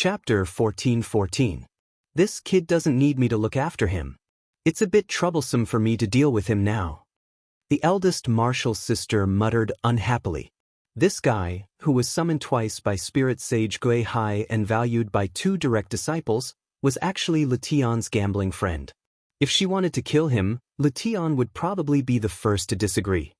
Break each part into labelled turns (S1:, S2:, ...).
S1: Chapter 14:14. This kid doesn't need me to look after him. It's a bit troublesome for me to deal with him now. The eldest marshal's sister muttered unhappily. This guy, who was summoned twice by spirit sage Gui Hai and valued by 2 direct disciples, was actually Letion's gambling friend. If she wanted to kill him, Letion would probably be the first to disagree.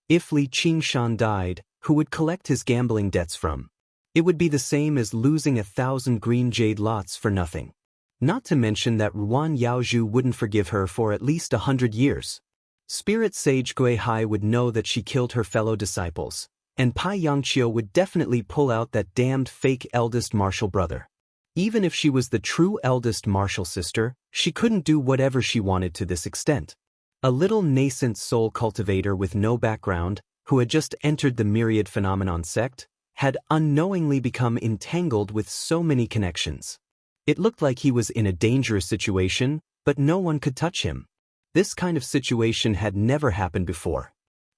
S1: If Li Qingshan died, who would collect his gambling debts from? It would be the same as losing 1,000 green jade lots for nothing. Not to mention that Ruan Yaozhu wouldn't forgive her for at least 100 years. Spirit sage Gui Hai would know that she killed her fellow disciples, and Pai Yangqiu would definitely pull out that damned fake eldest martial brother. Even if she was the true eldest martial sister, she couldn't do whatever she wanted to this extent. A little nascent soul cultivator with no background, who had just entered the myriad phenomenon sect, had unknowingly become entangled with so many connections. It looked like he was in a dangerous situation, but no one could touch him. This kind of situation had never happened before.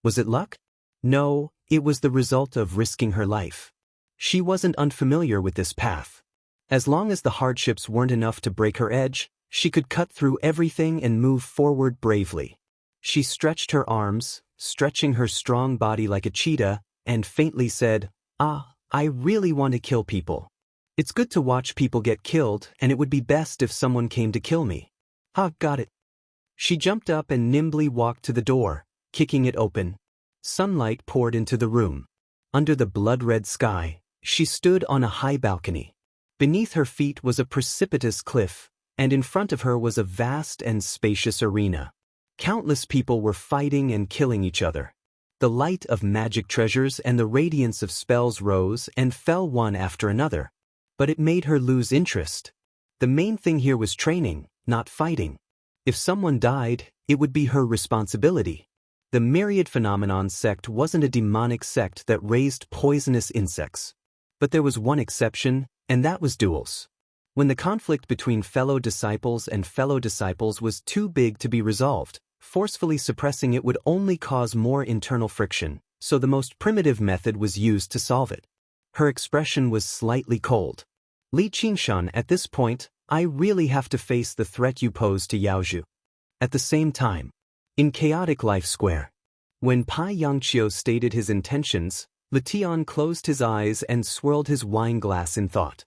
S1: Was it luck? No, it was the result of risking her life. She wasn't unfamiliar with this path. As long as the hardships weren't enough to break her edge, she could cut through everything and move forward bravely. She stretched her arms, stretching her strong body like a cheetah, and faintly said, I really want to kill people. It's good to watch people get killed, and it would be best if someone came to kill me. Got it. She jumped up and nimbly walked to the door, kicking it open. Sunlight poured into the room. Under the blood-red sky, she stood on a high balcony. Beneath her feet was a precipitous cliff, and in front of her was a vast and spacious arena. Countless people were fighting and killing each other. The light of magic treasures and the radiance of spells rose and fell one after another. But it made her lose interest. The main thing here was training, not fighting. If someone died, it would be her responsibility. The myriad phenomenon sect wasn't a demonic sect that raised poisonous insects. But there was one exception, and that was duels. When the conflict between fellow disciples was too big to be resolved, forcefully suppressing it would only cause more internal friction, so the most primitive method was used to solve it. Her expression was slightly cold. Li Qingshan, at this point, I really have to face the threat you pose to Yaozhu. At the same time, in Chaotic Life Square, when Pai Yangqiu stated his intentions, Letion closed his eyes and swirled his wine glass in thought.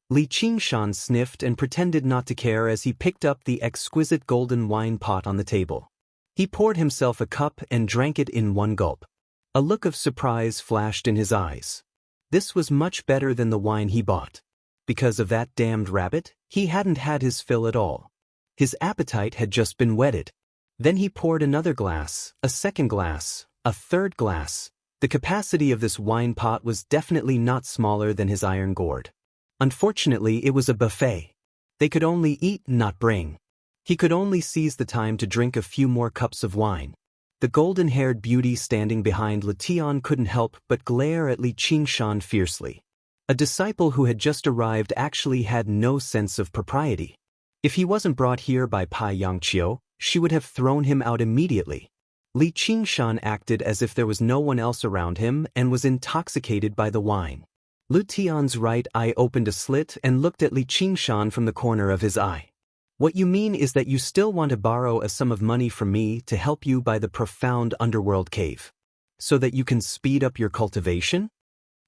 S1: Li Qingshan sniffed and pretended not to care as he picked up the exquisite golden wine pot on the table. He poured himself a cup and drank it in one gulp. A look of surprise flashed in his eyes. This was much better than the wine he bought. Because of that damned rabbit, he hadn't had his fill at all. His appetite had just been whetted. Then he poured another glass, a second glass, a third glass. The capacity of this wine pot was definitely not smaller than his iron gourd. Unfortunately, it was a buffet. They could only eat, not bring. He could only seize the time to drink a few more cups of wine. The golden-haired beauty standing behind Letion couldn't help but glare at Li Qingshan fiercely. A disciple who had just arrived actually had no sense of propriety. If he wasn't brought here by Pai Yangqiu, she would have thrown him out immediately. Li Qingshan acted as if there was no one else around him and was intoxicated by the wine. Letion's right eye opened a slit and looked at Li Qingshan from the corner of his eye. What you mean is that you still want to borrow a sum of money from me to help you buy the profound underworld cave, so that you can speed up your cultivation?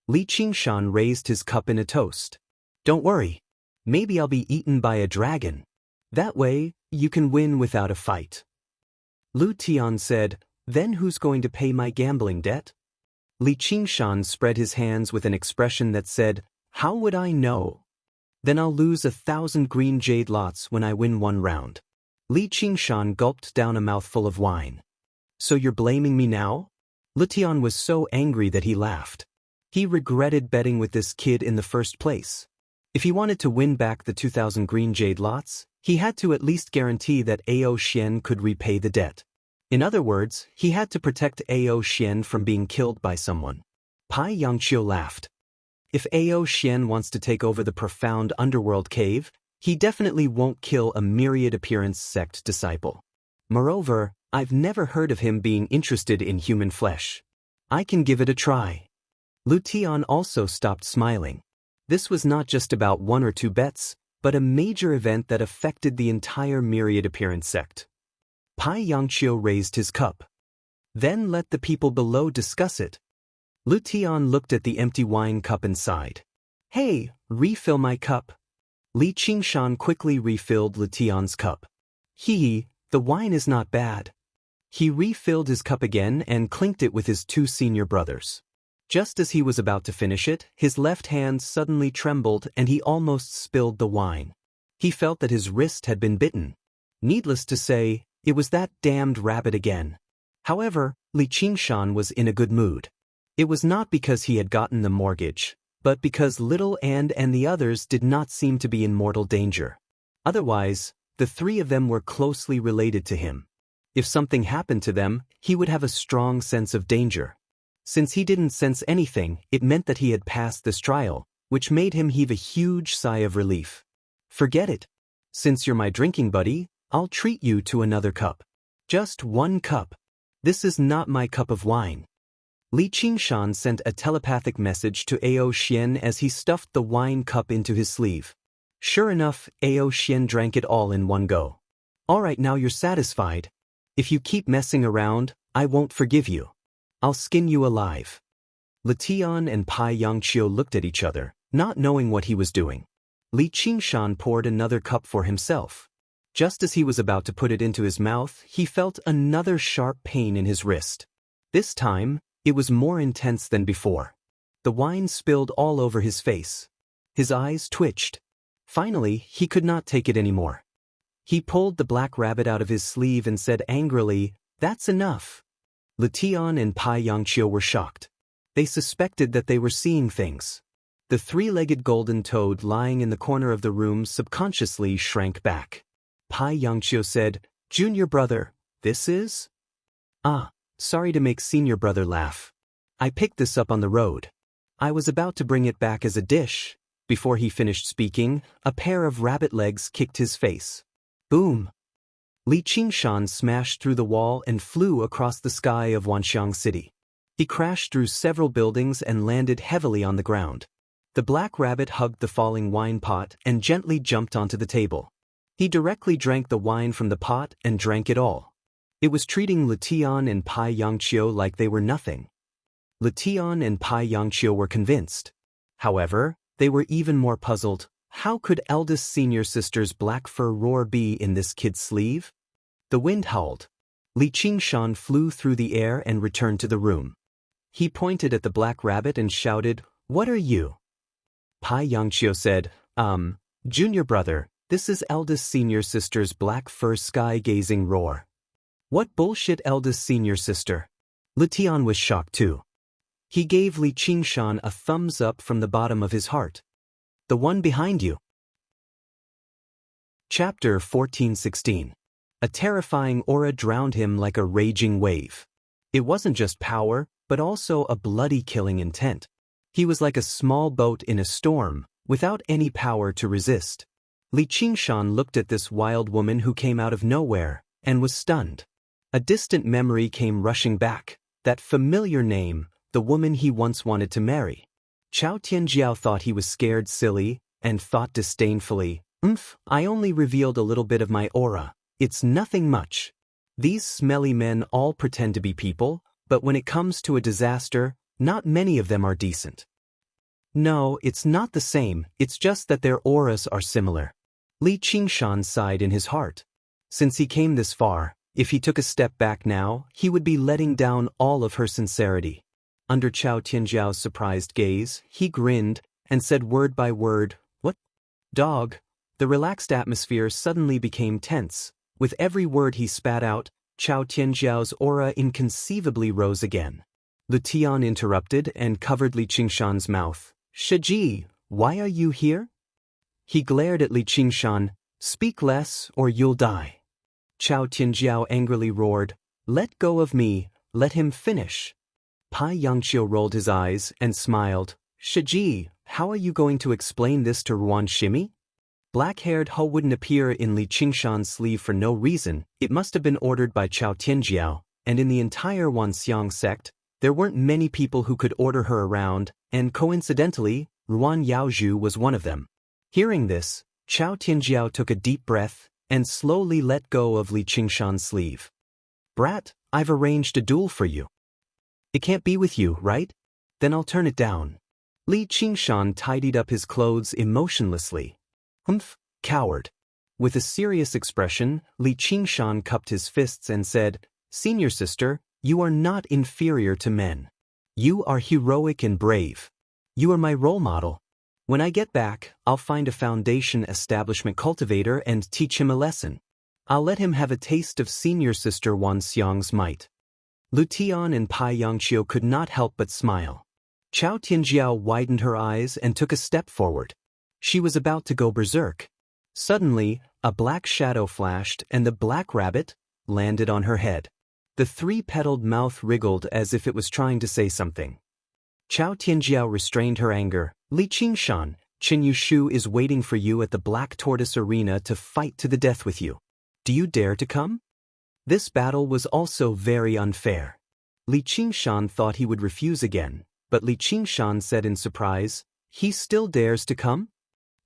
S1: Li Qingshan raised his cup in a toast. Don't worry. Maybe I'll be eaten by a dragon. That way, you can win without a fight. Letion said, then who's going to pay my gambling debt? Li Qingshan spread his hands with an expression that said, how would I know? Then I'll lose 1,000 green jade lots when I win one round. Li Qingshan gulped down a mouthful of wine. So you're blaming me now? Letion was so angry that he laughed. He regretted betting with this kid in the first place. If he wanted to win back the 2,000 green jade lots, he had to at least guarantee that Ao Xian could repay the debt. In other words, he had to protect Ao Xian from being killed by someone. Pai Yangqiu laughed. If Ao Xian wants to take over the profound underworld cave, he definitely won't kill a myriad appearance sect disciple. Moreover, I've never heard of him being interested in human flesh. I can give it a try. Letion also stopped smiling. This was not just about one or two bets, but a major event that affected the entire myriad appearance sect. Pai Yangqiu raised his cup. Then let the people below discuss it. Lu Tian looked at the empty wine cup and sighed. Hey, refill my cup. Li Qingshan quickly refilled Lu Tian's cup. The wine is not bad. He refilled his cup again and clinked it with his two senior brothers. Just as he was about to finish it, his left hand suddenly trembled and he almost spilled the wine. He felt that his wrist had been bitten. Needless to say, it was that damned rabbit again. However, Li Qingshan was in a good mood. It was not because he had gotten the mortgage, but because Little and the others did not seem to be in mortal danger. Otherwise, the three of them were closely related to him. If something happened to them, he would have a strong sense of danger. Since he didn't sense anything, it meant that he had passed this trial, which made him heave a huge sigh of relief. Forget it. Since you're my drinking buddy, I'll treat you to another cup. Just one cup. This is not my cup of wine. Li Qingshan sent a telepathic message to Ao Xian as he stuffed the wine cup into his sleeve. Sure enough, Ao Xian drank it all in one go. Alright, now you're satisfied. If you keep messing around, I won't forgive you. I'll skin you alive. Lu Tian and Pai Yangqiu looked at each other, not knowing what he was doing. Li Qingshan poured another cup for himself. Just as he was about to put it into his mouth, he felt another sharp pain in his wrist. This time, it was more intense than before. The wine spilled all over his face. His eyes twitched. Finally, he could not take it anymore. He pulled the black rabbit out of his sleeve and said angrily, "That's enough." Lu Tian and Pai Yangqiu were shocked. They suspected that they were seeing things. The three-legged golden toad lying in the corner of the room subconsciously shrank back. Pai Yangqiu said, "Junior brother, this is?" "Ah, sorry to make senior brother laugh. I picked this up on the road. I was about to bring it back as a dish." Before he finished speaking, a pair of rabbit legs kicked his face. Boom! Li Qingshan smashed through the wall and flew across the sky of Wanxiang City. He crashed through several buildings and landed heavily on the ground. The black rabbit hugged the falling wine pot and gently jumped onto the table. He directly drank the wine from the pot and drank it all. It was treating Lu Tian and Pai Yangqiu like they were nothing. Lu Tian and Pai Yangqiu were convinced. However, they were even more puzzled. How could eldest senior sister's black fur roar be in this kid's sleeve? The wind howled. Li Qingshan flew through the air and returned to the room. He pointed at the black rabbit and shouted, "What are you?" Pai Yangqiu said, Junior brother, this is eldest senior sister's black fur sky-gazing roar." "What bullshit, eldest senior sister?" Lu Tian was shocked too. He gave Li Qingshan a thumbs up from the bottom of his heart. "The one behind you." Chapter 14:16. A terrifying aura drowned him like a raging wave. It wasn't just power, but also a bloody killing intent. He was like a small boat in a storm, without any power to resist. Li Qingshan looked at this wild woman who came out of nowhere, and was stunned. A distant memory came rushing back, that familiar name, the woman he once wanted to marry. Chao Tianjiao thought he was scared silly, and thought disdainfully, I only revealed a little bit of my aura. It's nothing much. These smelly men all pretend to be people, but when it comes to a disaster, not many of them are decent. No, it's not the same, it's just that their auras are similar. Li Qingshan sighed in his heart. Since he came this far, if he took a step back now, he would be letting down all of her sincerity. Under Chao Tianjiao's surprised gaze, he grinned and said word by word, "What? Dog?" The relaxed atmosphere suddenly became tense. With every word he spat out, Chao Tianjiao's aura inconceivably rose again. Lu Tian interrupted and covered Li Qingshan's mouth. "Shiji, why are you here?" He glared at Li Qingshan. "Speak less or you'll die." Chao Tianjiao angrily roared, "Let go of me, let him finish." Pai Yangqiu rolled his eyes and smiled. "Shiji, how are you going to explain this to Ruan Shimi?" Black-haired Ho wouldn't appear in Li Qingshan's sleeve for no reason. It must have been ordered by Chao Tianjiao, and in the entire Wanxiang sect, there weren't many people who could order her around, and coincidentally, Ruan Yaozhu was one of them. Hearing this, Chao Tianjiao took a deep breath and slowly let go of Li Qingshan's sleeve. Brat, I've arranged a duel for you. It can't be with you, right? Then I'll turn it down. Li Qingshan tidied up his clothes emotionlessly. Humph, coward. With a serious expression, Li Qingshan cupped his fists and said, Senior sister, you are not inferior to men. You are heroic and brave. You are my role model. When I get back, I'll find a foundation establishment cultivator and teach him a lesson. I'll let him have a taste of senior sister Wan Xiang's might. Lu Tian and Pai Yangqiu could not help but smile. Chao Tianjiao widened her eyes and took a step forward. She was about to go berserk. Suddenly, a black shadow flashed and the black rabbit landed on her head. The three-petaled mouth wriggled as if it was trying to say something. Chao Tianjiao restrained her anger. Li Qingshan, Qin Yushu is waiting for you at the Black Tortoise Arena to fight to the death with you. Do you dare to come? This battle was also very unfair. Li Qingshan thought he would refuse again, but Li Qingshan said in surprise, he still dares to come?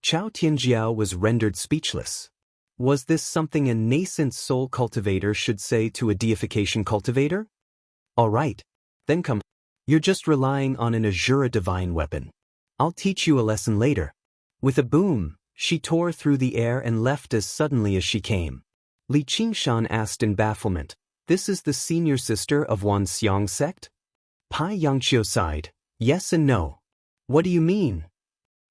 S1: Chao Tianjiao was rendered speechless. Was this something a nascent soul cultivator should say to a deification cultivator? All right, then come. You're just relying on an Azura divine weapon. I'll teach you a lesson later. With a boom, she tore through the air and left as suddenly as she came. Li Qingshan asked in bafflement, this is the senior sister of Wan Xiang sect? Pai Yangqiu sighed, yes and no. What do you mean?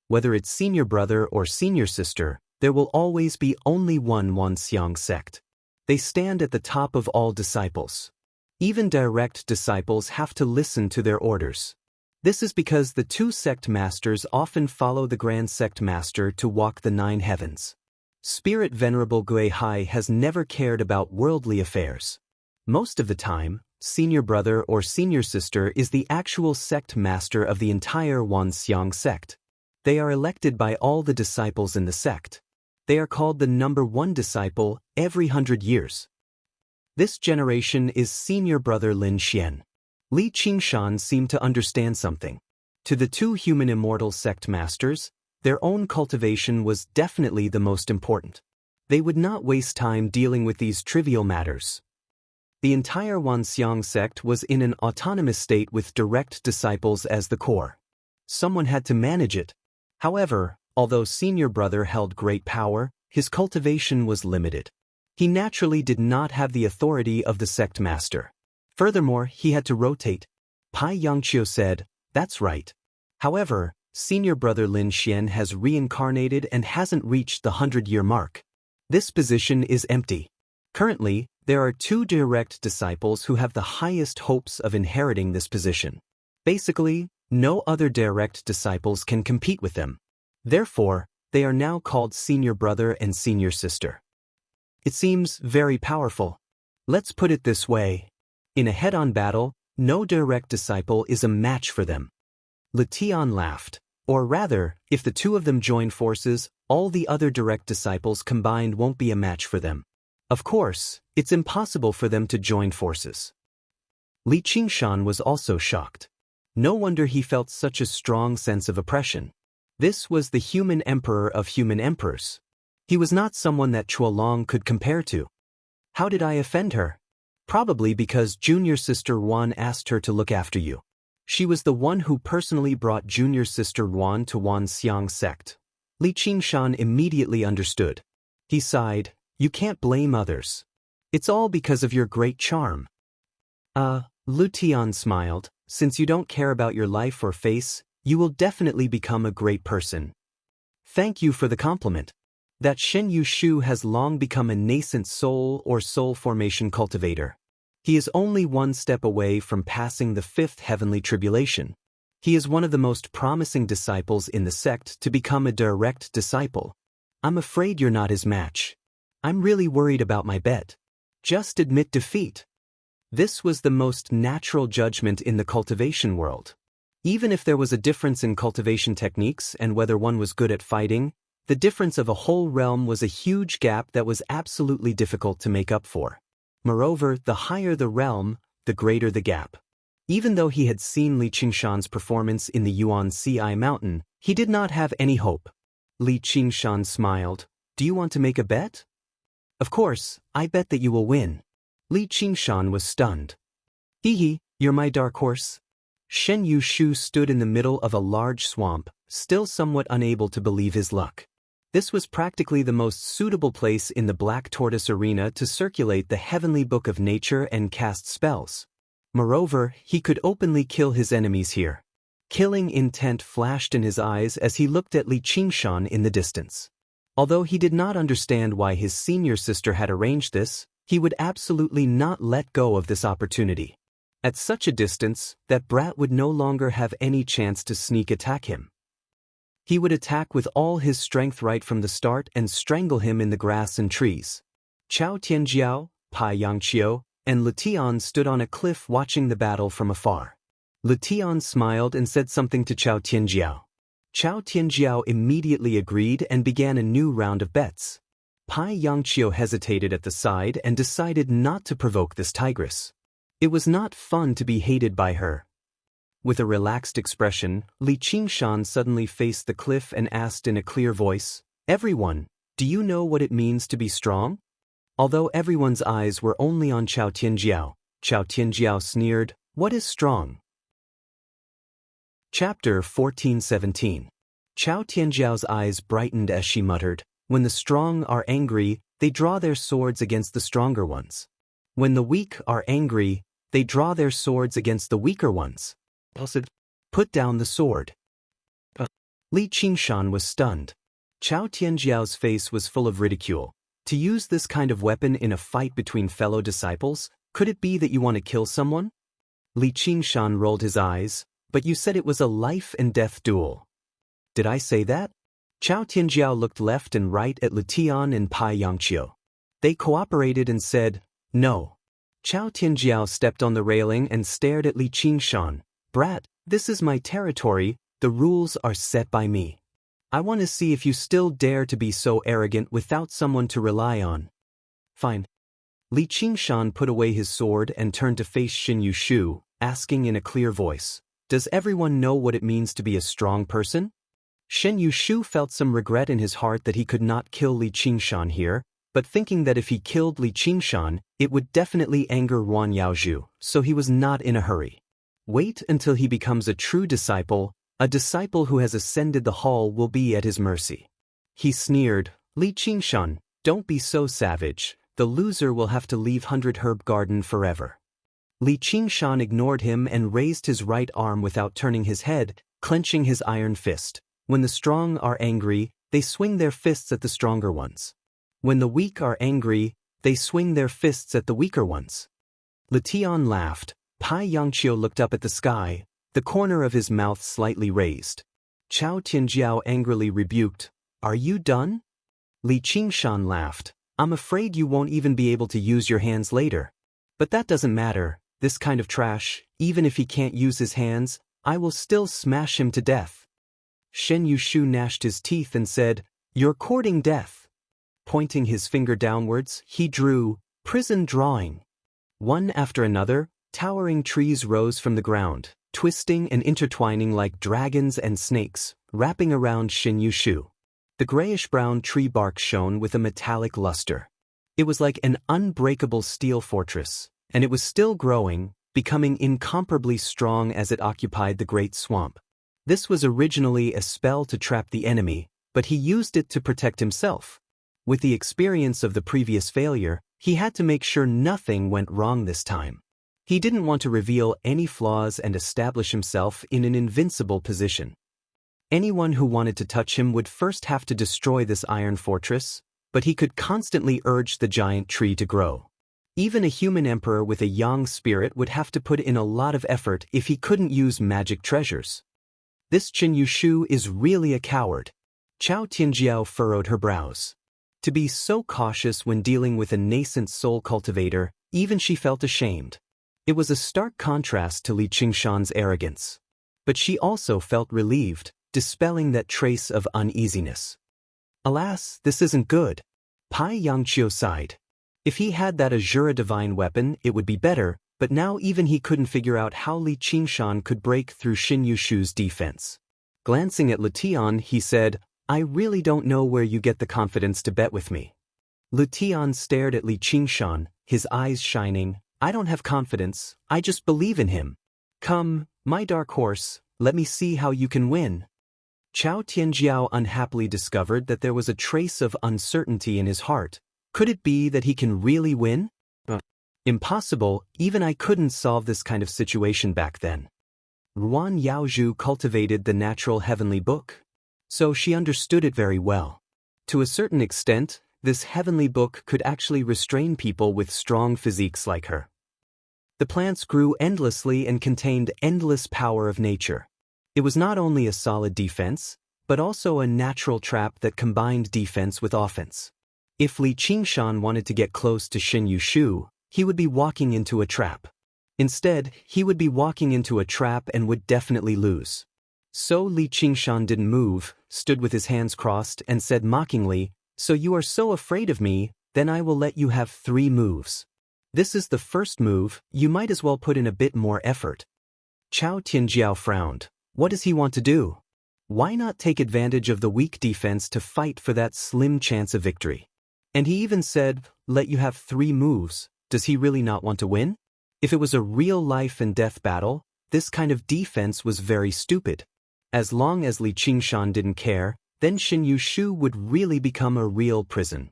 S1: Whether it's senior brother or senior sister, there will always be only one Wan Xiang sect. They stand at the top of all disciples. Even direct disciples have to listen to their orders. This is because the two sect masters often follow the grand sect master to walk the 9 heavens. Spirit Venerable Gui Hai has never cared about worldly affairs. Most of the time, senior brother or senior sister is the actual sect master of the entire Wan Xiang sect. They are elected by all the disciples in the sect. They are called the number 1 disciple every 100 years. This generation is senior brother Lin Xian. Li Qingshan seemed to understand something. To the 2 human immortal sect masters, their own cultivation was definitely the most important. They would not waste time dealing with these trivial matters. The entire Wan Xiang sect was in an autonomous state with direct disciples as the core. Someone had to manage it. However, although senior brother held great power, his cultivation was limited. He naturally did not have the authority of the sect master. Furthermore, he had to rotate. Pai Yangqiu said, that's right. However, senior brother Lin Xian has reincarnated and hasn't reached the 100-year mark. This position is empty. Currently, there are 2 direct disciples who have the highest hopes of inheriting this position. Basically, no other direct disciples can compete with them. Therefore, they are now called senior brother and senior sister. It seems very powerful. Let's put it this way. In a head-on battle, no direct disciple is a match for them. Lu Tian laughed. Or rather, if the 2 of them join forces, all the other direct disciples combined won't be a match for them. Of course, it's impossible for them to join forces. Li Qingshan was also shocked. No wonder he felt such a strong sense of oppression. This was the human emperor of human emperors. He was not someone that Chuolong could compare to. How did I offend her? Probably because junior sister Wan asked her to look after you. She was the one who personally brought junior sister Wan to Wan Xiang sect. Li Qingshan immediately understood. He sighed, you can't blame others. It's all because of your great charm. Lu Tian smiled, since you don't care about your life or face, you will definitely become a great person. Thank you for the compliment. That Shen Yushu has long become a nascent soul or soul formation cultivator. He is only 1 step away from passing the 5th heavenly tribulation. He is one of the most promising disciples in the sect to become a direct disciple. I'm afraid you're not his match. I'm really worried about my bet. Just admit defeat. This was the most natural judgment in the cultivation world. Even if there was a difference in cultivation techniques and whether one was good at fighting, the difference of a whole realm was a huge gap that was absolutely difficult to make up for. Moreover, the higher the realm, the greater the gap. Even though he had seen Li Qingshan's performance in the Yuan Ci mountain, He did not have any hope. Li Qingshan smiled. Do you want to make a bet? Of course, I bet that you will win. Li Qingshan was stunned. Hee, you're my dark horse? Shen Yushu stood in the middle of a large swamp, still somewhat unable to believe his luck. This was practically the most suitable place in the Black Tortoise arena to circulate the heavenly book of nature and cast spells. Moreover, he could openly kill his enemies here. Killing intent flashed in his eyes as he looked at Li Qingshan in the distance. Although he did not understand why his senior sister had arranged this, he would absolutely not let go of this opportunity. At such a distance, that brat would no longer have any chance to sneak attack him. He would attack with all his strength right from the start and strangle him in the grass and trees. Chao Tianjiao, Pai Yangqiu, and Letian stood on a cliff watching the battle from afar. Letian smiled and said something to Chao Tianjiao. Chao Tianjiao immediately agreed and began a new round of bets. Pai Yangqiu hesitated at the side and decided not to provoke this tigress. It was not fun to be hated by her. With a relaxed expression, Li Qingshan suddenly faced the cliff and asked in a clear voice, "Everyone, do you know what it means to be strong?" Although everyone's eyes were only on Chao Tianjiao sneered, "What is strong?" Chapter 14:17. Chao Tianjiao's eyes brightened as she muttered, "When the strong are angry, they draw their swords against the stronger ones. When the weak are angry, they draw their swords against the weaker ones. Put down the sword." Li Qingshan was stunned. Chao Tianjiao's face was full of ridicule. To use this kind of weapon in a fight between fellow disciples, could it be that you want to kill someone? Li Qingshan rolled his eyes, "But you said it was a life-and-death duel." "Did I say that?" Chao Tianjiao looked left and right at Letian and Pai Yangqiu. They cooperated and said, "No." Chao Tianjiao stepped on the railing and stared at Li Qingshan. "Brat, this is my territory, the rules are set by me. I want to see if you still dare to be so arrogant without someone to rely on." "Fine." Li Qingshan put away his sword and turned to face Shen Yushu, asking in a clear voice, "Does everyone know what it means to be a strong person?" Shen Yushu felt some regret in his heart that he could not kill Li Qingshan here, but thinking that if he killed Li Qingshan, it would definitely anger Wan Yaozhu, so he was not in a hurry. Wait until he becomes a true disciple. A disciple who has ascended the hall will be at his mercy. He sneered, "Li Qingshan, don't be so savage. The loser will have to leave 100 Herb Garden forever." Li Qingshan ignored him and raised his right arm without turning his head, clenching his iron fist. When the strong are angry, they swing their fists at the stronger ones. When the weak are angry, they swing their fists at the weaker ones. Letian laughed. Pai Yangqiu looked up at the sky, the corner of his mouth slightly raised. Chao Tianjiao angrily rebuked, "Are you done?" Li Qingshan laughed. "I'm afraid you won't even be able to use your hands later. But that doesn't matter, this kind of trash, even if he can't use his hands, I will still smash him to death." Shen Yushu gnashed his teeth and said, "You're courting death." Pointing his finger downwards, he drew, "Prison drawing." One after another, towering trees rose from the ground, twisting and intertwining like dragons and snakes, wrapping around Shen Yushu. The grayish-brown tree bark shone with a metallic luster. It was like an unbreakable steel fortress, and it was still growing, becoming incomparably strong as it occupied the great swamp. This was originally a spell to trap the enemy, but he used it to protect himself. With the experience of the previous failure, he had to make sure nothing went wrong this time. He didn't want to reveal any flaws and establish himself in an invincible position. Anyone who wanted to touch him would first have to destroy this iron fortress, but he could constantly urge the giant tree to grow. Even a human emperor with a yang spirit would have to put in a lot of effort if he couldn't use magic treasures. This Shen Yushu is really a coward. Chao Tianjiao furrowed her brows. To be so cautious when dealing with a nascent soul cultivator, even she felt ashamed. It was a stark contrast to Li Qingshan's arrogance. But she also felt relieved, dispelling that trace of uneasiness. Alas, this isn't good. Pai Yangqiu sighed. If he had that Azura divine weapon, it would be better, but now even he couldn't figure out how Li Qingshan could break through Shen Yushu's defense. Glancing at Lutian, he said, "I really don't know where you get the confidence to bet with me." Lutian stared at Li Qingshan, his eyes shining. "I don't have confidence, I just believe in him. Come, my dark horse, let me see how you can win." Chao Tianjiao unhappily discovered that there was a trace of uncertainty in his heart. Could it be that he can really win? Impossible, even I couldn't solve this kind of situation back then. Ruan Yaozhu cultivated the natural heavenly book, so she understood it very well. To a certain extent, this heavenly book could actually restrain people with strong physiques like her. The plants grew endlessly and contained endless power of nature. It was not only a solid defense, but also a natural trap that combined defense with offense. If Li Qingshan wanted to get close to Shen Yushu, he would be walking into a trap. Instead, he would be walking into a trap and would definitely lose. So Li Qingshan didn't move, stood with his hands crossed, and said mockingly, "So you are so afraid of me, then I will let you have 3 moves. This is the first move, you might as well put in a bit more effort." Chao Tianjiao frowned. What does he want to do? Why not take advantage of the weak defense to fight for that slim chance of victory? And he even said, "Let you have 3 moves. Does he really not want to win? If it was a real life and death battle, this kind of defense was very stupid. As long as Li Qingshan didn't care, then Shen Yushu would really become a real prison.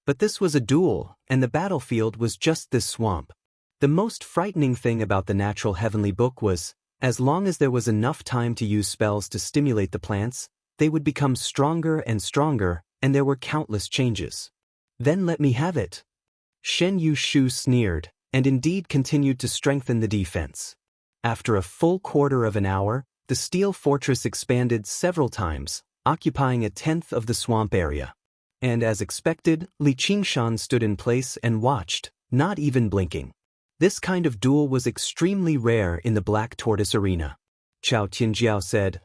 S1: But this was a duel, and the battlefield was just this swamp. The most frightening thing about the natural heavenly book was, as long as there was enough time to use spells to stimulate the plants, they would become stronger and stronger, and there were countless changes. Then let me have it. Shen Yushu sneered, and indeed continued to strengthen the defense. After a full quarter of an hour, the steel fortress expanded several times, occupying 1/10 of the swamp area. And as expected, Li Qingshan stood in place and watched, not even blinking. This kind of duel was extremely rare in the Black Tortoise arena. Chao Tianjiao said,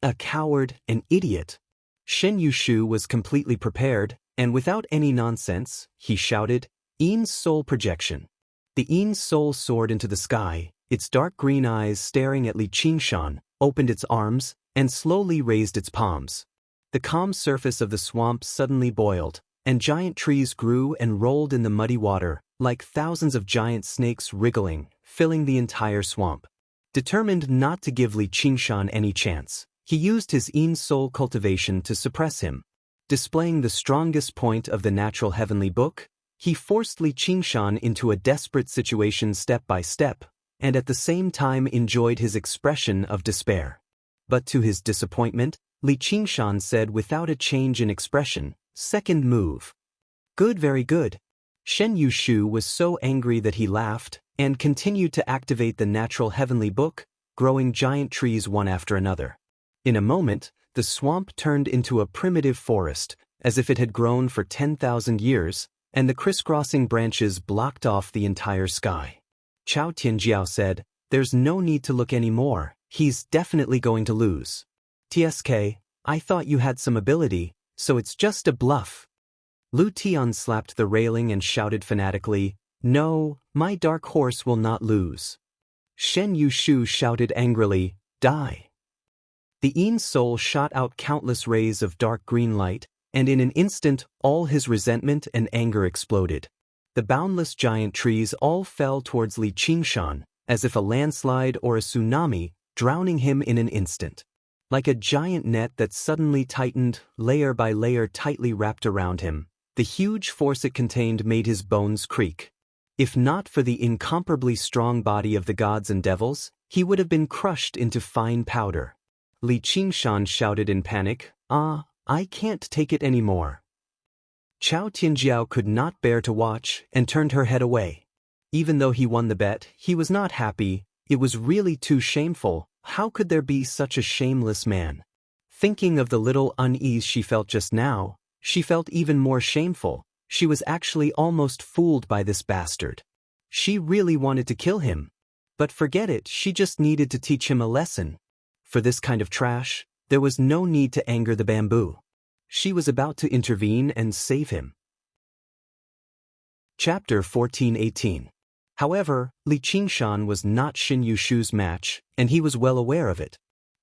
S1: a coward, an idiot." Shen Yushu was completely prepared, and without any nonsense, he shouted, "Yin's soul projection." The Yin's soul soared into the sky, its dark green eyes staring at Li Qingshan, opened its arms, and slowly raised its palms. The calm surface of the swamp suddenly boiled, and giant trees grew and rolled in the muddy water, like thousands of giant snakes wriggling, filling the entire swamp. Determined not to give Li Qingshan any chance, he used his Yin soul cultivation to suppress him. Displaying the strongest point of the natural heavenly book, he forced Li Qingshan into a desperate situation step by step, and at the same time enjoyed his expression of despair. But to his disappointment, Li Qingshan said without a change in expression, "Second move." "Good, very good." Shen Yushu was so angry that he laughed, and continued to activate the natural heavenly book, growing giant trees one after another. In a moment, the swamp turned into a primitive forest, as if it had grown for 10,000 years, and the crisscrossing branches blocked off the entire sky. Chao Tianjiao said, "There's no need to look anymore, he's definitely going to lose. TSK, I thought you had some ability, so it's just a bluff." Lu Tian slapped the railing and shouted fanatically, "No, my dark horse will not lose." Shen Yushu shouted angrily, "Die." The Yin soul shot out countless rays of dark green light, and in an instant all his resentment and anger exploded. The boundless giant trees all fell towards Li Qingshan, as if a landslide or a tsunami, drowning him in an instant. Like a giant net that suddenly tightened, layer by layer tightly wrapped around him, the huge force it contained made his bones creak. If not for the incomparably strong body of the gods and devils, he would have been crushed into fine powder. Li Qingshan shouted in panic, I can't take it anymore." Chao Tianjiao could not bear to watch and turned her head away. Even though he won the bet, he was not happy. It was really too shameful. How could there be such a shameless man? Thinking of the little unease she felt just now, she felt even more shameful. She was actually almost fooled by this bastard. She really wanted to kill him. But forget it, she just needed to teach him a lesson. For this kind of trash, there was no need to anger the bamboo. She was about to intervene and save him. Chapter 14:18. However, Li Qingshan was not Shen Yushu's match, and he was well aware of it.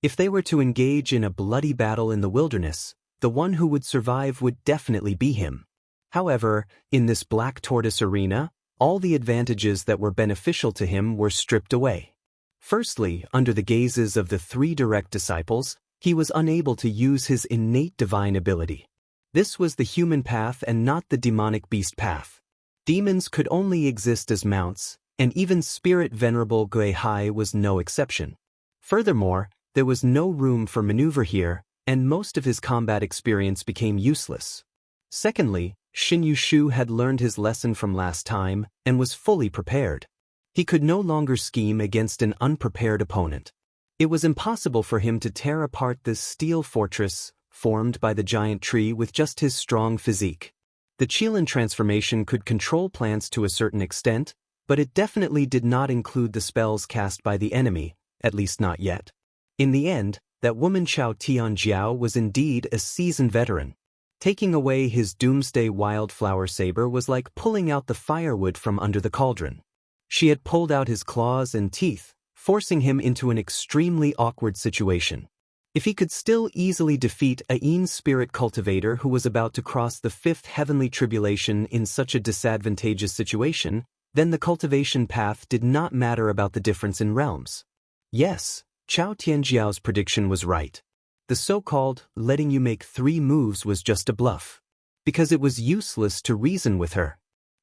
S1: If they were to engage in a bloody battle in the wilderness, the one who would survive would definitely be him. However, in this black tortoise arena, all the advantages that were beneficial to him were stripped away. Firstly, under the gazes of the 3 direct disciples, he was unable to use his innate divine ability. This was the human path and not the demonic beast path. Demons could only exist as mounts, and even Spirit Venerable Guihai was no exception. Furthermore, there was no room for maneuver here, and most of his combat experience became useless. Secondly, Shin Yushu had learned his lesson from last time and was fully prepared. He could no longer scheme against an unprepared opponent. It was impossible for him to tear apart this steel fortress formed by the giant tree with just his strong physique. The Qilin transformation could control plants to a certain extent, but it definitely did not include the spells cast by the enemy, at least not yet. In the end, that woman Chao Tianjiao was indeed a seasoned veteran. Taking away his doomsday wildflower saber was like pulling out the firewood from under the cauldron. She had pulled out his claws and teeth, forcing him into an extremely awkward situation. If he could still easily defeat Ain's spirit cultivator who was about to cross the 5th heavenly tribulation in such a disadvantageous situation, then the cultivation path did not matter about the difference in realms. Yes, Chao Tianjiao's prediction was right. The so-called letting you make 3 moves was just a bluff. Because it was useless to reason with her.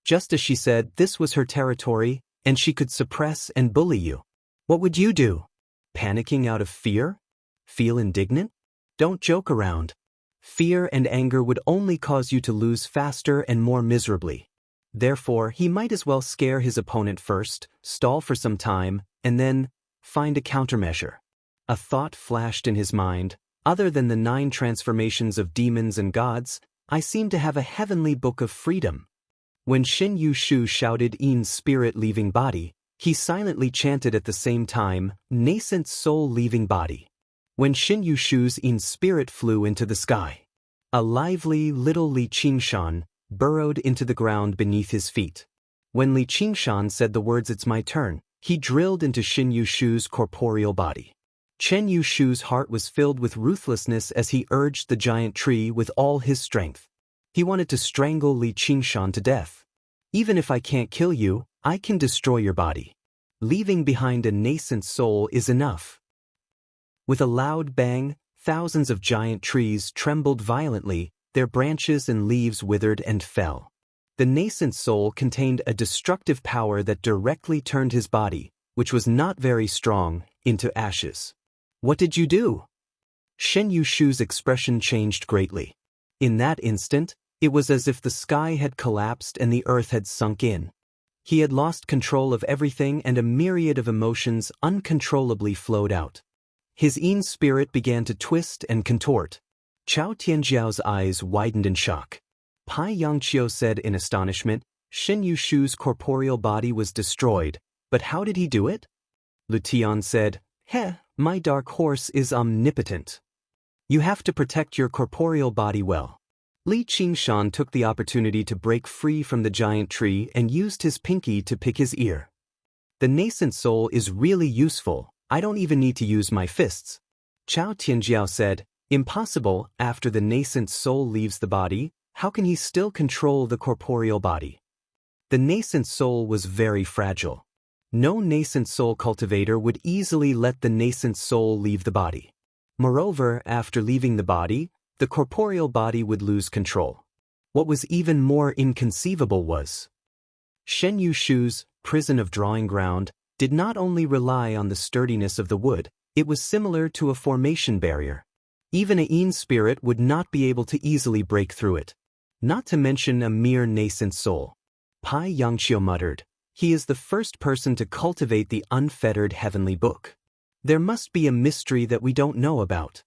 S1: Just as she said this was her territory, and she could suppress and bully you. What would you do? Panicking out of fear? Feel indignant? Don't joke around. Fear and anger would only cause you to lose faster and more miserably. Therefore, he might as well scare his opponent first, stall for some time, and then find a countermeasure. A thought flashed in his mind. Other than the 9 transformations of demons and gods, I seem to have a heavenly book of freedom. When Shin Yushu shouted Ain's spirit leaving body, he silently chanted at the same time, nascent soul leaving body. When Shin Yushu's Ain's spirit flew into the sky, a lively little Li Qingshan burrowed into the ground beneath his feet. When Li Qingshan said the words "it's my turn," he drilled into Shin Yushu's corporeal body. Chen Yushu's heart was filled with ruthlessness as he urged the giant tree with all his strength. He wanted to strangle Li Qingshan to death. Even if I can't kill you, I can destroy your body. Leaving behind a nascent soul is enough. With a loud bang, thousands of giant trees trembled violently, their branches and leaves withered and fell. The nascent soul contained a destructive power that directly turned his body, which was not very strong, into ashes. What did you do? Shen Yushu's expression changed greatly. In that instant, it was as if the sky had collapsed and the earth had sunk in. He had lost control of everything and a myriad of emotions uncontrollably flowed out. His Ain's spirit began to twist and contort. Chao Tianjiao's eyes widened in shock. Pai Yangqiu said in astonishment, Shen Yushu's corporeal body was destroyed, but how did he do it? Lu Tian said, my dark horse is omnipotent. You have to protect your corporeal body well. Li Qingshan took the opportunity to break free from the giant tree and used his pinky to pick his ear. The nascent soul is really useful, I don't even need to use my fists. Chao Tianjiao said, impossible, after the nascent soul leaves the body, how can he still control the corporeal body? The nascent soul was very fragile. No nascent soul cultivator would easily let the nascent soul leave the body. Moreover, after leaving the body, the corporeal body would lose control. What was even more inconceivable was Shen Yushu's prison of drawing ground did not only rely on the sturdiness of the wood, it was similar to a formation barrier. Even Ain's spirit would not be able to easily break through it. Not to mention a mere nascent soul. Pai Yangqiu muttered, he is the first person to cultivate the unfettered heavenly book. There must be a mystery that we don't know about.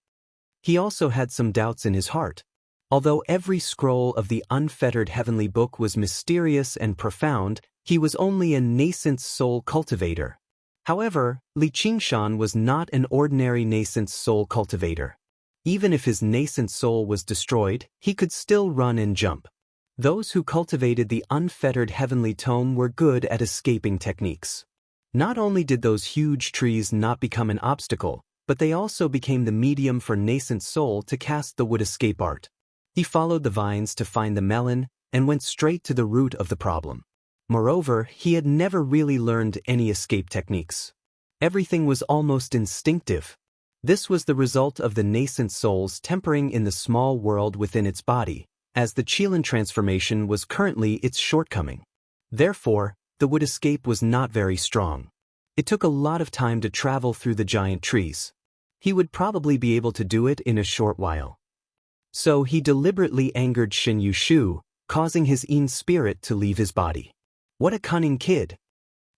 S1: He also had some doubts in his heart. Although every scroll of the unfettered heavenly book was mysterious and profound, he was only a nascent soul cultivator. However, Li Qingshan was not an ordinary nascent soul cultivator. Even if his nascent soul was destroyed, he could still run and jump. Those who cultivated the unfettered heavenly tome were good at escaping techniques. Not only did those huge trees not become an obstacle, but they also became the medium for nascent soul to cast the wood escape art. He followed the vines to find the melon and went straight to the root of the problem. Moreover, he had never really learned any escape techniques. Everything was almost instinctive. This was the result of the nascent soul's tempering in the small world within its body, as the Qilin transformation was currently its shortcoming. Therefore, the wood escape was not very strong. It took a lot of time to travel through the giant trees. He would probably be able to do it in a short while. So he deliberately angered Shin Yushu, causing his Yin spirit to leave his body. What a cunning kid!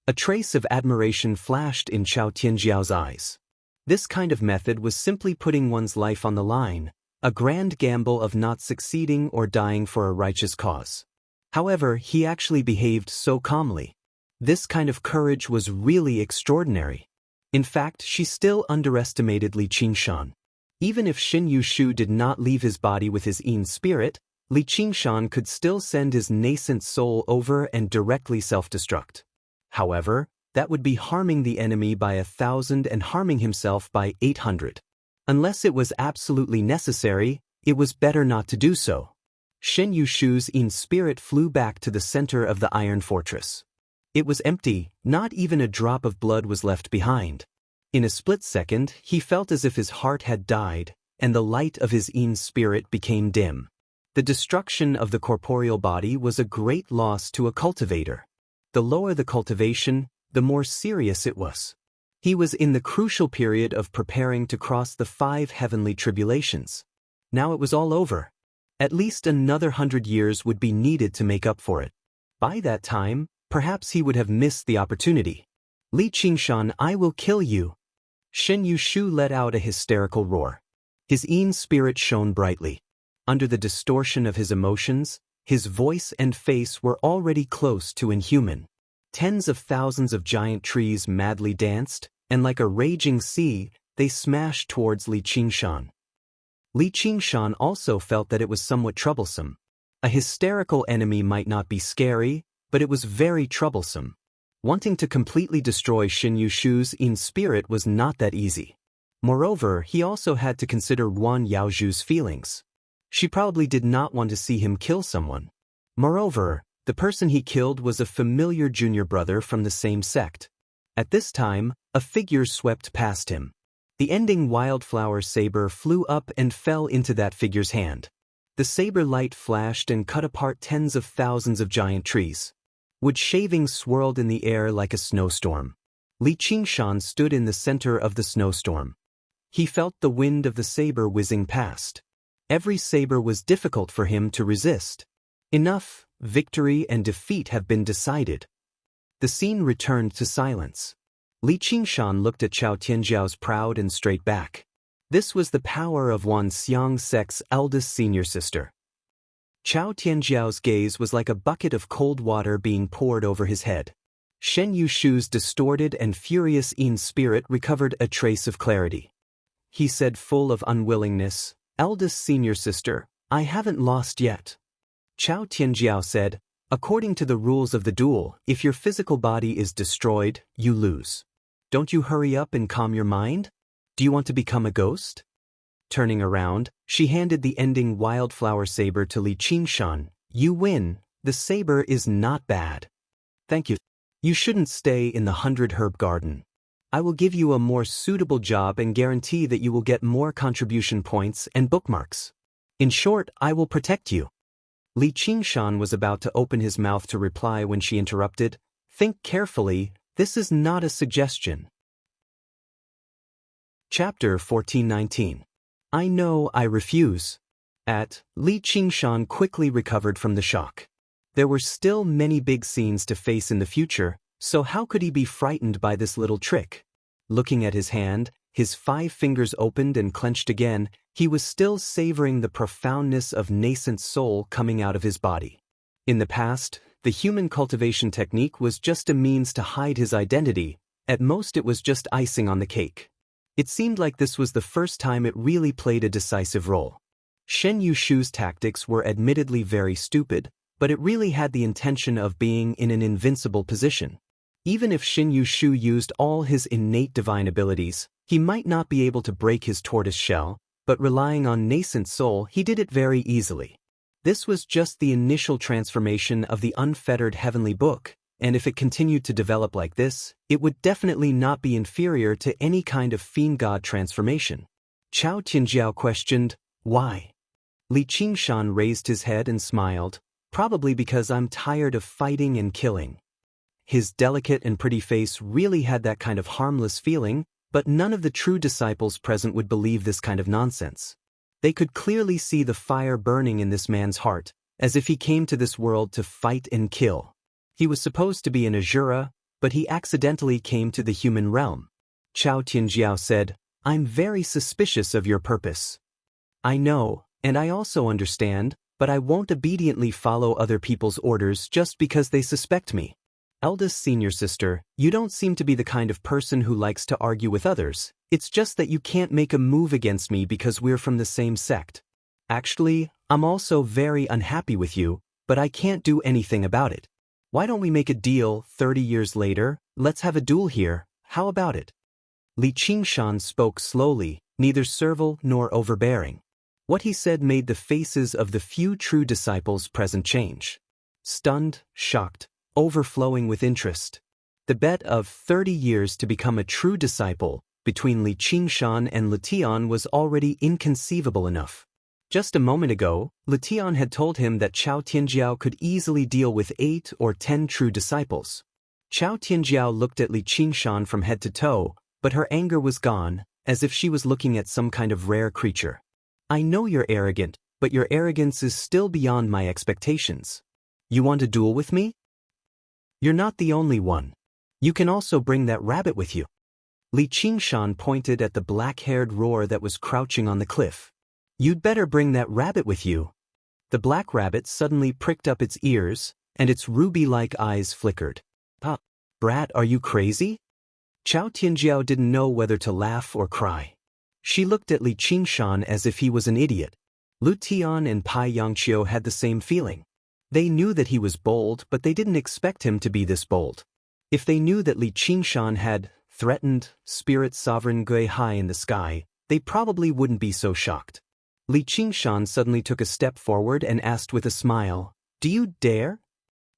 S1: A trace of admiration flashed in Chao Tianjiao's eyes. This kind of method was simply putting one's life on the line, a grand gamble of not succeeding or dying for a righteous cause. However, he actually behaved so calmly. This kind of courage was really extraordinary. In fact, she still underestimated Li Qingshan. Even if Shin Yushu did not leave his body with his Yin spirit, Li Qingshan could still send his nascent soul over and directly self-destruct. However, that would be harming the enemy by 1,000 and harming himself by 800. Unless it was absolutely necessary, it was better not to do so. Shin Yushu's Yin spirit flew back to the center of the iron fortress. It was empty, not even a drop of blood was left behind. In a split second, he felt as if his heart had died, and the light of his Yin spirit became dim. The destruction of the corporeal body was a great loss to a cultivator. The lower the cultivation, the more serious it was. He was in the crucial period of preparing to cross the 5 heavenly tribulations. Now it was all over. At least another 100 years would be needed to make up for it. By that time, perhaps he would have missed the opportunity. Li Qingshan, I will kill you. Shin Yushu let out a hysterical roar. His Yin spirit shone brightly. Under the distortion of his emotions, his voice and face were already close to inhuman. Tens of thousands of giant trees madly danced, and like a raging sea, they smashed towards Li Qingshan. Li Qingshan also felt that it was somewhat troublesome. A hysterical enemy might not be scary, but it was very troublesome. Wanting to completely destroy Shin Yushu's Yin spirit was not that easy. Moreover, he also had to consider Wan Yaozhu's feelings. She probably did not want to see him kill someone. Moreover, the person he killed was a familiar junior brother from the same sect. At this time, a figure swept past him. The ending wildflower saber flew up and fell into that figure's hand. The saber light flashed and cut apart tens of thousands of giant trees. Wood shavings swirled in the air like a snowstorm. Li Qingshan stood in the center of the snowstorm. He felt the wind of the saber whizzing past. Every saber was difficult for him to resist. Enough, victory and defeat have been decided. The scene returned to silence. Li Qingshan looked at Chao Tianjiao's proud and straight back. This was the power of Wan Xiang Sek's eldest senior sister. Chao Tianjiao's gaze was like a bucket of cold water being poured over his head. Shen Yushu's distorted and furious Yin spirit recovered a trace of clarity. He said full of unwillingness, "Eldest senior sister, I haven't lost yet." Chao Tianjiao said, "According to the rules of the duel, if your physical body is destroyed, you lose. Don't you hurry up and calm your mind? Do you want to become a ghost?" Turning around, she handed the ending wildflower saber to Li Qingshan. "You win. The saber is not bad. Thank you. You shouldn't stay in the 100-herb garden. I will give you a more suitable job and guarantee that you will get more contribution points and bookmarks. In short, I will protect you." Li Qingshan was about to open his mouth to reply when she interrupted. "Think carefully, this is not a suggestion." Chapter 1419. I know I refuse. Li Qingshan quickly recovered from the shock. There were still many big scenes to face in the future, so how could he be frightened by this little trick? Looking at his hand, his 5 fingers opened and clenched again, he was still savoring the profoundness of nascent soul coming out of his body. In the past, the human cultivation technique was just a means to hide his identity. At most it was just icing on the cake. It seemed like this was the first time it really played a decisive role. Shen Yushu's tactics were admittedly very stupid, but it really had the intention of being in an invincible position. Even if Shin Yushu used all his innate divine abilities, He might not be able to break his tortoise shell, but relying on nascent soul, he did it very easily. This was just the initial transformation of the unfettered heavenly book, and if it continued to develop like this, it would definitely not be inferior to any kind of fiend god transformation. Chao Tianjiao questioned, "Why?" Li Qingshan raised his head and smiled, "Probably because I'm tired of fighting and killing." His delicate and pretty face really had that kind of harmless feeling, but none of the true disciples present would believe this kind of nonsense. They could clearly see the fire burning in this man's heart, as if he came to this world to fight and kill. He was supposed to be an Azura, but he accidentally came to the human realm. Chao Tianjiao said, "I'm very suspicious of your purpose." "I know, and I also understand, but I won't obediently follow other people's orders just because they suspect me. Eldest senior sister, you don't seem to be the kind of person who likes to argue with others. It's just that you can't make a move against me because we're from the same sect. Actually, I'm also very unhappy with you, but I can't do anything about it. Why don't we make a deal 30 years later? Let's have a duel here, how about it?" Li Qingshan spoke slowly, neither servile nor overbearing. What he said made the faces of the few true disciples present change. Stunned, shocked, overflowing with interest. The bet of 30 years to become a true disciple between Li Qingshan and Letian was already inconceivable enough. Just a moment ago, Letian had told him that Chao Tianjiao could easily deal with 8 or 10 true disciples. Chao Tianjiao looked at Li Qingshan from head to toe, but her anger was gone, as if she was looking at some kind of rare creature. "I know you're arrogant, but your arrogance is still beyond my expectations. You want to duel with me? You're not the only one. You can also bring that rabbit with you." Li Qingshan pointed at the black-haired roar that was crouching on the cliff. "You'd better bring that rabbit with you." The black rabbit suddenly pricked up its ears, and its ruby-like eyes flickered. Brat, are you crazy?" Chao Tianjiao didn't know whether to laugh or cry. She looked at Li Qingshan as if he was an idiot. Lu Tian and Pai Yangqiu had the same feeling. They knew that he was bold, but they didn't expect him to be this bold. If they knew that Li Qingshan had threatened Spirit Sovereign Gui high in the sky, they probably wouldn't be so shocked. Li Qingshan suddenly took a step forward and asked with a smile, "Do you dare?"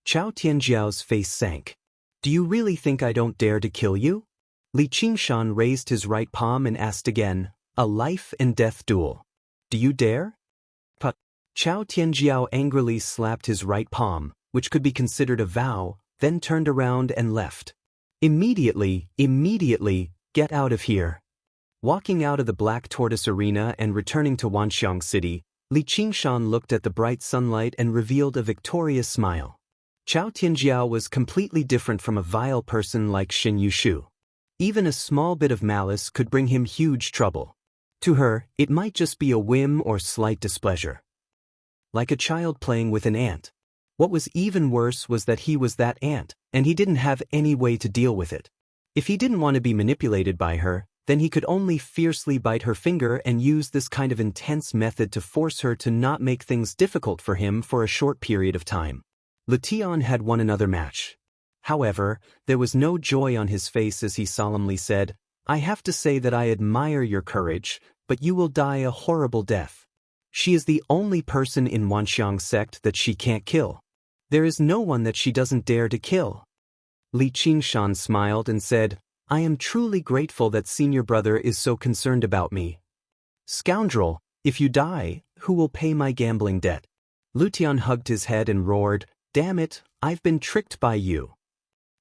S1: Chao Tianjiao's face sank. "Do you really think I don't dare to kill you?" Li Qingshan raised his right palm and asked again, "A life and death duel. Do you dare?" Chao Tianjiao angrily slapped his right palm, which could be considered a vow, then turned around and left. Immediately, get out of here." Walking out of the Black Tortoise Arena and returning to Wanxiang City, Li Qingshan looked at the bright sunlight and revealed a victorious smile. Chao Tianjiao was completely different from a vile person like Xin Yushu. Even a small bit of malice could bring him huge trouble. To her, it might just be a whim or slight displeasure. Like a child playing with an ant. What was even worse was that he was that ant, and he didn't have any way to deal with it. If he didn't want to be manipulated by her, then he could only fiercely bite her finger and use this kind of intense method to force her to not make things difficult for him for a short period of time. Letian had won another match. However, there was no joy on his face as he solemnly said, "I have to say that I admire your courage, but you will die a horrible death. She is the only person in Wanxiang sect that she can't kill. There is no one that she doesn't dare to kill." Li Qingshan smiled and said, "I am truly grateful that senior brother is so concerned about me. Scoundrel, if you die, who will pay my gambling debt?" Lu Tian hugged his head and roared, "Damn it, I've been tricked by you."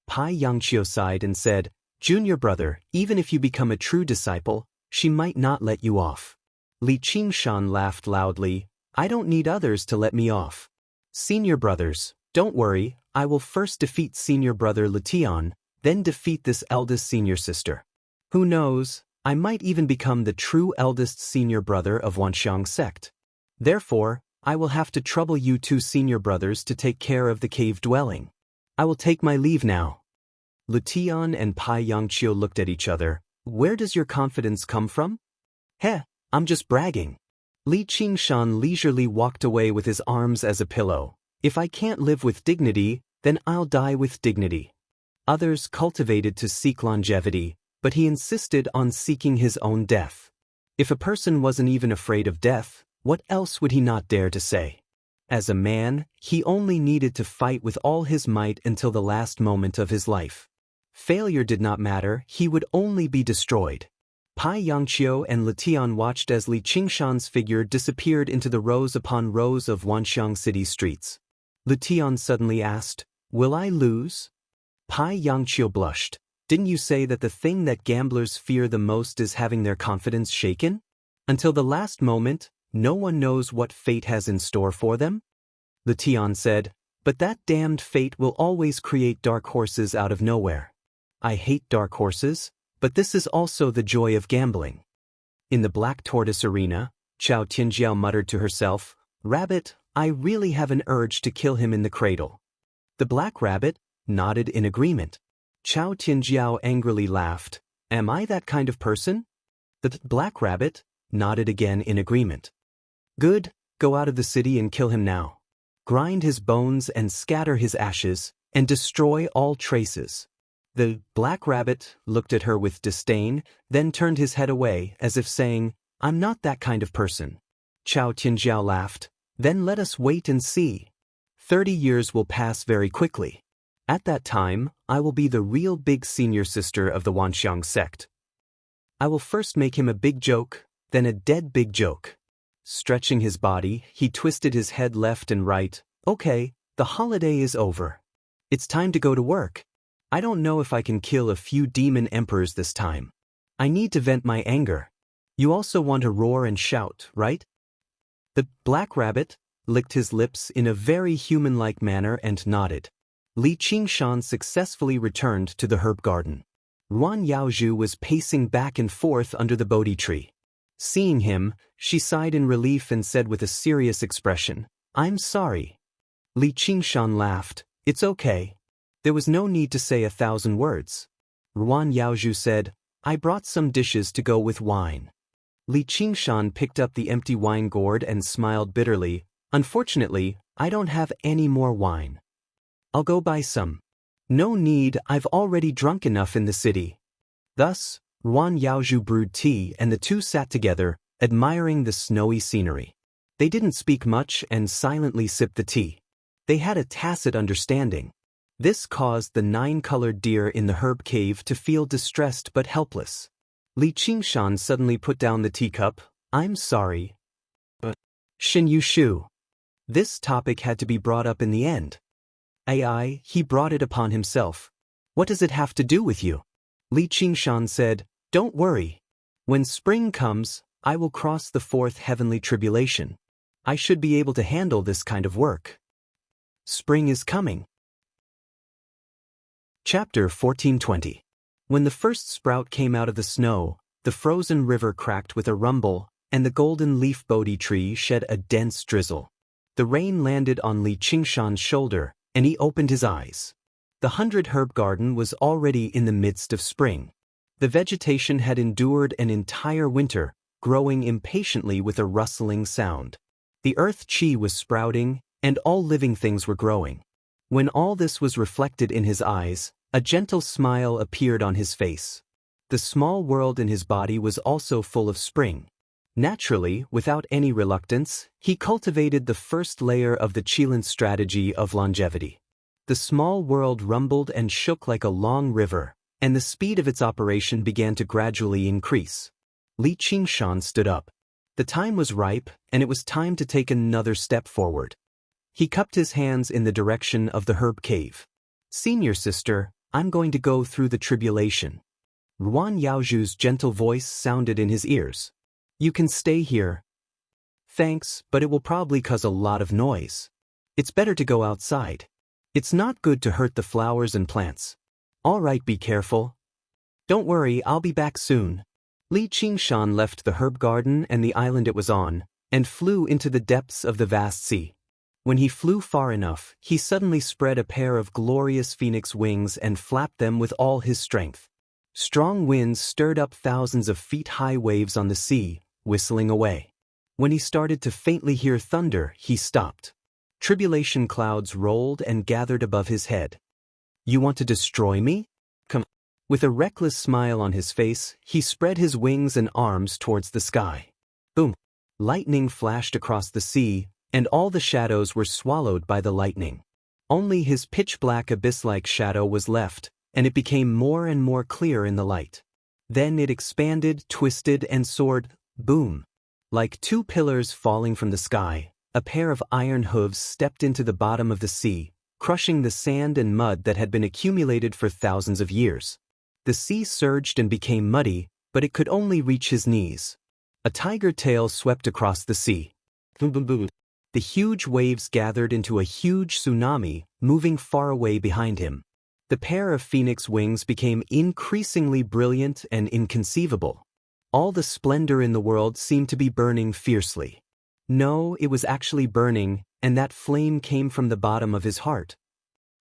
S1: Pai Yangqiu sighed and said, "Junior brother, even if you become a true disciple, she might not let you off." Li Qingshan laughed loudly, "I don't need others to let me off. Senior brothers, don't worry, I will first defeat senior brother Letian, then defeat this eldest senior sister. Who knows, I might even become the true eldest senior brother of Wanxiang sect. Therefore, I will have to trouble you two senior brothers to take care of the cave dwelling. I will take my leave now." Letian and Pai Yangqiu looked at each other. "Where does your confidence come from?" "Heh, I'm just bragging." Li Qingshan leisurely walked away with his arms as a pillow. "If I can't live with dignity, then I'll die with dignity." Others cultivated to seek longevity, but he insisted on seeking his own death. If a person wasn't even afraid of death, what else would he not dare to say? As a man, he only needed to fight with all his might until the last moment of his life. Failure did not matter, he would only be destroyed. Pai Yangqiu and Letian watched as Li Qingshan's figure disappeared into the rows upon rows of Wanxiang city streets. Letian suddenly asked, "Will I lose?" Pai Yangqiu blushed. "Didn't you say that the thing that gamblers fear the most is having their confidence shaken? Until the last moment, no one knows what fate has in store for them?" Letian said, "But that damned fate will always create dark horses out of nowhere. I hate dark horses, but this is also the joy of gambling." In the Black Tortoise arena, Chao Tianjiao muttered to herself, "Rabbit, I really have an urge to kill him in the cradle." The Black Rabbit nodded in agreement. Chao Tianjiao angrily laughed. "Am I that kind of person?" The Black Rabbit nodded again in agreement. "Good, go out of the city and kill him now. Grind his bones and scatter his ashes, and destroy all traces." The Black Rabbit looked at her with disdain, then turned his head away as if saying, "I'm not that kind of person." Chao Tianjiao laughed. "Then let us wait and see. 30 years will pass very quickly. At that time, I will be the real big senior sister of the Wanxiang sect. I will first make him a big joke, then a dead big joke." Stretching his body, he twisted his head left and right. "Okay, the holiday is over. It's time to go to work. I don't know if I can kill a few demon emperors this time. I need to vent my anger. You also want to roar and shout, right?" The Black Rabbit licked his lips in a very human-like manner and nodded. Li Qingshan successfully returned to the herb garden. Ruan Yaozhu was pacing back and forth under the Bodhi tree. Seeing him, she sighed in relief and said with a serious expression, "I'm sorry." Li Qingshan laughed. "It's okay. There was no need to say 1,000 words." Ruan Yaozhu said, "I brought some dishes to go with wine." Li Qingshan picked up the empty wine gourd and smiled bitterly. "Unfortunately, I don't have any more wine. I'll go buy some." "No need, I've already drunk enough in the city." Thus, Ruan Yaozhu brewed tea and the two sat together, admiring the snowy scenery. They didn't speak much and silently sipped the tea. They had a tacit understanding. This caused the 9-colored deer in the herb cave to feel distressed but helpless. Li Qingshan suddenly put down the teacup. "I'm sorry, but Xin Yu Shu." This topic had to be brought up in the end. He brought it upon himself. "What does it have to do with you?" Li Qingshan said, "Don't worry. When spring comes, I will cross the 4th heavenly tribulation. I should be able to handle this kind of work. Spring is coming." Chapter 14:20. When the first sprout came out of the snow, the frozen river cracked with a rumble, and the golden leaf Bodhi tree shed a dense drizzle. The rain landed on Li Qingshan's shoulder, and he opened his eyes. The 100 herb garden was already in the midst of spring. The vegetation had endured an entire winter, growing impatiently with a rustling sound. The earth chi was sprouting, and all living things were growing. When all this was reflected in his eyes, a gentle smile appeared on his face. The small world in his body was also full of spring. Naturally, without any reluctance, he cultivated the first layer of the Qilin strategy of longevity. The small world rumbled and shook like a long river, and the speed of its operation began to gradually increase. Li Qingshan stood up. The time was ripe, and it was time to take another step forward. He cupped his hands in the direction of the herb cave. "Senior sister, I'm going to go through the tribulation." Ruan Yaozhu's gentle voice sounded in his ears. "You can stay here." "Thanks, but it will probably cause a lot of noise. It's better to go outside. It's not good to hurt the flowers and plants." "All right, be careful." "Don't worry, I'll be back soon." Li Qingshan left the herb garden and the island it was on, and flew into the depths of the vast sea. When he flew far enough, he suddenly spread a pair of glorious phoenix wings and flapped them with all his strength. Strong winds stirred up thousands of feet-high waves on the sea, whistling away. When he started to faintly hear thunder, he stopped. Tribulation clouds rolled and gathered above his head. "You want to destroy me? Come." With a reckless smile on his face, he spread his wings and arms towards the sky. Boom! Lightning flashed across the sea, and all the shadows were swallowed by the lightning. Only his pitch-black abyss-like shadow was left, and it became more and more clear in the light. Then it expanded, twisted, and soared, boom! Like two pillars falling from the sky, a pair of iron hooves stepped into the bottom of the sea, crushing the sand and mud that had been accumulated for thousands of years. The sea surged and became muddy, but it could only reach his knees. A tiger tail swept across the sea. Boom, boom, boom. The huge waves gathered into a huge tsunami, moving far away behind him. The pair of phoenix wings became increasingly brilliant and inconceivable. All the splendor in the world seemed to be burning fiercely. No, it was actually burning, and that flame came from the bottom of his heart.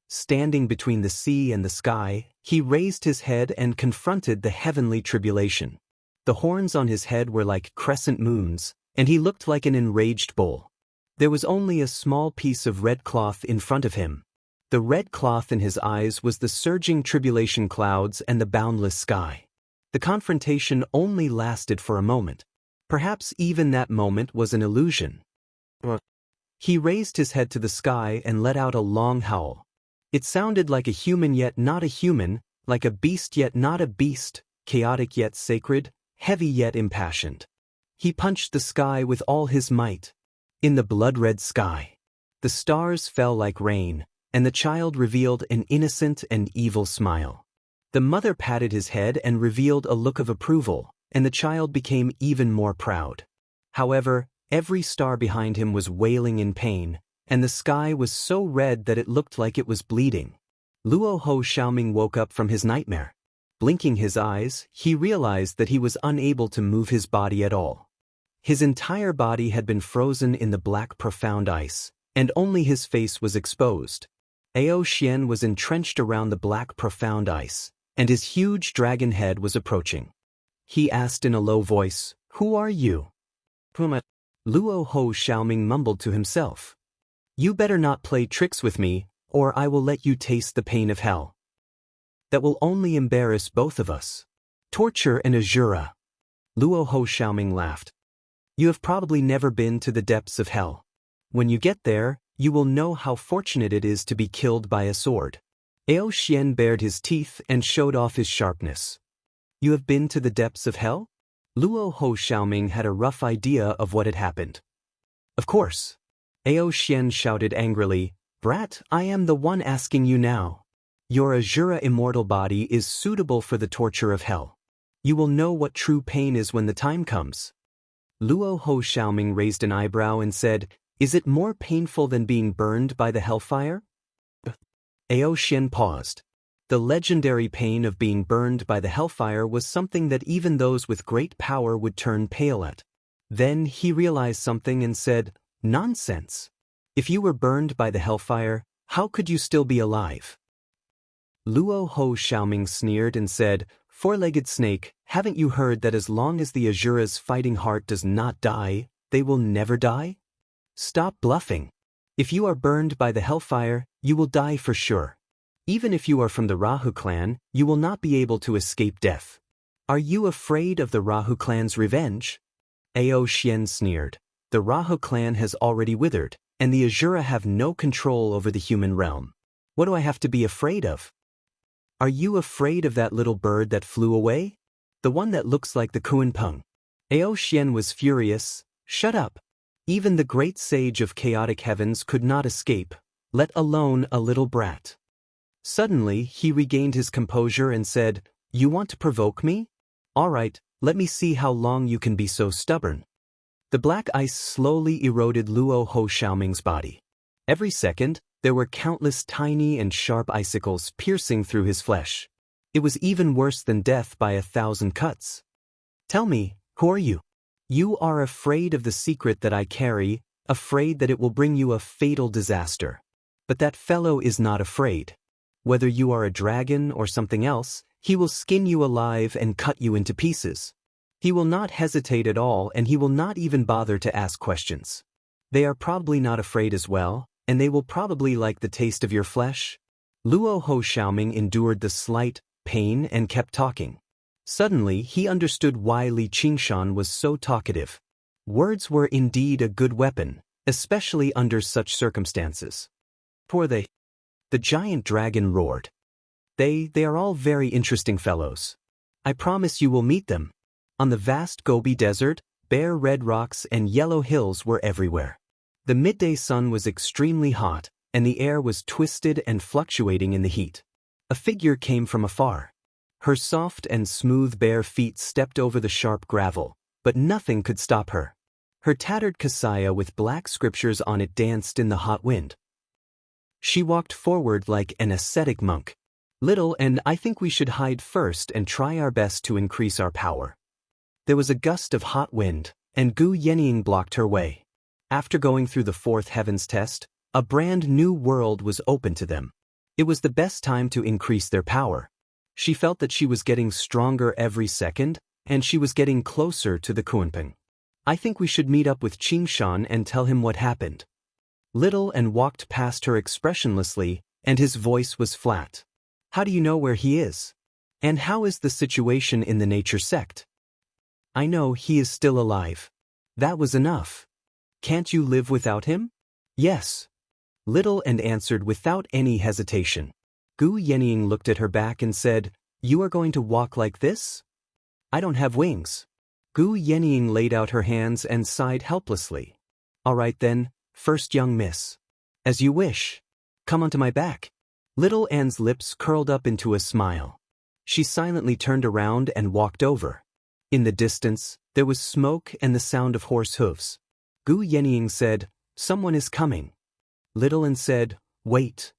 S1: Standing between the sea and the sky, he raised his head and confronted the heavenly tribulation. The horns on his head were like crescent moons, and he looked like an enraged bull. There was only a small piece of red cloth in front of him. The red cloth in his eyes was the surging tribulation clouds and the boundless sky. The confrontation only lasted for a moment. Perhaps even that moment was an illusion. He raised his head to the sky and let out a long howl. It sounded like a human yet not a human, like a beast yet not a beast, chaotic yet sacred, heavy yet impassioned. He punched the sky with all his might. In the blood-red sky, the stars fell like rain, and the child revealed an innocent and evil smile. The mother patted his head and revealed a look of approval, and the child became even more proud. However, every star behind him was wailing in pain, and the sky was so red that it looked like it was bleeding. Luo Ho Xiaoming woke up from his nightmare. Blinking his eyes, he realized that he was unable to move his body at all. His entire body had been frozen in the black profound ice, and only his face was exposed. Ao Xian was entrenched around the black profound ice, and his huge dragon head was approaching. He asked in a low voice, "Who are you?" Luo Ho Xiaoming mumbled to himself, "You better not play tricks with me, or I will let you taste the pain of hell. That will only embarrass both of us. Torture and Azura." Luo Ho Xiaoming laughed. "You have probably never been to the depths of hell. When you get there, you will know how fortunate it is to be killed by a sword." Ao Xian bared his teeth and showed off his sharpness. "You have been to the depths of hell?" Luo Ho Xiaoming had a rough idea of what had happened. "Of course." Ao Xian shouted angrily, "Brat, I am the one asking you now. Your Azura immortal body is suitable for the torture of hell. You will know what true pain is when the time comes." Luo Ho Xiaoming raised an eyebrow and said, "Is it more painful than being burned by the hellfire?" Ao Xian paused. The legendary pain of being burned by the hellfire was something that even those with great power would turn pale at. Then he realized something and said, "Nonsense. If you were burned by the hellfire, how could you still be alive?" Luo Ho Xiaoming sneered and said, "Four-legged snake, haven't you heard that as long as the Azura's fighting heart does not die, they will never die? Stop bluffing. If you are burned by the hellfire, you will die for sure. Even if you are from the Rahu clan, you will not be able to escape death. Are you afraid of the Rahu clan's revenge?" Ao Xian sneered. "The Rahu clan has already withered, and the Azura have no control over the human realm. What do I have to be afraid of?" "Are you afraid of that little bird that flew away? The one that looks like the Kuanpeng?" Ao Xian was furious. "Shut up. Even the great sage of chaotic heavens could not escape, let alone a little brat." Suddenly, he regained his composure and said, "You want to provoke me? All right, let me see how long you can be so stubborn." The black ice slowly eroded Luo Ho Xiaoming's body. Every second, there were countless tiny and sharp icicles piercing through his flesh. It was even worse than death by 1,000 cuts. "Tell me, who are you? You are afraid of the secret that I carry, afraid that it will bring you a fatal disaster. But that fellow is not afraid. Whether you are a dragon or something else, he will skin you alive and cut you into pieces. He will not hesitate at all, and he will not even bother to ask questions. They are probably not afraid as well, and they will probably like the taste of your flesh." Luo Ho Xiaoming endured the slight, pain and kept talking. Suddenly, he understood why Li Qingshan was so talkative. Words were indeed a good weapon, especially under such circumstances. The giant dragon roared. They are all very interesting fellows. I promise you will meet them. On the vast Gobi Desert, bare red rocks and yellow hills were everywhere. The midday sun was extremely hot, and the air was twisted and fluctuating in the heat. A figure came from afar. Her soft and smooth bare feet stepped over the sharp gravel, but nothing could stop her. Her tattered kasaya with black scriptures on it danced in the hot wind. She walked forward like an ascetic monk. Little, and I think we should hide first and try our best to increase our power. There was a gust of hot wind, and Gu Yenying blocked her way. After going through the fourth heavens test, a brand new world was open to them. It was the best time to increase their power. She felt that she was getting stronger every second, and she was getting closer to the Kunpeng. I think we should meet up with Qingshan and tell him what happened. Little and walked past her expressionlessly, and his voice was flat. How do you know where he is? And how is the situation in the nature sect? I know he is still alive. That was enough. Can't you live without him? Yes. Little and answered without any hesitation. Gu Yenying looked at her back and said, You are going to walk like this? I don't have wings. Gu Yenying laid out her hands and sighed helplessly. All right then, first young miss. As you wish. Come onto my back. Little Anne's lips curled up into a smile. She silently turned around and walked over. In the distance, there was smoke and the sound of horse hooves. Gu Yenying said, Someone is coming. Little Anne said, Wait.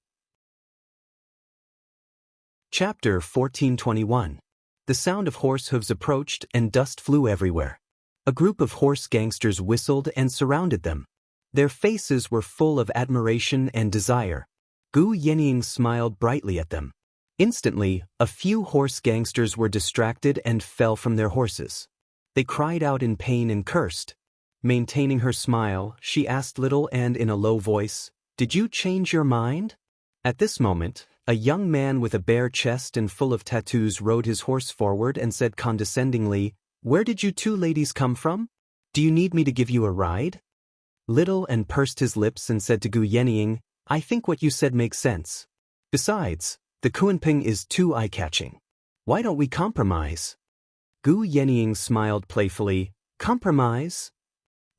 S1: Chapter 1421. The sound of horse hooves approached and dust flew everywhere. A group of horse gangsters whistled and surrounded them. Their faces were full of admiration and desire. Gu Yenying smiled brightly at them. Instantly, a few horse gangsters were distracted and fell from their horses. They cried out in pain and cursed. Maintaining her smile, she asked Little Anne in a low voice, Did you change your mind? At this moment, a young man with a bare chest and full of tattoos rode his horse forward and said condescendingly, Where did you two ladies come from? Do you need me to give you a ride? Little Anne pursed his lips and said to Gu Yenying, I think what you said makes sense. Besides, the Kunpeng is too eye-catching. Why don't we compromise? Gu Yenying smiled playfully. Compromise?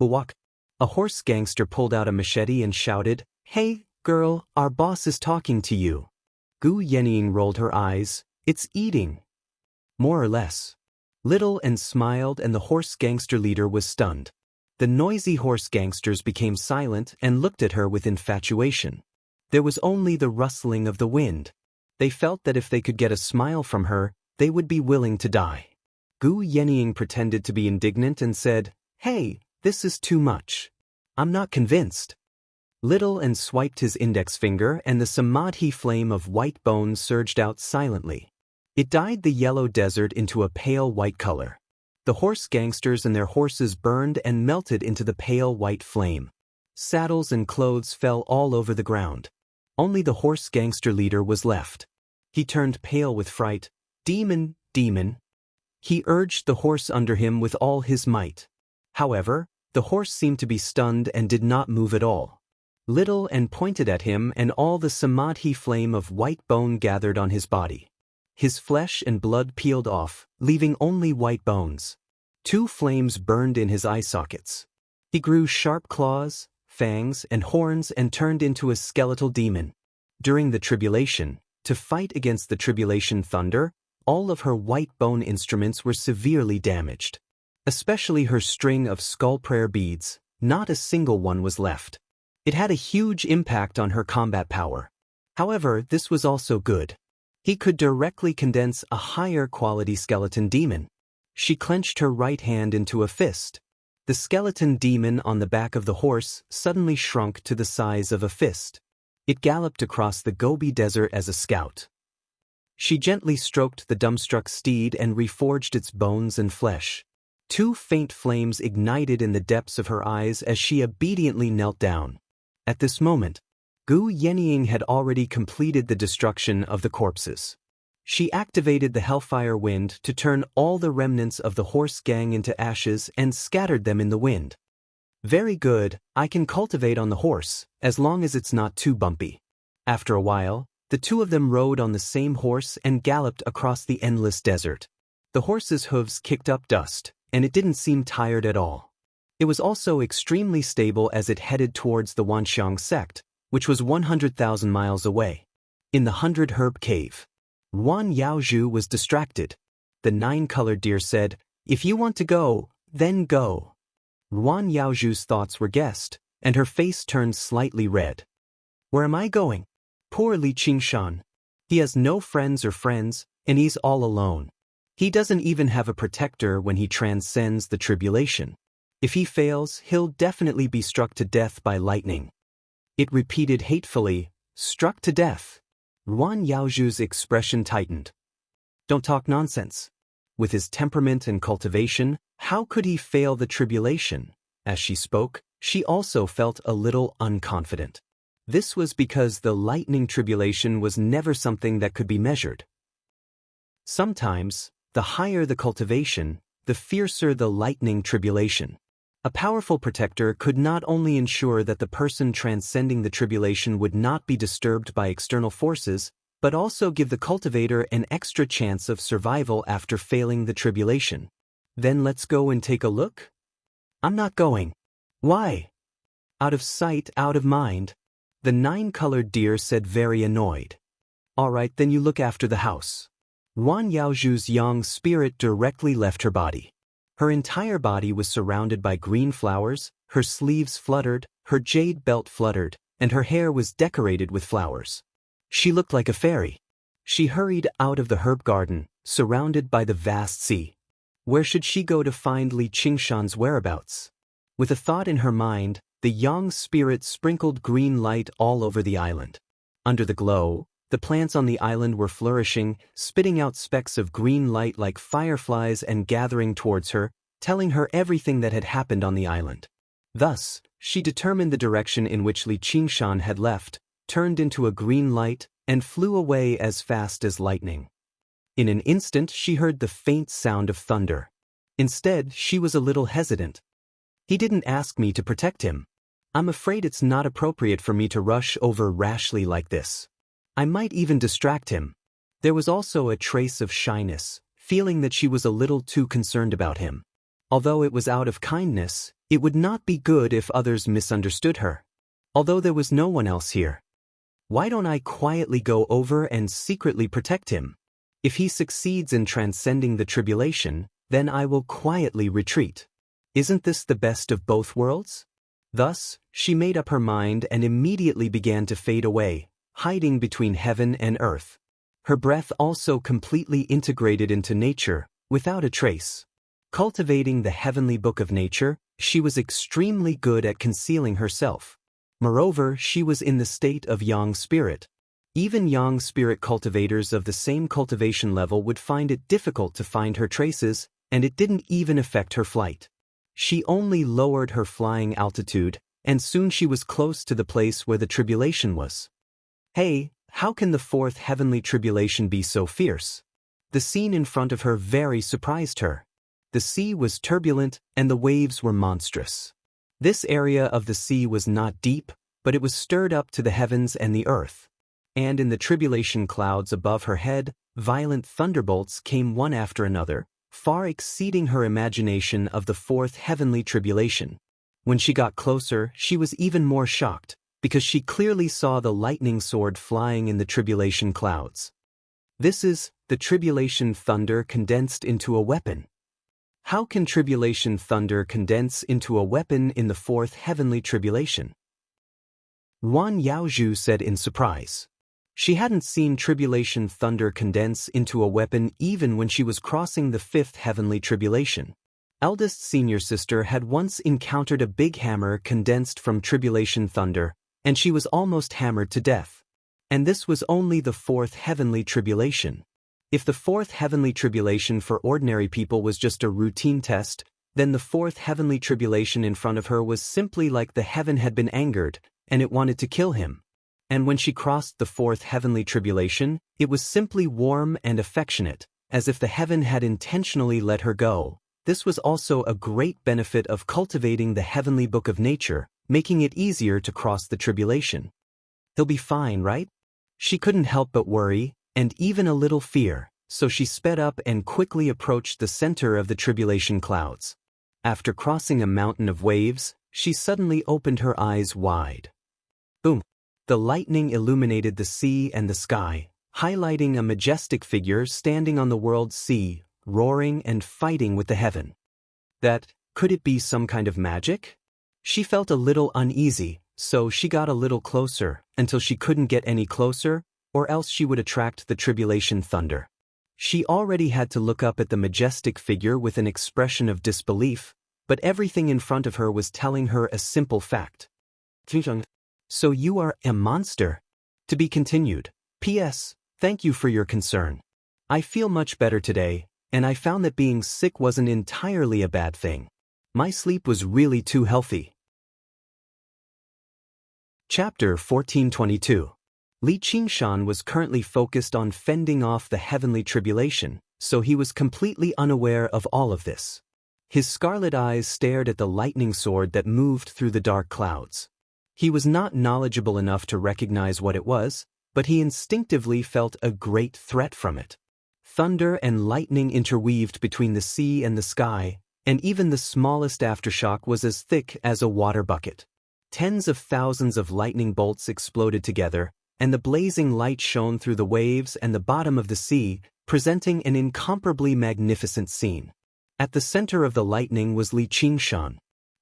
S1: Uwak. A horse gangster pulled out a machete and shouted, Hey, girl, our boss is talking to you. Gu Yenying rolled her eyes. It's eating. More or less. Little Anne smiled and the horse gangster leader was stunned. The noisy horse gangsters became silent and looked at her with infatuation. There was only the rustling of the wind. They felt that if they could get a smile from her, they would be willing to die. Gu Yenying pretended to be indignant and said, Hey, this is too much. I'm not convinced. Little Anne swiped his index finger and the samadhi flame of white bone surged out silently. It dyed the yellow desert into a pale white color. The horse gangsters and their horses burned and melted into the pale white flame. Saddles and clothes fell all over the ground. Only the horse gangster leader was left. He turned pale with fright. Demon, demon. He urged the horse under him with all his might. However, the horse seemed to be stunned and did not move at all. Little Anne pointed at him and all the samadhi flame of white bone gathered on his body. His flesh and blood peeled off, leaving only white bones. 2 flames burned in his eye sockets. He grew sharp claws, fangs, and horns and turned into a skeletal demon. During the tribulation, to fight against the tribulation thunder, all of her white bone instruments were severely damaged. Especially her string of skull prayer beads, not a single one was left. It had a huge impact on her combat power. However, this was also good. He could directly condense a higher quality skeleton demon. She clenched her right hand into a fist. The skeleton demon on the back of the horse suddenly shrunk to the size of a fist. It galloped across the Gobi Desert as a scout. She gently stroked the dumbstruck steed and reforged its bones and flesh. 2 faint flames ignited in the depths of her eyes as she obediently knelt down. At this moment, Gu Yenying had already completed the destruction of the corpses. She activated the Hellfire Wind to turn all the remnants of the horse gang into ashes and scattered them in the wind. Very good, I can cultivate on the horse, as long as it's not too bumpy. After a while, the two of them rode on the same horse and galloped across the endless desert. The horse's hooves kicked up dust, and it didn't seem tired at all. It was also extremely stable as it headed towards the Wanxiang sect, which was 100,000 miles away. In the 100-herb cave, Yuan Yaozhu was distracted. The 9-colored deer said, "If you want to go, then go." Yuan Yaozhu's thoughts were guessed, and her face turned slightly red. "Where am I going? Poor Li Qingshan. He has no friends, and he's all alone. He doesn't even have a protector when he transcends the tribulation. If he fails, he'll definitely be struck to death by lightning." It repeated hatefully, "Struck to death." Yuan Yaozhu's expression tightened. "Don't talk nonsense. With his temperament and cultivation, how could he fail the tribulation?" As she spoke, she also felt a little unconfident. This was because the lightning tribulation was never something that could be measured. Sometimes, the higher the cultivation, the fiercer the lightning tribulation. A powerful protector could not only ensure that the person transcending the tribulation would not be disturbed by external forces, but also give the cultivator an extra chance of survival after failing the tribulation. "Then let's go and take a look?" "I'm not going." "Why?" "Out of sight, out of mind," the 9-colored deer said, very annoyed. "All right, then you look after the house." Yuan Yaozhu's yang spirit directly left her body. Her entire body was surrounded by green flowers, her sleeves fluttered, her jade belt fluttered, and her hair was decorated with flowers. She looked like a fairy. She hurried out of the herb garden, surrounded by the vast sea. Where should she go to find Li Qingshan's whereabouts? With a thought in her mind, the yang spirit sprinkled green light all over the island. Under the glow, the plants on the island were flourishing, spitting out specks of green light like fireflies and gathering towards her, telling her everything that had happened on the island. Thus, she determined the direction in which Li Qingshan had left, turned into a green light, and flew away as fast as lightning. In an instant she heard the faint sound of thunder. Instead, she was a little hesitant. "He didn't ask me to protect him. I'm afraid it's not appropriate for me to rush over rashly like this. I might even distract him." There was also a trace of shyness, feeling that she was a little too concerned about him. Although it was out of kindness, it would not be good if others misunderstood her. Although there was no one else here. Why don't I quietly go over and secretly protect him? If he succeeds in transcending the tribulation, then I will quietly retreat. Isn't this the best of both worlds? Thus, she made up her mind and immediately began to fade away, hiding between heaven and earth. Her breath also completely integrated into nature, without a trace. Cultivating the heavenly book of nature, she was extremely good at concealing herself. Moreover, she was in the state of yang spirit. Even yang spirit cultivators of the same cultivation level would find it difficult to find her traces, and it didn't even affect her flight. She only lowered her flying altitude, and soon she was close to the place where the tribulation was. Hey, how can the fourth heavenly tribulation be so fierce? The scene in front of her very surprised her. The sea was turbulent and the waves were monstrous. This area of the sea was not deep, but it was stirred up to the heavens and the earth. And in the tribulation clouds above her head, violent thunderbolts came one after another, far exceeding her imagination of the fourth heavenly tribulation. When she got closer, she was even more shocked, because she clearly saw the lightning sword flying in the tribulation clouds. This is the tribulation thunder condensed into a weapon. How can tribulation thunder condense into a weapon in the fourth heavenly tribulation? Yuan Yaozhu said in surprise. She hadn't seen tribulation thunder condense into a weapon even when she was crossing the fifth heavenly tribulation. Eldest senior sister had once encountered a big hammer condensed from tribulation thunder, and she was almost hammered to death. And this was only the fourth heavenly tribulation. If the fourth heavenly tribulation for ordinary people was just a routine test, then the fourth heavenly tribulation in front of her was simply like the heaven had been angered, and it wanted to kill him. And when she crossed the fourth heavenly tribulation, it was simply warm and affectionate, as if the heaven had intentionally let her go. This was also a great benefit of cultivating the heavenly book of nature, making it easier to cross the tribulation. He'll be fine, right? She couldn't help but worry, and even a little fear, so she sped up and quickly approached the center of the tribulation clouds. After crossing a mountain of waves, she suddenly opened her eyes wide. Boom! The lightning illuminated the sea and the sky, highlighting a majestic figure standing on the world's sea, roaring and fighting with the heaven. Could it be some kind of magic? She felt a little uneasy, so she got a little closer, until she couldn't get any closer, or else she would attract the tribulation thunder. She already had to look up at the majestic figure with an expression of disbelief, but everything in front of her was telling her a simple fact. So you are a monster? To be continued. P.S. Thank you for your concern. I feel much better today, and I found that being sick wasn't entirely a bad thing. My sleep was really too healthy. Chapter 1422. Li Qingshan was currently focused on fending off the heavenly tribulation, so he was completely unaware of all of this. His scarlet eyes stared at the lightning sword that moved through the dark clouds. He was not knowledgeable enough to recognize what it was, but he instinctively felt a great threat from it. Thunder and lightning interweaved between the sea and the sky, and even the smallest aftershock was as thick as a water bucket. Tens of thousands of lightning bolts exploded together, and the blazing light shone through the waves and the bottom of the sea, presenting an incomparably magnificent scene. At the center of the lightning was Li Qingshan.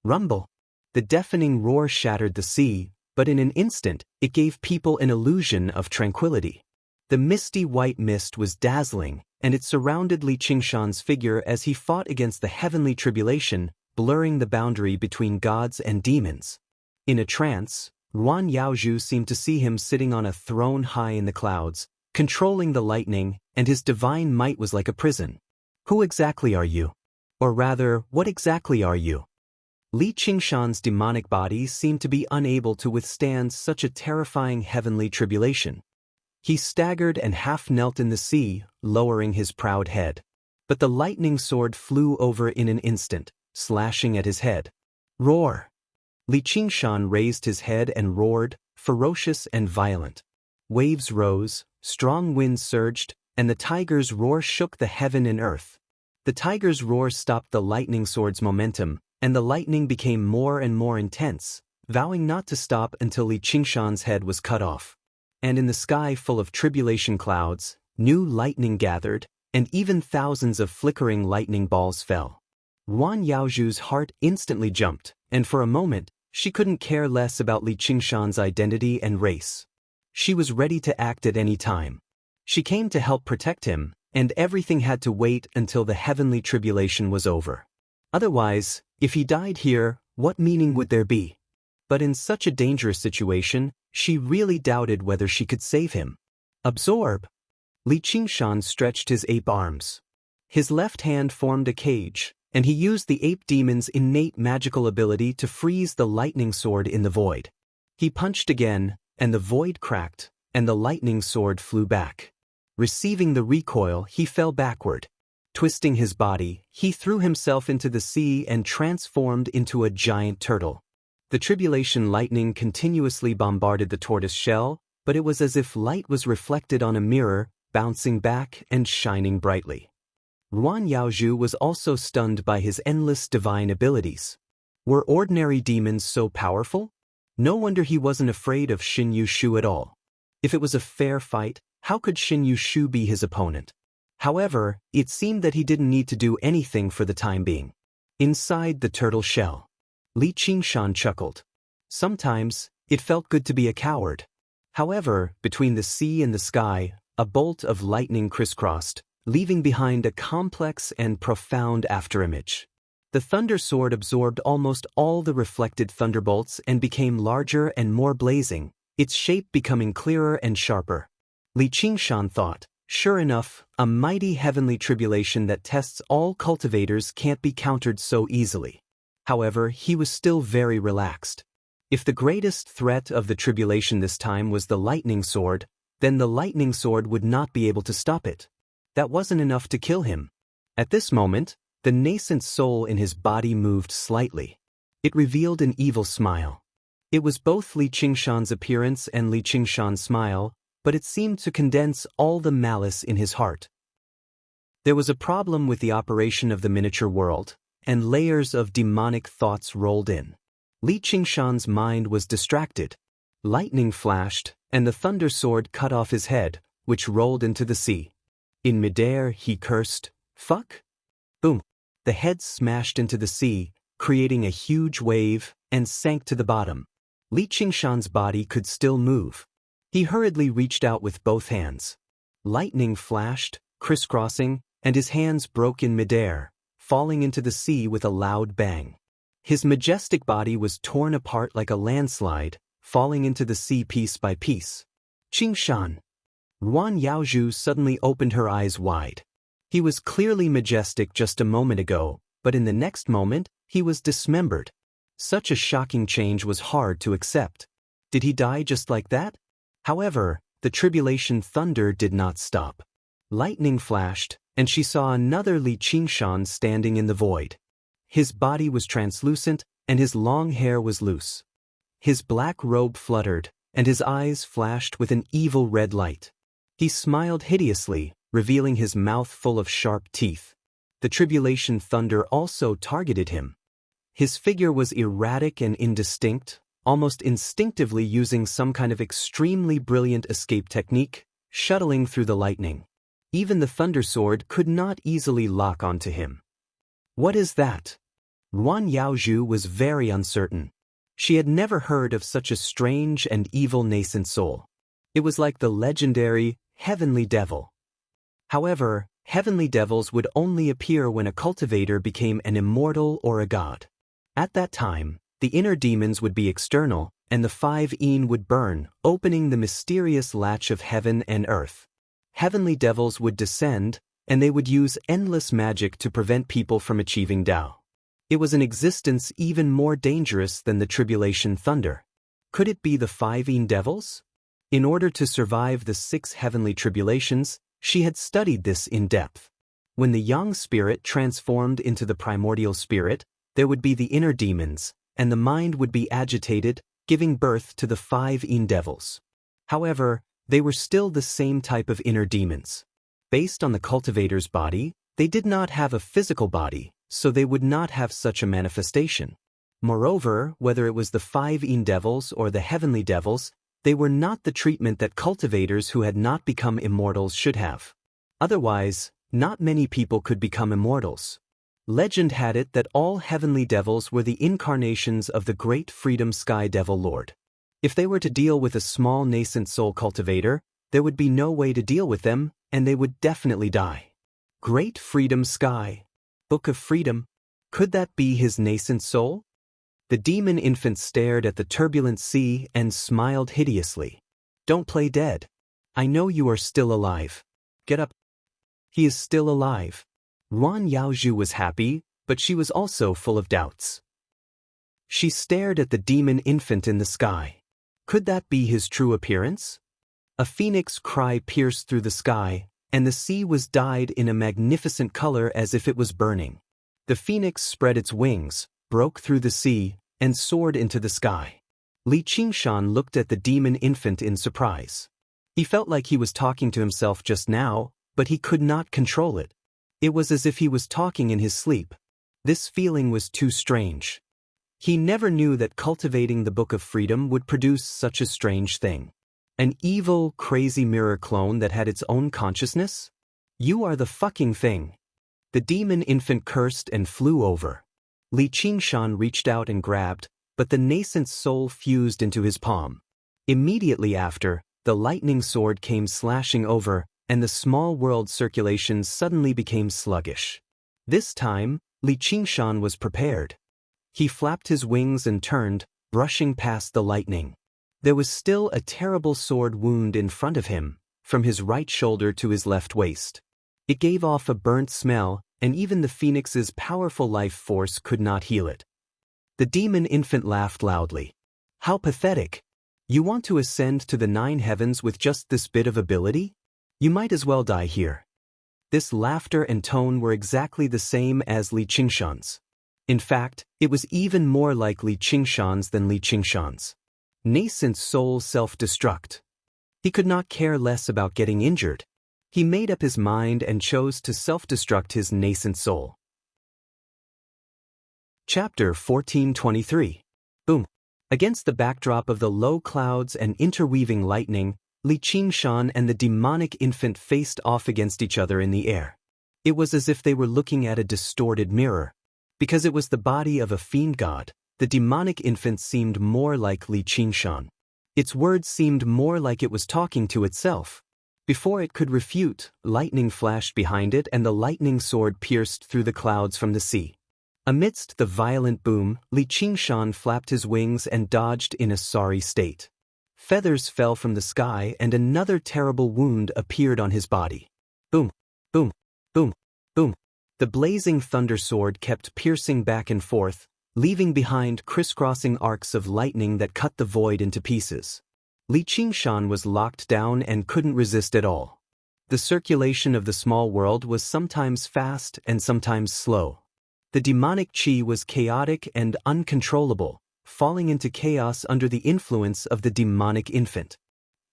S1: Rumble! The deafening roar shattered the sea, but in an instant, it gave people an illusion of tranquility. The misty white mist was dazzling, and it surrounded Li Qingshan's figure as he fought against the heavenly tribulation, blurring the boundary between gods and demons. In a trance, Ruan Yaozhu seemed to see him sitting on a throne high in the clouds, controlling the lightning, and his divine might was like a prison. Who exactly are you? Or rather, what exactly are you? Li Qingshan's demonic body seemed to be unable to withstand such a terrifying heavenly tribulation. He staggered and half knelt in the sea, lowering his proud head. But the lightning sword flew over in an instant, slashing at his head. Roar! Li Qingshan raised his head and roared, ferocious and violent. Waves rose, strong winds surged, and the tiger's roar shook the heaven and earth. The tiger's roar stopped the lightning sword's momentum, and the lightning became more and more intense, vowing not to stop until Li Qingshan's head was cut off. And in the sky full of tribulation clouds, new lightning gathered, and even thousands of flickering lightning balls fell. Ruan Yaozhu's heart instantly jumped, and for a moment, she couldn't care less about Li Qingshan's identity and race. She was ready to act at any time. She came to help protect him, and everything had to wait until the heavenly tribulation was over. Otherwise, if he died here, what meaning would there be? But in such a dangerous situation, she really doubted whether she could save him. Absorb! Li Qingshan stretched his ape arms. His left hand formed a cage, and he used the ape demon's innate magical ability to freeze the lightning sword in the void. He punched again, and the void cracked, and the lightning sword flew back. Receiving the recoil, he fell backward. Twisting his body, he threw himself into the sea and transformed into a giant turtle. The tribulation lightning continuously bombarded the tortoise shell, but it was as if light was reflected on a mirror, bouncing back and shining brightly. Ruan Yaozhu was also stunned by his endless divine abilities. Were ordinary demons so powerful? No wonder he wasn't afraid of Xin Yushu at all. If it was a fair fight, how could Xin Yushu be his opponent? However, it seemed that he didn't need to do anything for the time being. Inside the turtle shell, Li Qingshan chuckled. Sometimes, it felt good to be a coward. However, between the sea and the sky, a bolt of lightning crisscrossed, leaving behind a complex and profound afterimage. The thunder sword absorbed almost all the reflected thunderbolts and became larger and more blazing, its shape becoming clearer and sharper. Li Qingshan thought, sure enough, a mighty heavenly tribulation that tests all cultivators can't be countered so easily. However, he was still very relaxed. If the greatest threat of the tribulation this time was the lightning sword, then the lightning sword would not be able to stop it. That wasn't enough to kill him. At this moment, the nascent soul in his body moved slightly. It revealed an evil smile. It was both Li Qingshan's appearance and Li Qingshan's smile, but it seemed to condense all the malice in his heart. There was a problem with the operation of the miniature world, and layers of demonic thoughts rolled in. Li Qingshan's mind was distracted. Lightning flashed, and the thunder sword cut off his head, which rolled into the sea. In midair, he cursed, "Fuck!" Boom! The head smashed into the sea, creating a huge wave, and sank to the bottom. Li Qingshan's body could still move. He hurriedly reached out with both hands. Lightning flashed, crisscrossing, and his hands broke in midair, falling into the sea with a loud bang. His majestic body was torn apart like a landslide, falling into the sea piece by piece. Qingshan! Ruan Yaozhu suddenly opened her eyes wide. He was clearly majestic just a moment ago, but in the next moment, he was dismembered. Such a shocking change was hard to accept. Did he die just like that? However, the tribulation thunder did not stop. Lightning flashed, and she saw another Li Qingshan standing in the void. His body was translucent, and his long hair was loose. His black robe fluttered, and his eyes flashed with an evil red light. He smiled hideously, revealing his mouth full of sharp teeth. The tribulation thunder also targeted him. His figure was erratic and indistinct, almost instinctively using some kind of extremely brilliant escape technique, shuttling through the lightning. Even the thunder sword could not easily lock onto him. What is that? Ruan Yaozhu was very uncertain. She had never heard of such a strange and evil nascent soul. It was like the legendary heavenly devil. However, heavenly devils would only appear when a cultivator became an immortal or a god. At that time, the inner demons would be external, and the 5 Een would burn, opening the mysterious latch of heaven and earth. Heavenly devils would descend, and they would use endless magic to prevent people from achieving Tao. It was an existence even more dangerous than the tribulation thunder. Could it be the 5 Een devils? In order to survive the 6 heavenly tribulations, she had studied this in depth. When the yang spirit transformed into the primordial spirit, there would be the inner demons, and the mind would be agitated, giving birth to the 5 Een devils. However, they were still the same type of inner demons. Based on the cultivator's body, they did not have a physical body, so they would not have such a manifestation. Moreover, whether it was the 5 Een devils or the heavenly devils, they were not the treatment that cultivators who had not become immortals should have. Otherwise, not many people could become immortals. Legend had it that all heavenly devils were the incarnations of the great Freedom Sky Devil Lord. If they were to deal with a small nascent soul cultivator, there would be no way to deal with them, and they would definitely die. Great Freedom Sky. Book of Freedom. Could that be his nascent soul? The demon infant stared at the turbulent sea and smiled hideously. Don't play dead. I know you are still alive. Get up. He is still alive. Ruan Yaozhu was happy, but she was also full of doubts. She stared at the demon infant in the sky. Could that be his true appearance? A phoenix cry pierced through the sky, and the sea was dyed in a magnificent color as if it was burning. The phoenix spread its wings, broke through the sea, and soared into the sky. Li Qingshan looked at the demon infant in surprise. He felt like he was talking to himself just now, but he could not control it. It was as if he was talking in his sleep. This feeling was too strange. He never knew that cultivating the Book of Freedom would produce such a strange thing. An evil, crazy mirror clone that had its own consciousness? You are the fucking thing. The demon infant cursed and flew over. Li Qingshan reached out and grabbed, but the nascent soul fused into his palm. Immediately after, the lightning sword came slashing over, and the small world circulation suddenly became sluggish. This time, Li Qingshan was prepared. He flapped his wings and turned, brushing past the lightning. There was still a terrible sword wound in front of him, from his right shoulder to his left waist. It gave off a burnt smell, and even the phoenix's powerful life force could not heal it. The demon infant laughed loudly. How pathetic. You want to ascend to the 9 heavens with just this bit of ability? You might as well die here. This laughter and tone were exactly the same as Li Qingshan's. In fact, it was even more like Li Qingshan's than Li Qingshan's. Nascent soul self-destruct. He could not care less about getting injured. He made up his mind and chose to self-destruct his nascent soul. Chapter 1423. Boom. Against the backdrop of the low clouds and interweaving lightning, Li Qingshan and the demonic infant faced off against each other in the air. It was as if they were looking at a distorted mirror. Because it was the body of a fiend god, the demonic infant seemed more like Li Qingshan. Its words seemed more like it was talking to itself. Before it could refute, lightning flashed behind it and the lightning sword pierced through the clouds from the sea. Amidst the violent boom, Li Qingshan flapped his wings and dodged in a sorry state. Feathers fell from the sky and another terrible wound appeared on his body. Boom, boom, boom, boom. The blazing thunder sword kept piercing back and forth, leaving behind crisscrossing arcs of lightning that cut the void into pieces. Li Qingshan was locked down and couldn't resist at all. The circulation of the small world was sometimes fast and sometimes slow. The demonic chi was chaotic and uncontrollable, falling into chaos under the influence of the demonic infant.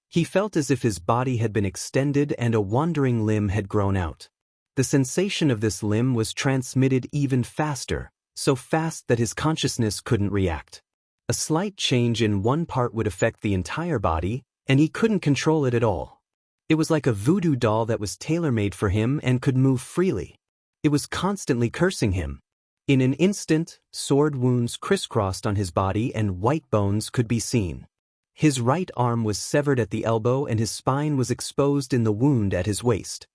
S1: He felt as if his body had been extended and a wandering limb had grown out. The sensation of this limb was transmitted even faster, so fast that his consciousness couldn't react. A slight change in one part would affect the entire body, and he couldn't control it at all. It was like a voodoo doll that was tailor-made for him and could move freely. It was constantly cursing him. In an instant, sword wounds crisscrossed on his body and white bones could be seen. His right arm was severed at the elbow and his spine was exposed in the wound at his waist.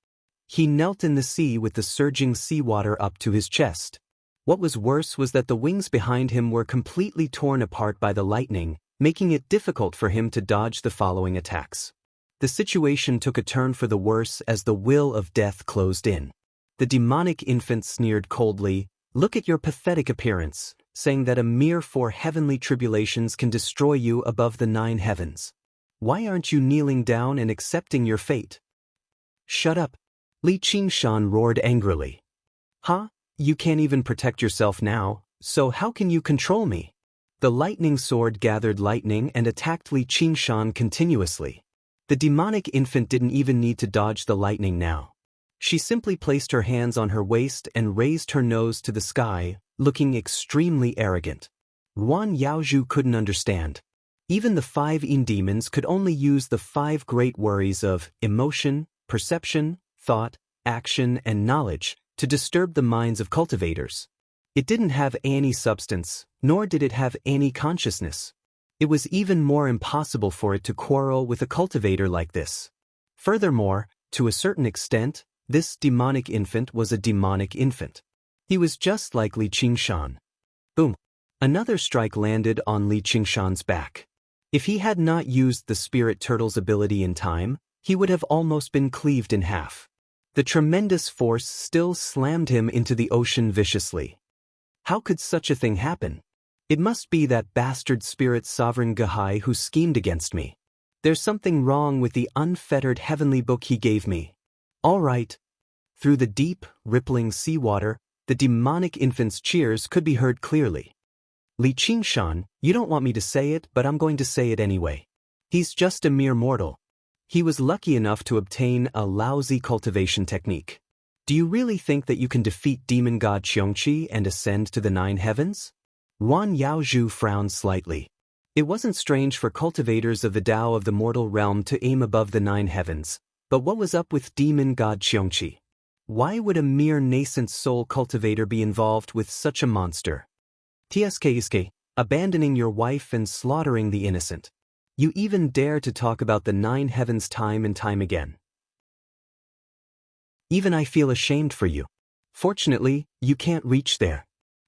S1: He knelt in the sea with the surging seawater up to his chest. What was worse was that the wings behind him were completely torn apart by the lightning, making it difficult for him to dodge the following attacks. The situation took a turn for the worse as the will of death closed in. The demonic infant sneered coldly, "Look at your pathetic appearance, saying that a mere 4 heavenly tribulations can destroy you above the 9 heavens. Why aren't you kneeling down and accepting your fate?" "Shut up," Li Qingshan roared angrily. "Huh? You can't even protect yourself now, so how can you control me?" The lightning sword gathered lightning and attacked Li Qingshan continuously. The demonic infant didn't even need to dodge the lightning now. She simply placed her hands on her waist and raised her nose to the sky, looking extremely arrogant. Yuan Yaozhu couldn't understand. Even the 5 Yin demons could only use the 5 great worries of emotion, perception, thought, action, and knowledge to disturb the minds of cultivators. It didn't have any substance, nor did it have any consciousness. It was even more impossible for it to quarrel with a cultivator like this. Furthermore, to a certain extent, this demonic infant was a demonic infant. He was just like Li Qingshan. Boom. Another strike landed on Li Qingshan's back. If he had not used the spirit turtle's ability in time, he would have almost been cleaved in half. The tremendous force still slammed him into the ocean viciously. How could such a thing happen? It must be that bastard spirit sovereign Gahai who schemed against me. There's something wrong with the unfettered heavenly book he gave me. All right. Through the deep, rippling seawater, the demonic infant's cheers could be heard clearly. "Li Qingshan, you don't want me to say it, but I'm going to say it anyway. He's just a mere mortal. He was lucky enough to obtain a lousy cultivation technique. Do you really think that you can defeat demon god Qiongqi and ascend to the 9 heavens?" Yuan Yaozhu frowned slightly. It wasn't strange for cultivators of the Tao of the mortal realm to aim above the 9 heavens, but what was up with demon god Qiongqi? Why would a mere nascent soul cultivator be involved with such a monster? Tsk, abandoning your wife and slaughtering the innocent. You even dare to talk about the 9 heavens time and time again. Even I feel ashamed for you. Fortunately, you can't reach there.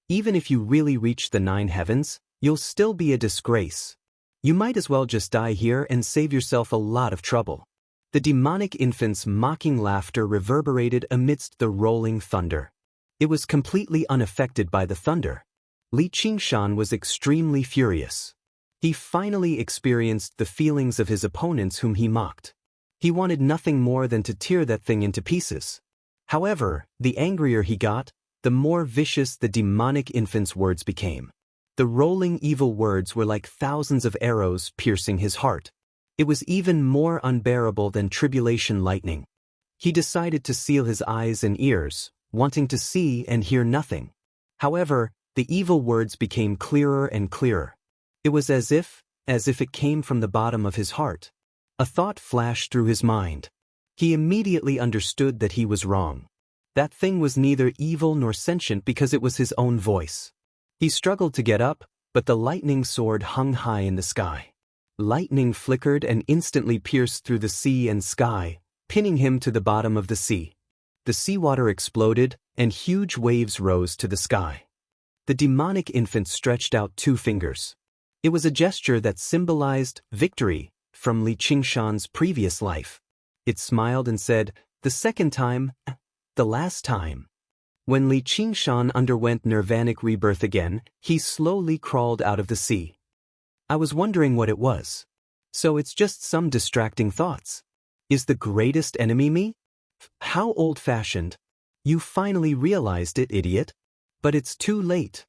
S1: Even if you really reach the 9 heavens, you'll still be a disgrace. You might as well just die here and save yourself a lot of trouble. The demonic infant's mocking laughter reverberated amidst the rolling thunder. It was completely unaffected by the thunder. Li Qingshan was extremely furious. He finally experienced the feelings of his opponents whom he mocked. He wanted nothing more than to tear that thing into pieces. However, the angrier he got, the more vicious the demonic infant's words became. The rolling evil words were like thousands of arrows piercing his heart. It was even more unbearable than tribulation lightning. He decided to seal his eyes and ears, wanting to see and hear nothing. However, the evil words became clearer and clearer. It was as if it came from the bottom of his heart. A thought flashed through his mind. He immediately understood that he was wrong. That thing was neither evil nor sentient because it was his own voice. He struggled to get up, but the lightning sword hung high in the sky. Lightning flickered and instantly pierced through the sea and sky, pinning him to the bottom of the sea. The seawater exploded, and huge waves rose to the sky. The demonic infant stretched out 2 fingers. It was a gesture that symbolized victory from Li Qingshan's previous life. It smiled and said, "The second time, the last time." When Li Qingshan underwent nirvanic rebirth again, he slowly crawled out of the sea. "I was wondering what it was. So it's just some distracting thoughts. Is the greatest enemy me? How old-fashioned. You finally realized it, idiot. But it's too late."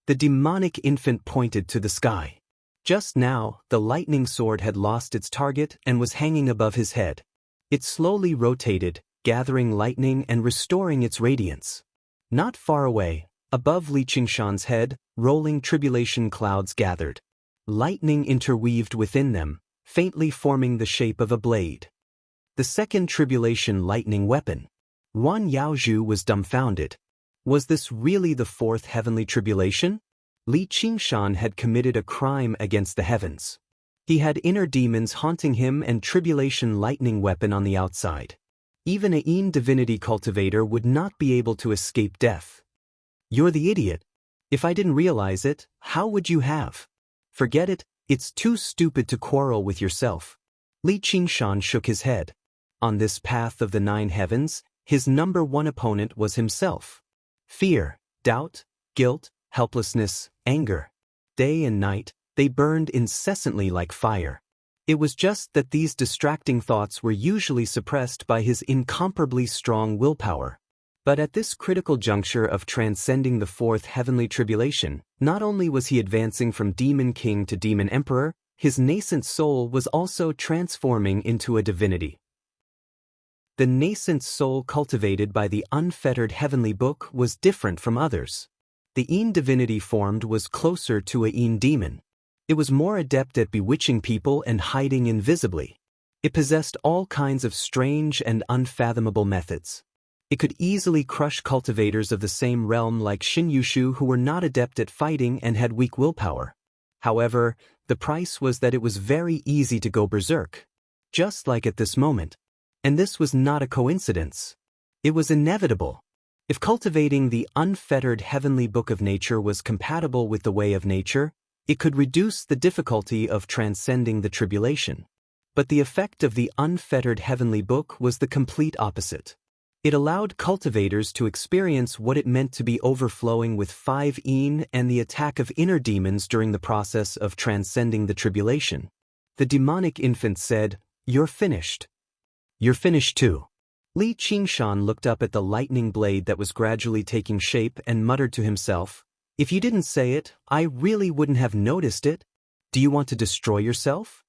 S1: The demonic infant pointed to the sky. Just now, the lightning sword had lost its target and was hanging above his head. It slowly rotated, gathering lightning and restoring its radiance. Not far away, above Li Qingshan's head, rolling tribulation clouds gathered. Lightning interweaved within them, faintly forming the shape of a blade. The second tribulation lightning weapon. Yuan Yaozhu was dumbfounded. Was this really the 4th heavenly tribulation? Li Qingshan had committed a crime against the heavens. He had inner demons haunting him and tribulation lightning weapon on the outside. Even a Yin divinity cultivator would not be able to escape death. "You're the idiot. If I didn't realize it, how would you have? Forget it, it's too stupid to quarrel with yourself." Li Qingshan shook his head. On this path of the 9 heavens, his number 1 opponent was himself. Fear, doubt, guilt, helplessness, anger. Day and night, they burned incessantly like fire. It was just that these distracting thoughts were usually suppressed by his incomparably strong willpower. But at this critical juncture of transcending the 4th heavenly tribulation, not only was he advancing from demon king to demon emperor, his nascent soul was also transforming into a divinity. The nascent soul cultivated by the unfettered heavenly book was different from others. The Yin divinity formed was closer to a Yin demon. It was more adept at bewitching people and hiding invisibly. It possessed all kinds of strange and unfathomable methods. It could easily crush cultivators of the same realm like Xin Yushu who were not adept at fighting and had weak willpower. However, the price was that it was very easy to go berserk. Just like at this moment. And this was not a coincidence. It was inevitable. If cultivating the unfettered heavenly book of nature was compatible with the way of nature, it could reduce the difficulty of transcending the tribulation. But the effect of the unfettered heavenly book was the complete opposite. It allowed cultivators to experience what it meant to be overflowing with 5 Yin and the attack of inner demons during the process of transcending the tribulation. The demonic infant said, "You're finished." "You're finished too." Li Qingshan looked up at the lightning blade that was gradually taking shape and muttered to himself, "If you didn't say it, I really wouldn't have noticed it. Do you want to destroy yourself?"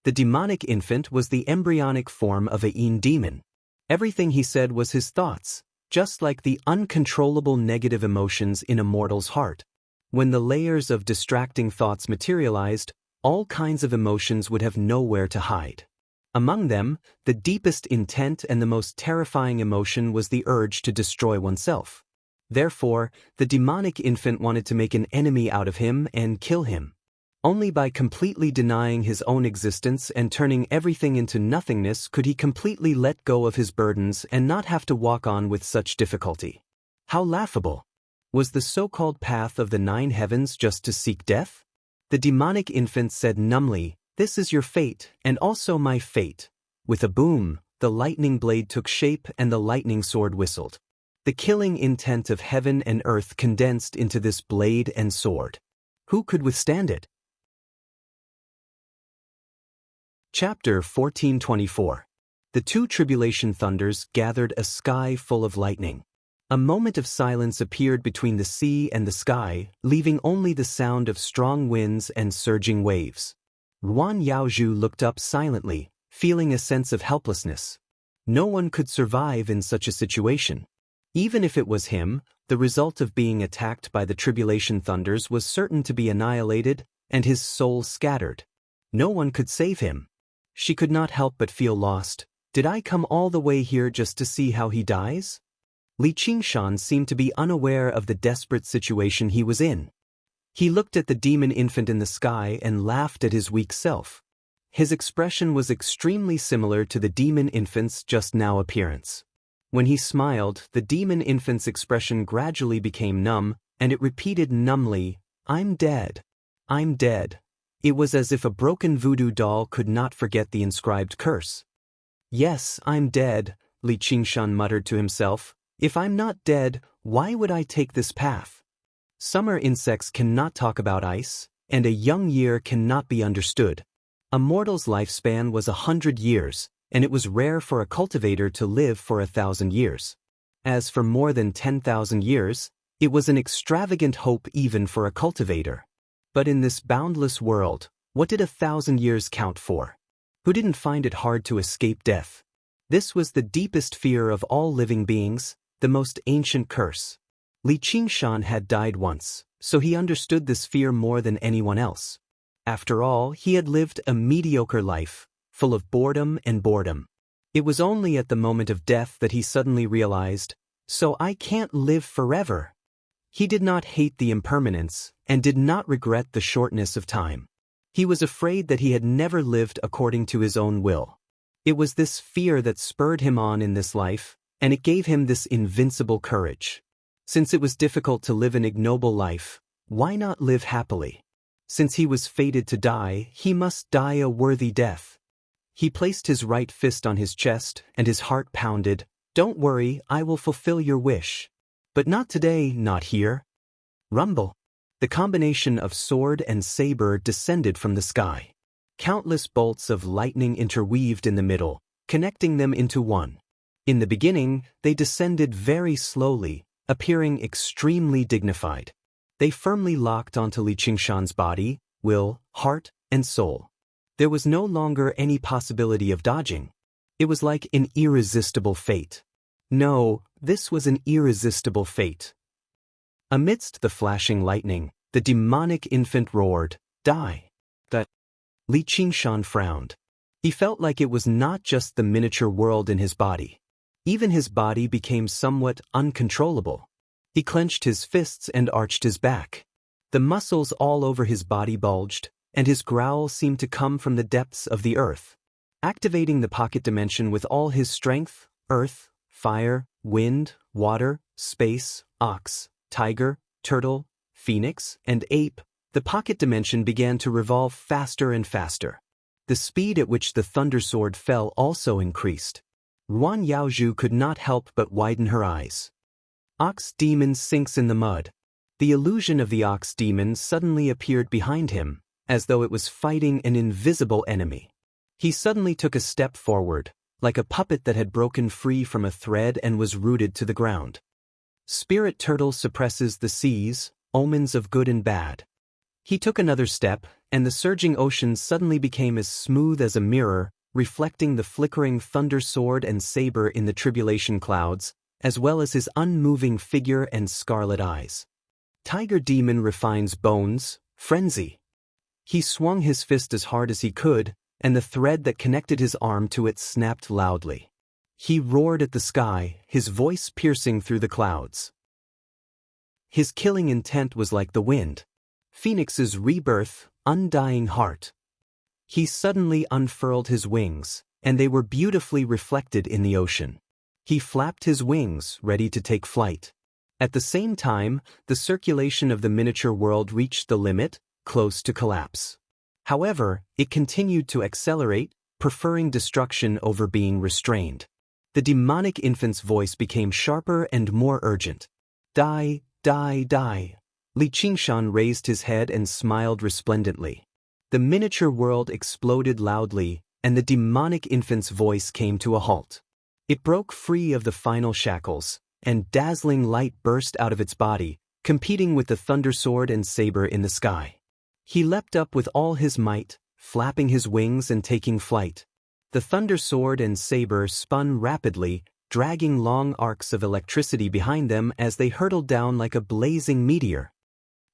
S1: The demonic infant was the embryonic form of a Yin demon. Everything he said was his thoughts, just like the uncontrollable negative emotions in a mortal's heart. When the layers of distracting thoughts materialized, all kinds of emotions would have nowhere to hide. Among them, the deepest intent and the most terrifying emotion was the urge to destroy oneself. Therefore, the demonic infant wanted to make an enemy out of him and kill him. Only by completely denying his own existence and turning everything into nothingness could he completely let go of his burdens and not have to walk on with such difficulty. How laughable! Was the so-called path of the 9 heavens just to seek death? The demonic infant said numbly, "This is your fate, and also my fate." With a boom, the lightning blade took shape and the lightning sword whistled. The killing intent of heaven and earth condensed into this blade and sword. Who could withstand it? Chapter 1424. The two tribulation thunders gathered a sky full of lightning. A moment of silence appeared between the sea and the sky, leaving only the sound of strong winds and surging waves. Ruan Yaozhu looked up silently, feeling a sense of helplessness. No one could survive in such a situation. Even if it was him, the result of being attacked by the tribulation thunders was certain to be annihilated, and his soul scattered. No one could save him. She could not help but feel lost. Did I come all the way here just to see how he dies? Li Qingshan seemed to be unaware of the desperate situation he was in. He looked at the demon infant in the sky and laughed at his weak self. His expression was extremely similar to the demon infant's just now appearance. When he smiled, the demon infant's expression gradually became numb, and it repeated numbly, "I'm dead. I'm dead." It was as if a broken voodoo doll could not forget the inscribed curse. "Yes, I'm dead," Li Qingshan muttered to himself. "If I'm not dead, why would I take this path?" Summer insects cannot talk about ice, and a young year cannot be understood. A mortal's lifespan was 100 years, and it was rare for a cultivator to live for 1,000 years. As for more than 10,000 years, it was an extravagant hope even for a cultivator. But in this boundless world, what did 1,000 years count for? Who didn't find it hard to escape death? This was the deepest fear of all living beings, the most ancient curse. Li Qingshan had died once, so he understood this fear more than anyone else. After all, he had lived a mediocre life, full of boredom and boredom. It was only at the moment of death that he suddenly realized, so I can't live forever. He did not hate the impermanence, and did not regret the shortness of time. He was afraid that he had never lived according to his own will. It was this fear that spurred him on in this life, and it gave him this invincible courage. Since it was difficult to live an ignoble life, why not live happily? Since he was fated to die, he must die a worthy death. He placed his right fist on his chest, and his heart pounded. "Don't worry, I will fulfill your wish. But not today, not here." Rumble. The combination of sword and saber descended from the sky. Countless bolts of lightning interweaved in the middle, connecting them into one. In the beginning, they descended very slowly, appearing extremely dignified. They firmly locked onto Li Qingshan's body, will, heart, and soul. There was no longer any possibility of dodging. It was like an irresistible fate. No, this was an irresistible fate. Amidst the flashing lightning, the demonic infant roared, "Die!" That Li Qingshan frowned. He felt like it was not just the miniature world in his body. Even his body became somewhat uncontrollable. He clenched his fists and arched his back. The muscles all over his body bulged, and his growl seemed to come from the depths of the earth. Activating the pocket dimension with all his strength, earth, fire, wind, water, space, ox, tiger, turtle, phoenix, and ape, the pocket dimension began to revolve faster and faster. The speed at which the thunder sword fell also increased. Ruan Yaozhu could not help but widen her eyes. Ox demon sinks in the mud. The illusion of the ox demon suddenly appeared behind him, as though it was fighting an invisible enemy. He suddenly took a step forward, like a puppet that had broken free from a thread and was rooted to the ground. Spirit turtle suppresses the seas, omens of good and bad. He took another step, and the surging ocean suddenly became as smooth as a mirror, reflecting the flickering thunder sword and saber in the tribulation clouds, as well as his unmoving figure and scarlet eyes. Tiger demon refines bones, frenzy. He swung his fist as hard as he could, and the thread that connected his arm to it snapped loudly. He roared at the sky, his voice piercing through the clouds. His killing intent was like the wind. Phoenix's rebirth, undying heart. He suddenly unfurled his wings, and they were beautifully reflected in the ocean. He flapped his wings, ready to take flight. At the same time, the circulation of the miniature world reached the limit, close to collapse. However, it continued to accelerate, preferring destruction over being restrained. The demonic infant's voice became sharper and more urgent. "Die, die, die." Li Qingshan raised his head and smiled resplendently. The miniature world exploded loudly, and the demonic infant's voice came to a halt. It broke free of the final shackles, and dazzling light burst out of its body, competing with the thunder sword and saber in the sky. He leapt up with all his might, flapping his wings and taking flight. The thunder sword and saber spun rapidly, dragging long arcs of electricity behind them as they hurtled down like a blazing meteor.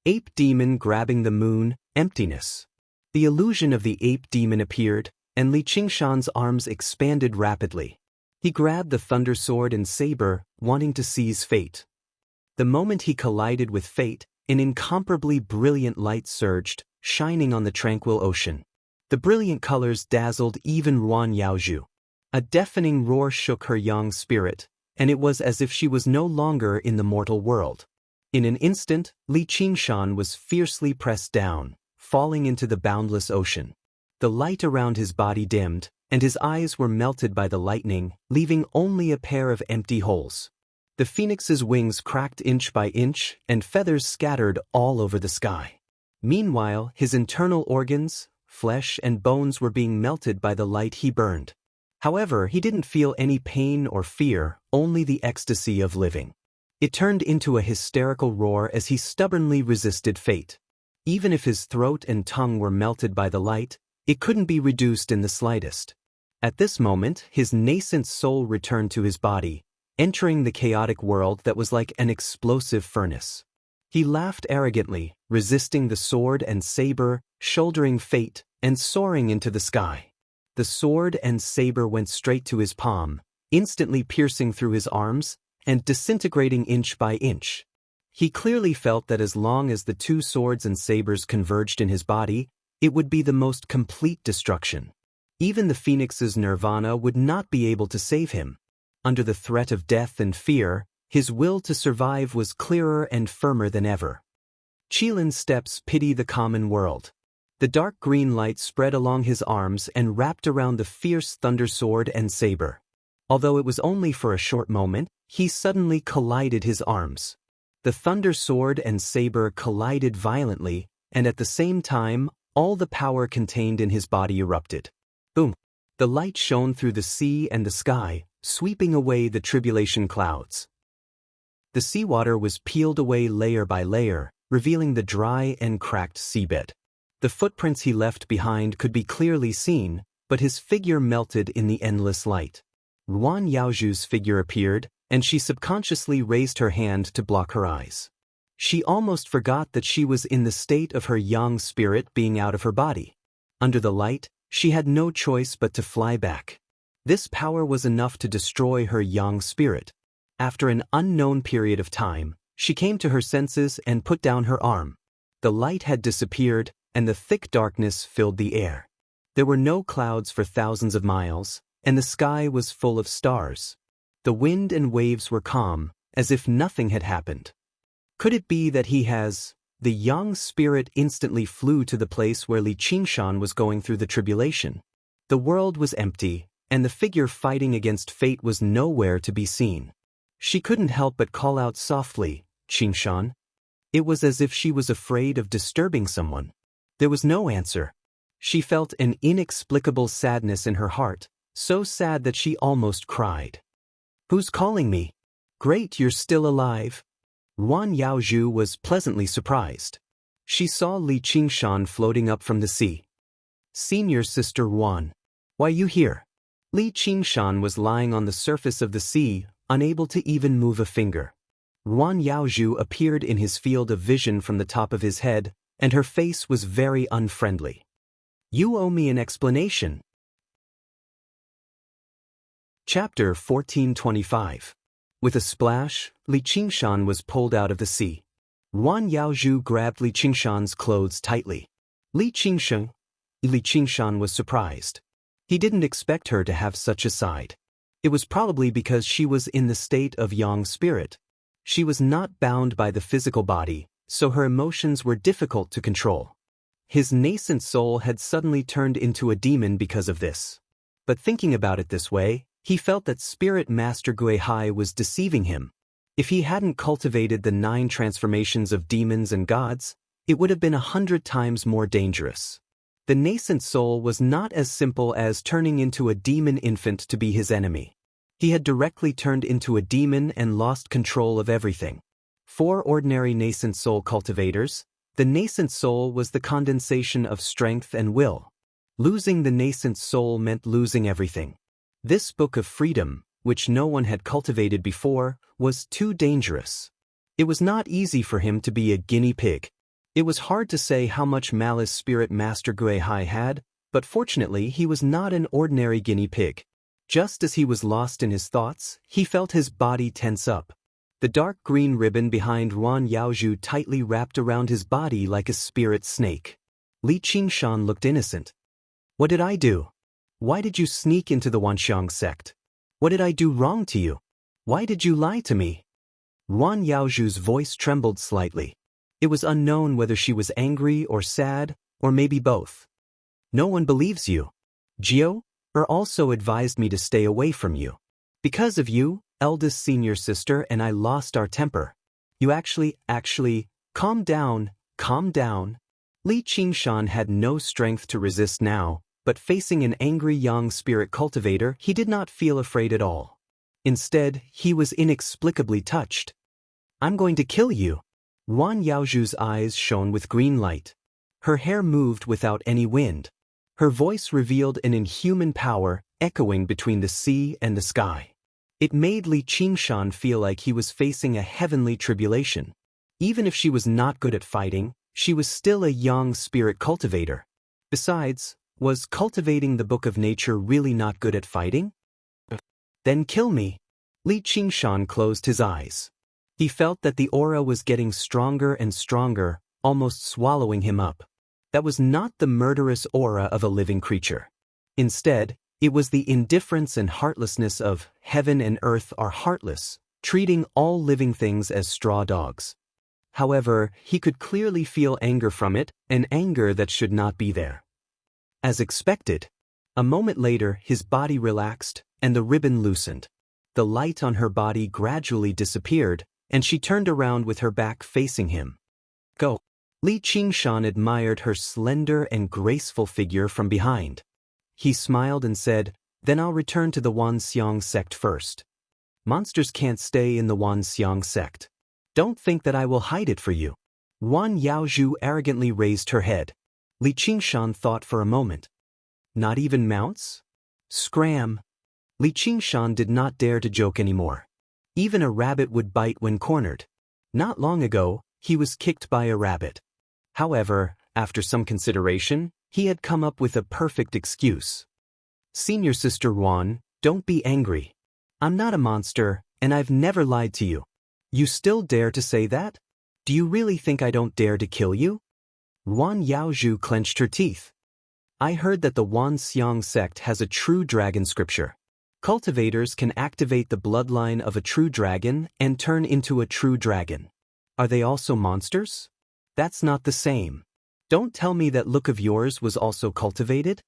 S1: Ape Demon grabbing the moon, emptiness. The illusion of the ape demon appeared, and Li Qingshan's arms expanded rapidly. He grabbed the thunder sword and saber, wanting to seize fate. The moment he collided with fate, an incomparably brilliant light surged, shining on the tranquil ocean. The brilliant colors dazzled even Ruan Yaozhu. A deafening roar shook her young spirit, and it was as if she was no longer in the mortal world. In an instant, Li Qingshan was fiercely pressed down, falling into the boundless ocean. The light around his body dimmed, and his eyes were melted by the lightning, leaving only a pair of empty holes. The phoenix's wings cracked inch by inch, and feathers scattered all over the sky. Meanwhile, his internal organs, flesh and bones were being melted by the light he burned. However, he didn't feel any pain or fear, only the ecstasy of living. It turned into a hysterical roar as he stubbornly resisted fate. Even if his throat and tongue were melted by the light, it couldn't be reduced in the slightest. At this moment, his nascent soul returned to his body, entering the chaotic world that was like an explosive furnace. He laughed arrogantly, resisting the sword and saber, shouldering fate, and soaring into the sky. The sword and saber went straight to his palm, instantly piercing through his arms, and disintegrating inch by inch. He clearly felt that as long as the two swords and sabers converged in his body, it would be the most complete destruction. Even the phoenix's nirvana would not be able to save him. Under the threat of death and fear, his will to survive was clearer and firmer than ever. Qilin's steps pity the common world. The dark green light spread along his arms and wrapped around the fierce thunder sword and saber. Although it was only for a short moment, he suddenly collided his arms. The thunder sword and saber collided violently, and at the same time, all the power contained in his body erupted. Boom! The light shone through the sea and the sky, sweeping away the tribulation clouds. The seawater was peeled away layer by layer, revealing the dry and cracked seabed. The footprints he left behind could be clearly seen, but his figure melted in the endless light. Ruan Yaozhu's figure appeared, and she subconsciously raised her hand to block her eyes. She almost forgot that she was in the state of her young spirit being out of her body. Under the light, she had no choice but to fly back. This power was enough to destroy her young spirit. After an unknown period of time, she came to her senses and put down her arm. The light had disappeared, and the thick darkness filled the air. There were no clouds for thousands of miles, and the sky was full of stars. The wind and waves were calm, as if nothing had happened. Could it be that the young spirit instantly flew to the place where Li Qingshan was going through the tribulation? The world was empty, and the figure fighting against fate was nowhere to be seen. She couldn't help but call out softly, "Qingshan?" It was as if she was afraid of disturbing someone. There was no answer. She felt an inexplicable sadness in her heart, so sad that she almost cried. "Who's calling me?" "Great, you're still alive." Ruan Yaozhu was pleasantly surprised. She saw Li Qingshan floating up from the sea. "Senior Sister Ruan, why you here?" Li Qingshan was lying on the surface of the sea, unable to even move a finger. Ruan Yaozhu appeared in his field of vision from the top of his head, and her face was very unfriendly. "You owe me an explanation." Chapter 1425. With a splash, Li Qingshan was pulled out of the sea. Ruan Yaozhu grabbed Li Qingshan's clothes tightly. Li Qingshan was surprised. He didn't expect her to have such a side. It was probably because she was in the state of young spirit. She was not bound by the physical body, so her emotions were difficult to control. His nascent soul had suddenly turned into a demon because of this. But thinking about it this way, he felt that Spirit Master Guihai was deceiving him. If he hadn't cultivated the 9 transformations of demons and gods, it would have been 100 times more dangerous. The nascent soul was not as simple as turning into a demon infant to be his enemy. He had directly turned into a demon and lost control of everything. For ordinary nascent soul cultivators, the nascent soul was the condensation of strength and will. Losing the nascent soul meant losing everything. This book of freedom, which no one had cultivated before, was too dangerous. It was not easy for him to be a guinea pig. It was hard to say how much malice Spirit Master Guihai had, but fortunately he was not an ordinary guinea pig. Just as he was lost in his thoughts, he felt his body tense up. The dark green ribbon behind Yuan Yaozhu tightly wrapped around his body like a spirit snake. Li Qingshan looked innocent. What did I do? Why did you sneak into the Wanxiang sect? What did I do wrong to you? Why did you lie to me? Yuan Yaozhu's voice trembled slightly. It was unknown whether she was angry or sad, or maybe both. No one believes you. Jiao also advised me to stay away from you. Because of you, eldest senior sister and I lost our temper. You actually, calm down. Li Qingshan had no strength to resist now, but facing an angry young spirit cultivator, he did not feel afraid at all. Instead, he was inexplicably touched. I'm going to kill you. Yuan Yaozhu's eyes shone with green light. Her hair moved without any wind. Her voice revealed an inhuman power, echoing between the sea and the sky. It made Li Qingshan feel like he was facing a heavenly tribulation. Even if she was not good at fighting, she was still a young spirit cultivator. Besides, was cultivating the Book of Nature really not good at fighting? Then kill me. Li Qingshan closed his eyes. He felt that the aura was getting stronger and stronger, almost swallowing him up. That was not the murderous aura of a living creature. Instead, it was the indifference and heartlessness of heaven and earth are heartless, treating all living things as straw dogs. However, he could clearly feel anger from it, an anger that should not be there. As expected, a moment later his body relaxed, and the ribbon loosened. The light on her body gradually disappeared, and she turned around with her back facing him. Go. Li Qingshan admired her slender and graceful figure from behind. He smiled and said, Then I'll return to the Wanxiang sect first. Monsters can't stay in the Wanxiang sect. Don't think that I will hide it for you. Yuan Yaozhu arrogantly raised her head. Li Qingshan thought for a moment. Not even mounts? Scram. Li Qingshan did not dare to joke anymore. Even a rabbit would bite when cornered. Not long ago, he was kicked by a rabbit. However, after some consideration, he had come up with a perfect excuse. Senior Sister Yuan, don't be angry. I'm not a monster, and I've never lied to you. You still dare to say that? Do you really think I don't dare to kill you? Yuan Yaozhu clenched her teeth. I heard that the Wanxiang sect has a true dragon scripture. Cultivators can activate the bloodline of a true dragon and turn into a true dragon. Are they also monsters? That's not the same. Don't tell me that look of yours was also cultivated?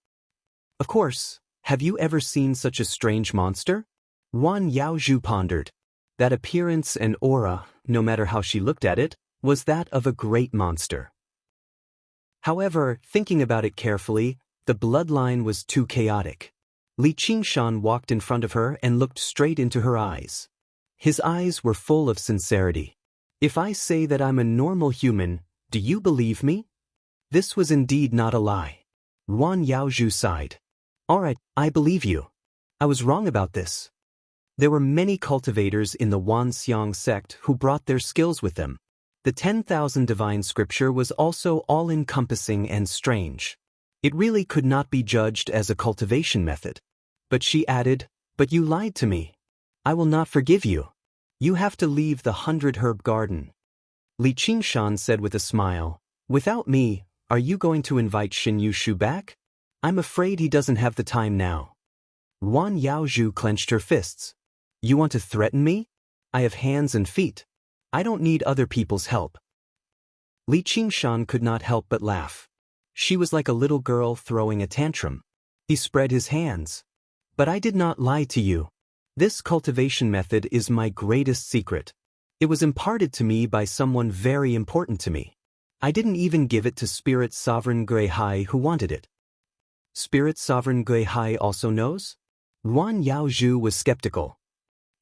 S1: Of course. Have you ever seen such a strange monster? Yuan Yaozhu pondered. That appearance and aura, no matter how she looked at it, was that of a great monster. However, thinking about it carefully, the bloodline was too chaotic. Li Qingshan walked in front of her and looked straight into her eyes. His eyes were full of sincerity. If I say that I'm a normal human, do you believe me? This was indeed not a lie. Yuan Yaozhu sighed. All right, I believe you. I was wrong about this. There were many cultivators in the Wanxiang sect who brought their skills with them. The 10,000 divine scripture was also all-encompassing and strange. It really could not be judged as a cultivation method. But she added, But you lied to me. I will not forgive you. You have to leave the 100-herb garden. Li Qingshan said with a smile, Without me, are you going to invite Xin Yushu back? I'm afraid he doesn't have the time now. Yuan Yaozhu clenched her fists. You want to threaten me? I have hands and feet. I don't need other people's help. Li Qingshan could not help but laugh. She was like a little girl throwing a tantrum. He spread his hands. But I did not lie to you. This cultivation method is my greatest secret. It was imparted to me by someone very important to me. I didn't even give it to Spirit Sovereign Guihai who wanted it. Spirit Sovereign Guihai also knows? Yuan Yaozhu was skeptical.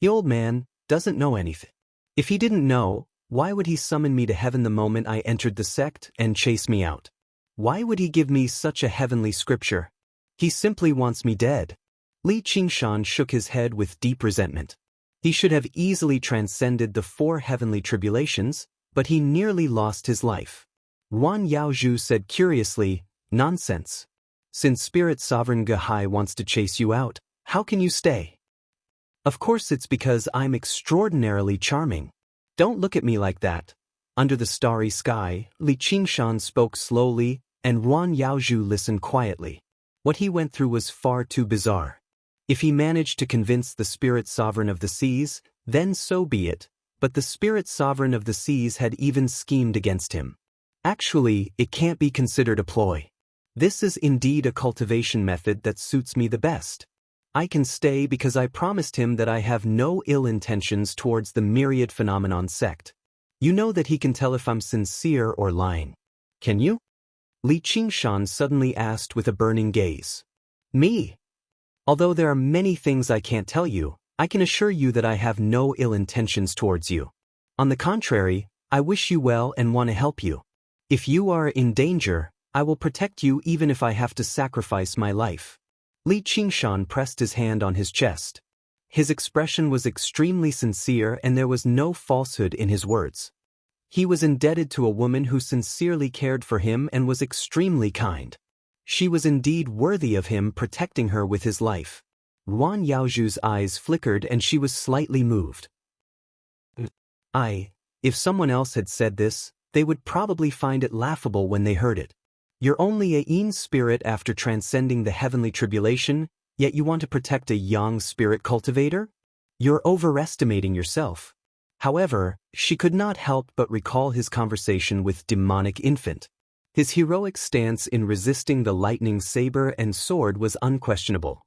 S1: The old man doesn't know anything. If he didn't know, why would he summon me to heaven the moment I entered the sect and chase me out? Why would he give me such a heavenly scripture? He simply wants me dead. Li Qingshan shook his head with deep resentment. He should have easily transcended the 4 heavenly tribulations, but he nearly lost his life. Yuan Yaozhu said curiously, "Nonsense. Since Spirit Sovereign Guihai wants to chase you out, how can you stay?" Of course it's because I'm extraordinarily charming. Don't look at me like that. Under the starry sky, Li Qingshan spoke slowly, and Yuan Yaozhu listened quietly. What he went through was far too bizarre. If he managed to convince the Spirit Sovereign of the Seas, then so be it, but the Spirit Sovereign of the Seas had even schemed against him. Actually, it can't be considered a ploy. This is indeed a cultivation method that suits me the best. I can stay because I promised him that I have no ill intentions towards the myriad phenomenon sect. You know that he can tell if I'm sincere or lying. Can you? Li Qingshan suddenly asked with a burning gaze. Me? Although there are many things I can't tell you, I can assure you that I have no ill intentions towards you. On the contrary, I wish you well and want to help you. If you are in danger, I will protect you even if I have to sacrifice my life. Li Qingshan pressed his hand on his chest. His expression was extremely sincere and there was no falsehood in his words. He was indebted to a woman who sincerely cared for him and was extremely kind. She was indeed worthy of him protecting her with his life. Yuan Yaozhu's eyes flickered and she was slightly moved. If someone else had said this, they would probably find it laughable when they heard it. You're only a yin spirit after transcending the heavenly tribulation, yet you want to protect a yang spirit cultivator? You're overestimating yourself. However, she could not help but recall his conversation with demonic infant. His heroic stance in resisting the lightning saber and sword was unquestionable.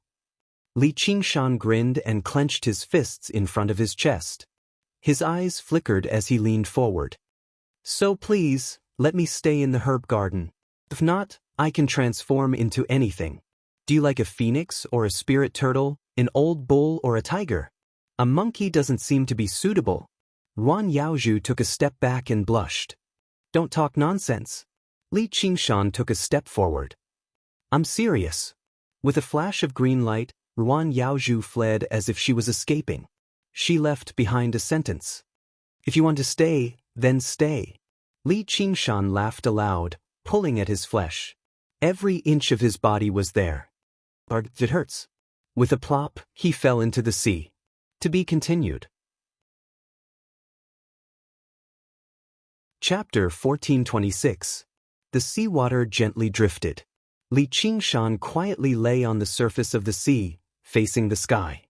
S1: Li Qingshan grinned and clenched his fists in front of his chest. His eyes flickered as he leaned forward. So please, let me stay in the herb garden. If not, I can transform into anything. Do you like a phoenix or a spirit turtle, an old bull or a tiger? A monkey doesn't seem to be suitable. Yuan Yaozhu took a step back and blushed. Don't talk nonsense. Li Qingshan took a step forward. I'm serious. With a flash of green light, Yuan Yaozhu fled as if she was escaping. She left behind a sentence. If you want to stay, then stay. Li Qingshan laughed aloud, pulling at his flesh. Every inch of his body was there. It hurts. With a plop, he fell into the sea. To be continued. Chapter 1426. The seawater gently drifted. Li Qingshan quietly lay on the surface of the sea, facing the sky.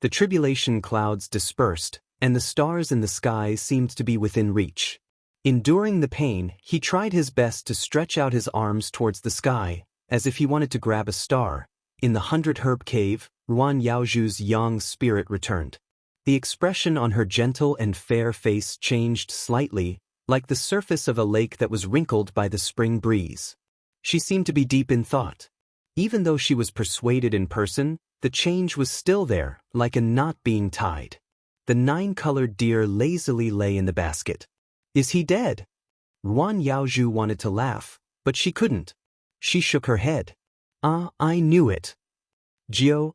S1: The tribulation clouds dispersed, and the stars in the sky seemed to be within reach. Enduring the pain, he tried his best to stretch out his arms towards the sky, as if he wanted to grab a star. In the 100 Herb Cave, Yuan Yaozhu's yang spirit returned. The expression on her gentle and fair face changed slightly, like the surface of a lake that was wrinkled by the spring breeze. She seemed to be deep in thought. Even though she was persuaded in person, the change was still there, like a knot being tied. The 9-colored deer lazily lay in the basket. Is he dead? Yuan Yaozhu wanted to laugh, but she couldn't. She shook her head. I knew it. Jiao,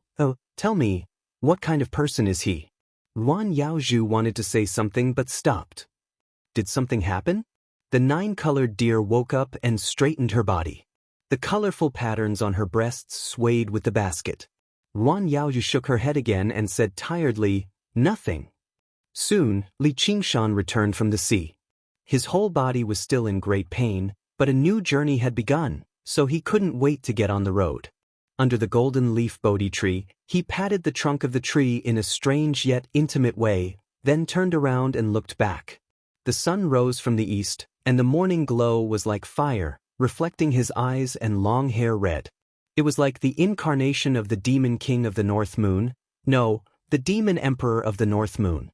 S1: tell me, what kind of person is he? Yuan Yaozhu wanted to say something but stopped. Did something happen? The 9-colored deer woke up and straightened her body. The colorful patterns on her breasts swayed with the basket. Yuan Yaozhu shook her head again and said tiredly, nothing. Soon, Li Qingshan returned from the sea. His whole body was still in great pain, but a new journey had begun, so he couldn't wait to get on the road. Under the golden leaf Bodhi tree, he patted the trunk of the tree in a strange yet intimate way, then turned around and looked back. The sun rose from the east, and the morning glow was like fire, reflecting his eyes and long hair red. It was like the incarnation of the demon king of the North Moon, no, the demon emperor of the North Moon.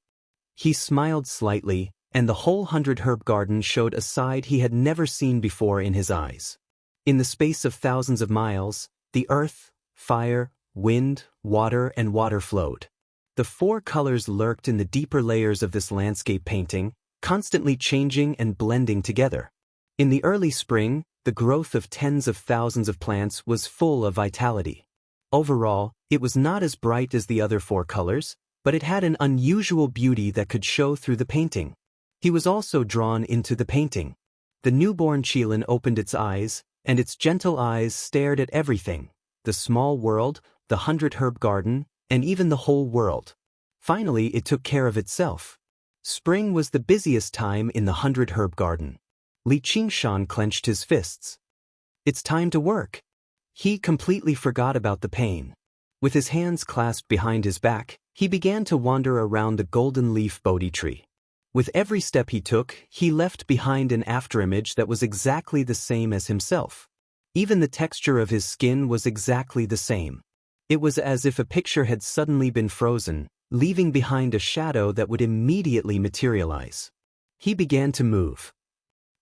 S1: He smiled slightly, and the whole 100-herb garden showed a side he had never seen before in his eyes. In the space of thousands of miles, the earth, fire, wind, water, and water flowed. The four colors lurked in the deeper layers of this landscape painting, constantly changing and blending together. In the early spring, the growth of tens of thousands of plants was full of vitality. Overall, it was not as bright as the other four colors, but it had an unusual beauty that could show through the painting. He was also drawn into the painting. The newborn Qilin opened its eyes, and its gentle eyes stared at everything, the small world, the 100-herb garden, and even the whole world. Finally, it took care of itself. Spring was the busiest time in the 100-herb garden. Li Qingshan clenched his fists. It's time to work. He completely forgot about the pain. With his hands clasped behind his back, he began to wander around the golden leaf Bodhi tree. With every step he took, he left behind an afterimage that was exactly the same as himself. Even the texture of his skin was exactly the same. It was as if a picture had suddenly been frozen, leaving behind a shadow that would immediately materialize. He began to move.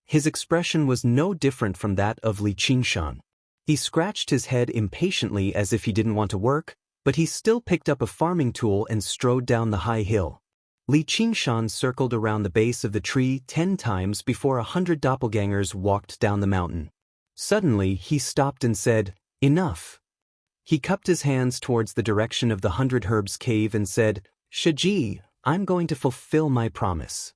S1: His expression was no different from that of Li Qingshan. He scratched his head impatiently as if he didn't want to work, but he still picked up a farming tool and strode down the high hill. Li Qingshan circled around the base of the tree 10 times before 100 doppelgangers walked down the mountain. Suddenly, he stopped and said, "Enough." He cupped his hands towards the direction of the 100 Herbs cave and said, "Shiji, I'm going to fulfill my promise."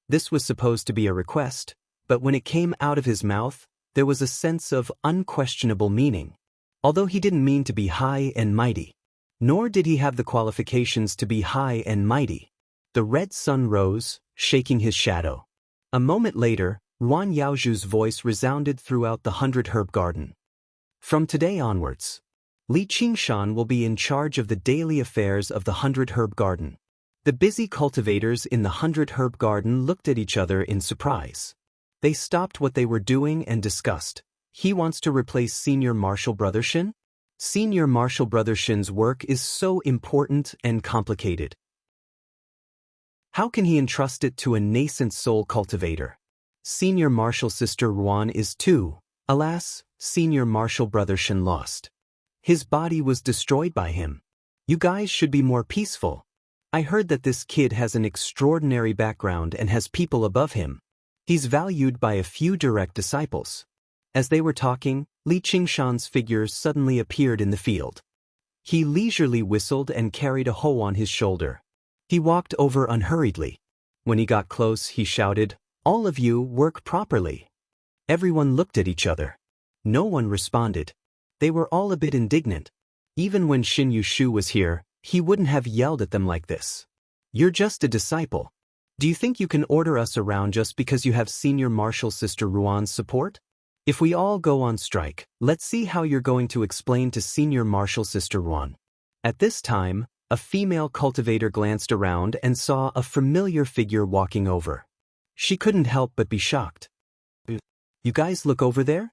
S1: This was supposed to be a request, but when it came out of his mouth, there was a sense of unquestionable meaning. Although he didn't mean to be high and mighty, nor did he have the qualifications to be high and mighty. The red sun rose, shaking his shadow. A moment later, Ruan Yaozhu's voice resounded throughout the 100-herb garden. From today onwards, Li Qingshan will be in charge of the daily affairs of the 100-herb garden. The busy cultivators in the 100-herb garden looked at each other in surprise. They stopped what they were doing and discussed. He wants to replace Senior Marshal Brother Shin? Senior Marshal Brother Shin's work is so important and complicated. How can he entrust it to a nascent soul cultivator? Senior Marshal Sister Ruan is too. Alas, Senior Marshal Brother Shin lost. His body was destroyed by him. You guys should be more peaceful. I heard that this kid has an extraordinary background and has people above him. He's valued by a few direct disciples. As they were talking, Li Qingshan's figure suddenly appeared in the field. He leisurely whistled and carried a hoe on his shoulder. He walked over unhurriedly. When he got close, he shouted, "All of you work properly." Everyone looked at each other. No one responded. They were all a bit indignant. Even when Xin Yushu was here, he wouldn't have yelled at them like this. "You're just a disciple. Do you think you can order us around just because you have Senior Marshal Sister Ruan's support? If we all go on strike, let's see how you're going to explain to Senior Marshal Sister Ruan." At this time, a female cultivator glanced around and saw a familiar figure walking over. She couldn't help but be shocked. "You guys look over there?"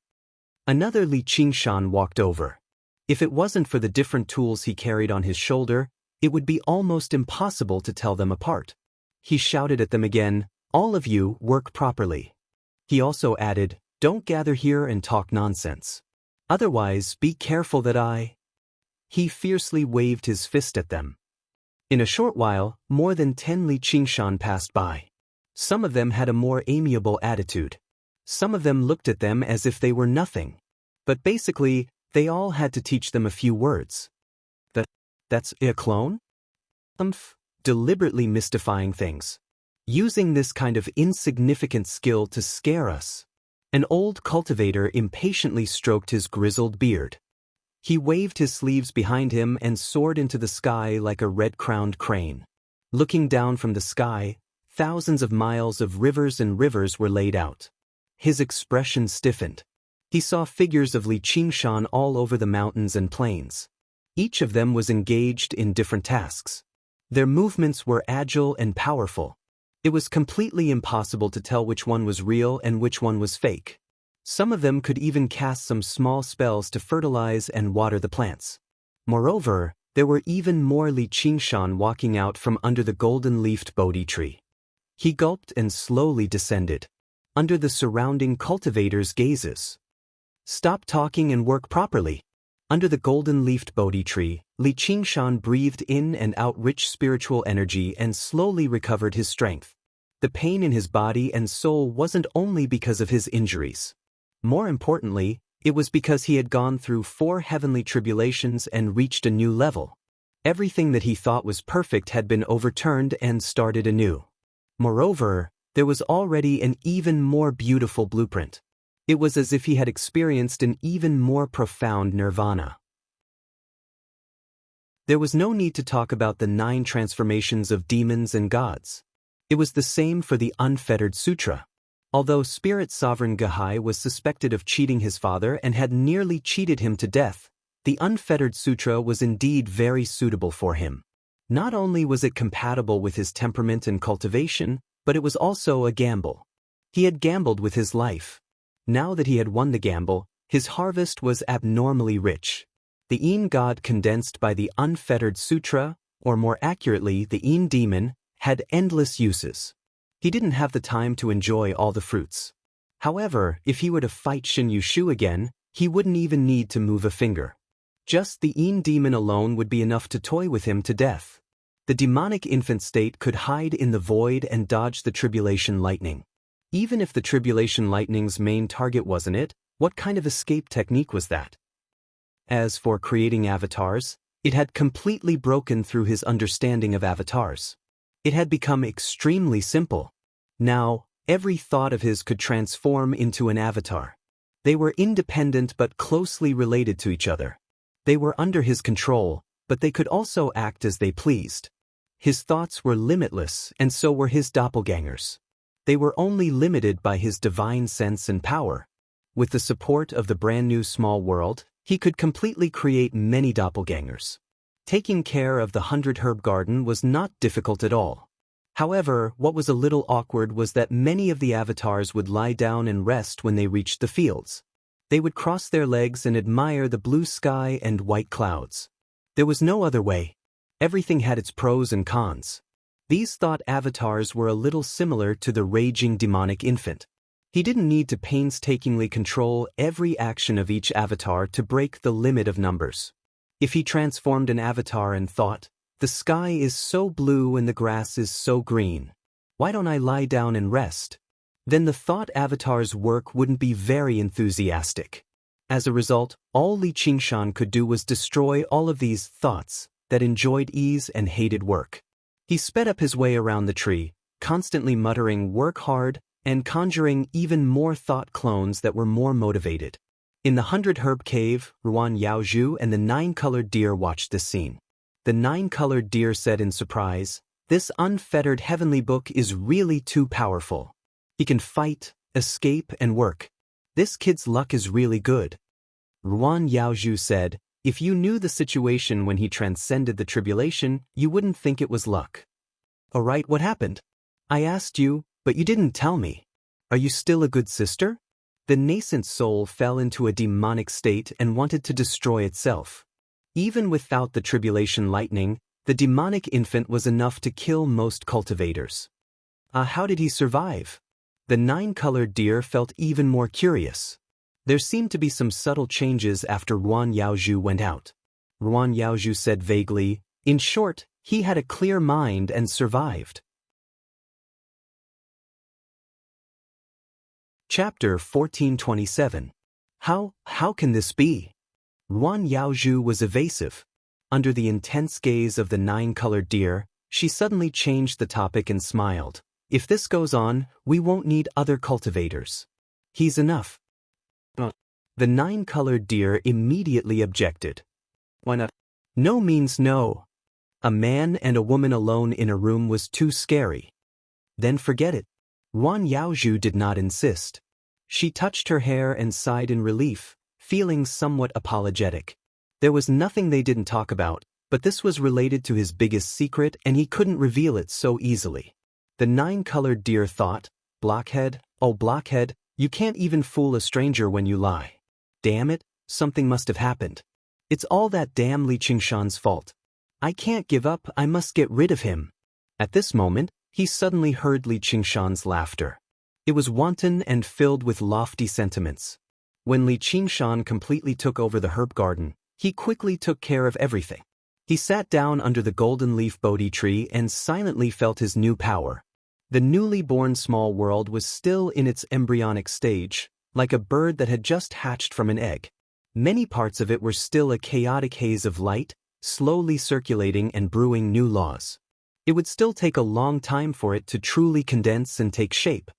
S1: Another Li Qingshan walked over. If it wasn't for the different tools he carried on his shoulder, it would be almost impossible to tell them apart. He shouted at them again, "All of you work properly." He also added, "Don't gather here and talk nonsense. Otherwise, be careful that I—" He fiercely waved his fist at them. In a short while, more than 10 Li Qingshan passed by. Some of them had a more amiable attitude. Some of them looked at them as if they were nothing. But basically, they all had to teach them a few words. That's a clone? Deliberately mystifying things. Using this kind of insignificant skill to scare us. An old cultivator impatiently stroked his grizzled beard. He waved his sleeves behind him and soared into the sky like a red-crowned crane. Looking down from the sky, thousands of miles of rivers and rivers were laid out. His expression stiffened. He saw figures of Li Qingshan all over the mountains and plains. Each of them was engaged in different tasks. Their movements were agile and powerful. It was completely impossible to tell which one was real and which one was fake. Some of them could even cast some small spells to fertilize and water the plants. Moreover, there were even more Li Qingshan walking out from under the golden-leafed Bodhi tree. He gulped and slowly descended, under the surrounding cultivators' gazes. Stop talking and work properly. Under the golden-leafed Bodhi tree, Li Qingshan breathed in and out rich spiritual energy and slowly recovered his strength. The pain in his body and soul wasn't only because of his injuries. More importantly, it was because he had gone through 4 heavenly tribulations and reached a new level. Everything that he thought was perfect had been overturned and started anew. Moreover, there was already an even more beautiful blueprint. It was as if he had experienced an even more profound nirvana. There was no need to talk about the 9 transformations of demons and gods. It was the same for the Unfettered Sutra. Although Spirit Sovereign Gahai was suspected of cheating his father and had nearly cheated him to death, the Unfettered Sutra was indeed very suitable for him. Not only was it compatible with his temperament and cultivation, but it was also a gamble. He had gambled with his life. Now that he had won the gamble, his harvest was abnormally rich. The Yin God condensed by the Unfettered Sutra, or more accurately the Yin Demon, had endless uses. He didn't have the time to enjoy all the fruits. However, if he were to fight Shin Yushu again, he wouldn't even need to move a finger. Just the Yin Demon alone would be enough to toy with him to death. The demonic infant state could hide in the void and dodge the tribulation lightning. Even if the tribulation lightning's main target wasn't it, what kind of escape technique was that? As for creating avatars, it had completely broken through his understanding of avatars. It had become extremely simple. Now, every thought of his could transform into an avatar. They were independent but closely related to each other. They were under his control, but they could also act as they pleased. His thoughts were limitless, and so were his doppelgangers. They were only limited by his divine sense and power. With the support of the brand new small world, he could completely create many doppelgangers. Taking care of the 100 herb garden was not difficult at all. However, what was a little awkward was that many of the avatars would lie down and rest when they reached the fields. They would cross their legs and admire the blue sky and white clouds. There was no other way. Everything had its pros and cons. These thought avatars were a little similar to the raging demonic infant. He didn't need to painstakingly control every action of each avatar to break the limit of numbers. If he transformed an avatar and thought, "The sky is so blue and the grass is so green. Why don't I lie down and rest?" then the thought avatar's work wouldn't be very enthusiastic. As a result, all Li Qingshan could do was destroy all of these thoughts that enjoyed ease and hated work. He sped up his way around the tree, constantly muttering "work hard" and conjuring even more thought clones that were more motivated. In the 100 herb cave, Ruan Yaozhu and the 9-colored deer watched this scene. The 9-colored deer said in surprise, "This unfettered heavenly book is really too powerful. He can fight, escape, and work. This kid's luck is really good." Ruan Yaozhu said, "If you knew the situation when he transcended the tribulation, you wouldn't think it was luck." "Alright, what happened?" "I asked you, but you didn't tell me. Are you still a good sister?" The nascent soul fell into a demonic state and wanted to destroy itself. Even without the tribulation lightning, the demonic infant was enough to kill most cultivators. How did he survive? The 9-colored deer felt even more curious. There seemed to be some subtle changes after Ruan Yaozhu went out. Ruan Yaozhu said vaguely, "In short, he had a clear mind and survived." Chapter 1427. How can this be? Ruan Yaozhu was evasive. Under the intense gaze of the 9-colored deer, she suddenly changed the topic and smiled. "If this goes on, we won't need other cultivators. He's enough." The 9-colored deer immediately objected. "Why not?" "No means no. A man and a woman alone in a room was too scary." "Then forget it." Ruan Yaozhu did not insist. She touched her hair and sighed in relief, feeling somewhat apologetic. There was nothing they didn't talk about, but this was related to his biggest secret and he couldn't reveal it so easily. The 9-colored deer thought, "Blockhead, oh blockhead, you can't even fool a stranger when you lie. Damn it, something must have happened. It's all that damn Li Qingshan's fault. I can't give up, I must get rid of him." At this moment, he suddenly heard Li Qingshan's laughter. It was wanton and filled with lofty sentiments. When Li Qingshan completely took over the herb garden, he quickly took care of everything. He sat down under the golden leaf Bodhi tree and silently felt his new power. The newly born small world was still in its embryonic stage, like a bird that had just hatched from an egg. Many parts of it were still a chaotic haze of light, slowly circulating and brewing new laws. It would still take a long time for it to truly condense and take shape.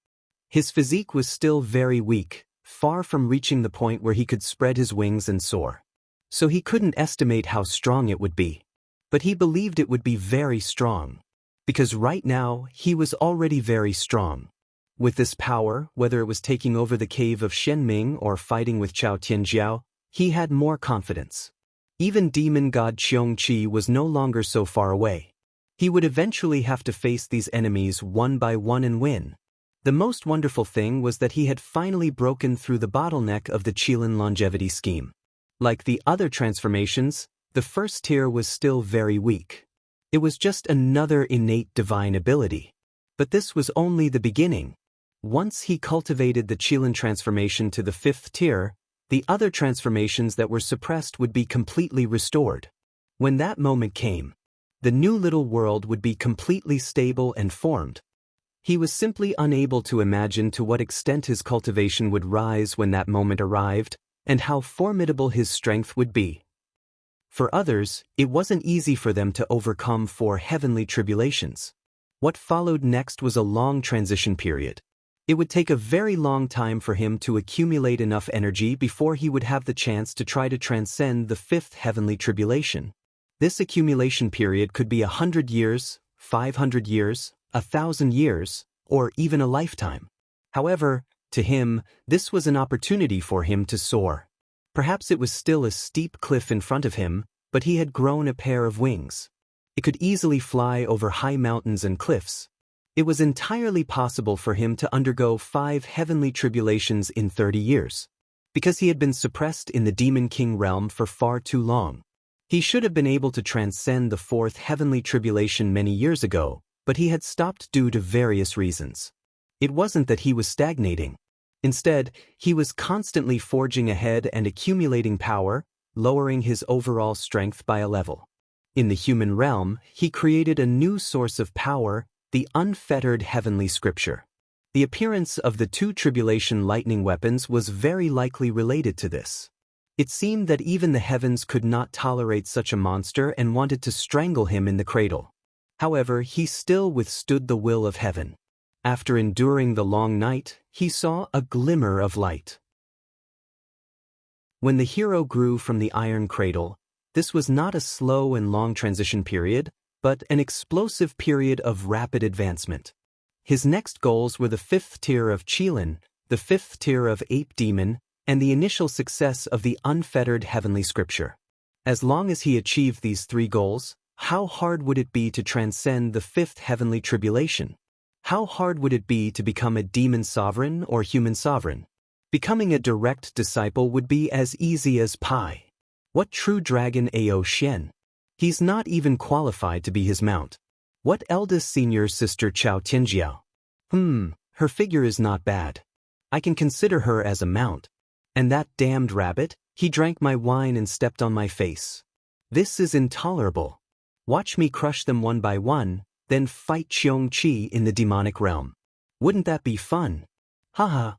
S1: His physique was still very weak, far from reaching the point where he could spread his wings and soar. So he couldn't estimate how strong it would be. But he believed it would be very strong. Because right now, he was already very strong. With this power, whether it was taking over the cave of Shenming or fighting with Chao Tianjiao, he had more confidence. Even demon god Qiongqi was no longer so far away. He would eventually have to face these enemies one by one and win. The most wonderful thing was that he had finally broken through the bottleneck of the Qilin longevity scheme. Like the other transformations, the first tier was still very weak. It was just another innate divine ability. But this was only the beginning. Once he cultivated the Qilin transformation to the 5th tier, the other transformations that were suppressed would be completely restored. When that moment came, the new little world would be completely stable and formed. He was simply unable to imagine to what extent his cultivation would rise when that moment arrived, and how formidable his strength would be. For others, it wasn't easy for them to overcome 4 heavenly tribulations. What followed next was a long transition period. It would take a very long time for him to accumulate enough energy before he would have the chance to try to transcend the 5th heavenly tribulation. This accumulation period could be 100 years, 500 years, 1,000 years, or even a lifetime. However, to him, this was an opportunity for him to soar. Perhaps it was still a steep cliff in front of him, but he had grown a pair of wings. It could easily fly over high mountains and cliffs. It was entirely possible for him to undergo 5 heavenly tribulations in 30 years. Because he had been suppressed in the Demon King realm for far too long. He should have been able to transcend the 4th heavenly tribulation many years ago, but he had stopped due to various reasons. It wasn't that he was stagnating. Instead, he was constantly forging ahead and accumulating power, lowering his overall strength by a level. In the human realm, he created a new source of power, the unfettered heavenly scripture. The appearance of the 2 tribulation lightning weapons was very likely related to this. It seemed that even the heavens could not tolerate such a monster and wanted to strangle him in the cradle. However, he still withstood the will of heaven. After enduring the long night, he saw a glimmer of light. When the hero grew from the iron cradle, this was not a slow and long transition period, but an explosive period of rapid advancement. His next goals were the 5th tier of Qilin, the 5th tier of Ape Demon, and the initial success of the unfettered heavenly scripture. As long as he achieved these 3 goals, how hard would it be to transcend the 5th heavenly tribulation? How hard would it be to become a demon sovereign or human sovereign? Becoming a direct disciple would be as easy as pie. What true dragon Ao Shen? He's not even qualified to be his mount. What eldest senior sister Chao Tianjiao? Her figure is not bad. I can consider her as a mount. And that damned rabbit, he drank my wine and stepped on my face. This is intolerable. Watch me crush them one by one, then fight Qiongqi in the demonic realm. Wouldn't that be fun? Haha.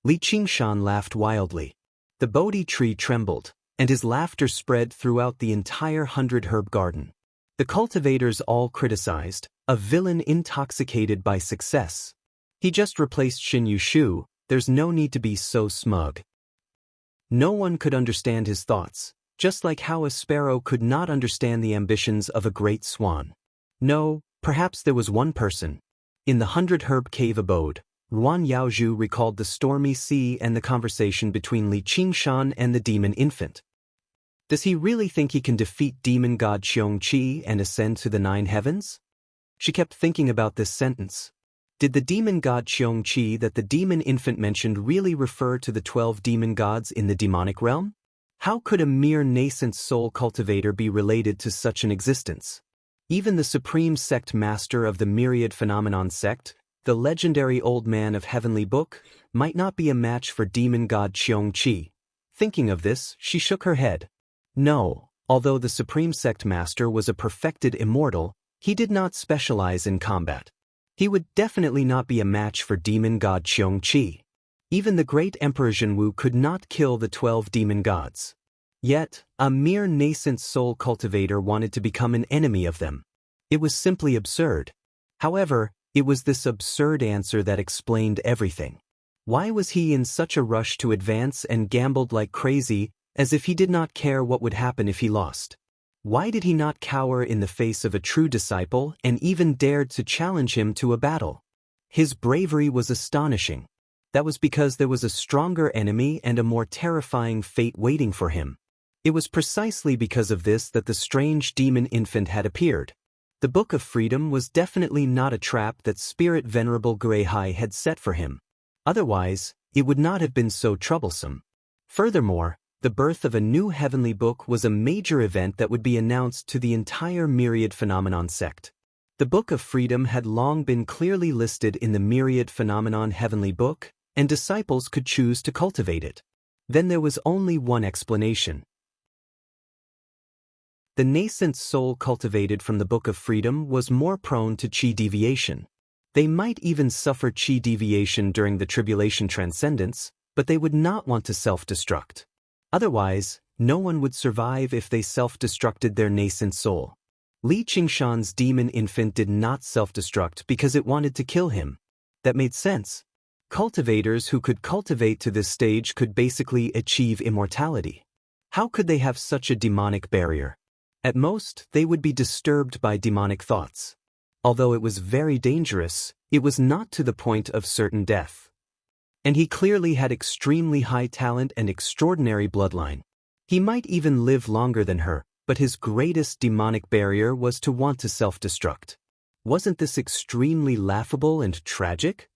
S1: Li Qingshan laughed wildly. The Bodhi tree trembled, and his laughter spread throughout the entire 100-herb garden. The cultivators all criticized, a villain intoxicated by success. He just replaced Xin Yushu, there's no need to be so smug. No one could understand his thoughts, just like how a sparrow could not understand the ambitions of a great swan. No, perhaps there was one person. In the 100-herb cave abode, Ruan Yaozhu recalled the stormy sea and the conversation between Li Qingshan and the demon infant. Does he really think he can defeat demon god Qiongqi and ascend to the 9 heavens? She kept thinking about this sentence. Did the demon god Qiongqi that the demon infant mentioned really refer to the 12 demon gods in the demonic realm? How could a mere nascent soul cultivator be related to such an existence? Even the supreme sect master of the myriad phenomenon sect, the legendary old man of heavenly book, might not be a match for demon god Qiong-Chi. Thinking of this, she shook her head. No, although the supreme sect master was a perfected immortal, he did not specialize in combat. He would definitely not be a match for demon god Qiong-Chi. Even the great Emperor Zhenwu could not kill the 12 demon gods. Yet, a mere nascent soul cultivator wanted to become an enemy of them. It was simply absurd. However, it was this absurd answer that explained everything. Why was he in such a rush to advance and gambled like crazy, as if he did not care what would happen if he lost? Why did he not cower in the face of a true disciple and even dared to challenge him to a battle? His bravery was astonishing. That was because there was a stronger enemy and a more terrifying fate waiting for him. It was precisely because of this that the strange demon infant had appeared. The Book of Freedom was definitely not a trap that Spirit Venerable Guihai had set for him. Otherwise, it would not have been so troublesome. Furthermore, the birth of a new heavenly book was a major event that would be announced to the entire myriad phenomenon sect. The Book of Freedom had long been clearly listed in the myriad phenomenon heavenly book, and disciples could choose to cultivate it. Then there was only one explanation. The nascent soul cultivated from the Book of Freedom was more prone to chi deviation. They might even suffer chi deviation during the tribulation transcendence, but they would not want to self-destruct. Otherwise, no one would survive if they self-destructed their nascent soul. Li Qingshan's demon infant did not self-destruct because it wanted to kill him. That made sense. Cultivators who could cultivate to this stage could basically achieve immortality. How could they have such a demonic barrier? At most, they would be disturbed by demonic thoughts. Although it was very dangerous, it was not to the point of certain death. And he clearly had extremely high talent and extraordinary bloodline. He might even live longer than her, but his greatest demonic barrier was to want to self-destruct. Wasn't this extremely laughable and tragic?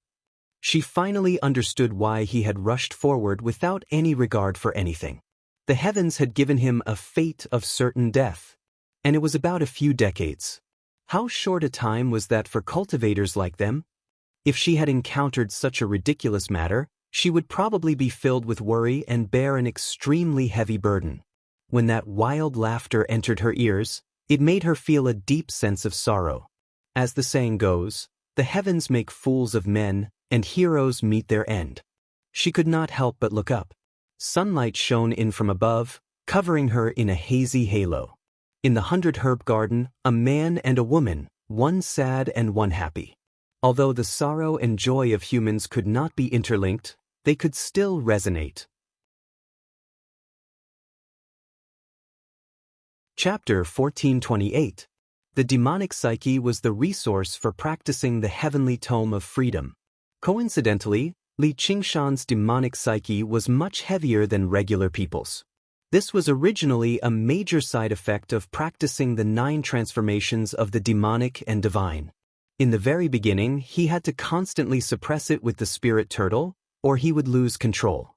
S1: She finally understood why he had rushed forward without any regard for anything. The heavens had given him a fate of certain death. And it was about a few decades. How short a time was that for cultivators like them? If she had encountered such a ridiculous matter, she would probably be filled with worry and bear an extremely heavy burden. When that wild laughter entered her ears, it made her feel a deep sense of sorrow. As the saying goes, the heavens make fools of men, and heroes meet their end. She could not help but look up. Sunlight shone in from above, covering her in a hazy halo. In the 100 Herb Garden, a man and a woman, one sad and one happy. Although the sorrow and joy of humans could not be interlinked, they could still resonate. Chapter 1428. The demonic psyche was the resource for practicing the heavenly tome of freedom. Coincidentally, Li Qingshan's demonic psyche was much heavier than regular people's. This was originally a major side effect of practicing the 9 transformations of the demonic and divine. In the very beginning, he had to constantly suppress it with the spirit turtle, or he would lose control.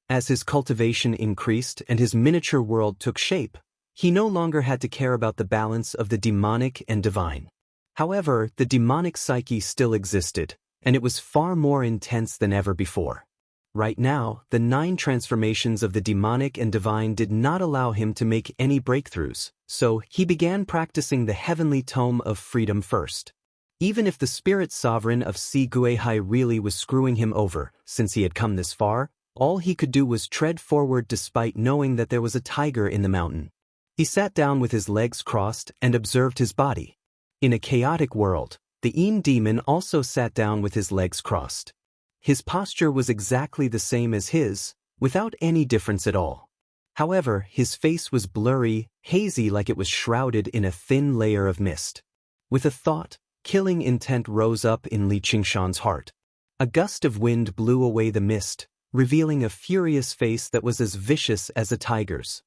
S1: As his cultivation increased and his miniature world took shape, he no longer had to care about the balance of the demonic and divine. However, the demonic psyche still existed, and it was far more intense than ever before. Right now, the 9 transformations of the demonic and divine did not allow him to make any breakthroughs, so he began practicing the heavenly tome of freedom first. Even if the spirit sovereign of Si Guihai really was screwing him over, since he had come this far, all he could do was tread forward despite knowing that there was a tiger in the mountain. He sat down with his legs crossed and observed his body. In a chaotic world, the Yin demon also sat down with his legs crossed. His posture was exactly the same as his, without any difference at all. However, his face was blurry, hazy like it was shrouded in a thin layer of mist. With a thought, killing intent rose up in Li Qingshan's heart. A gust of wind blew away the mist, revealing a furious face that was as vicious as a tiger's.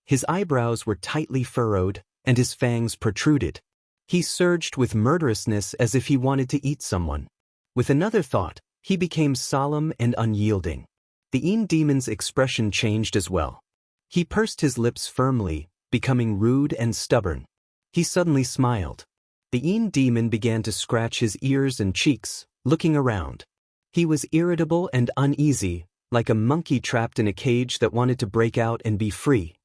S1: His eyebrows were tightly furrowed, and his fangs protruded. He surged with murderousness as if he wanted to eat someone. With another thought, he became solemn and unyielding. The Yin demon's expression changed as well. He pursed his lips firmly, becoming rude and stubborn. He suddenly smiled. The Een demon began to scratch his ears and cheeks, looking around. He was irritable and uneasy, like a monkey trapped in a cage that wanted to break out and be free.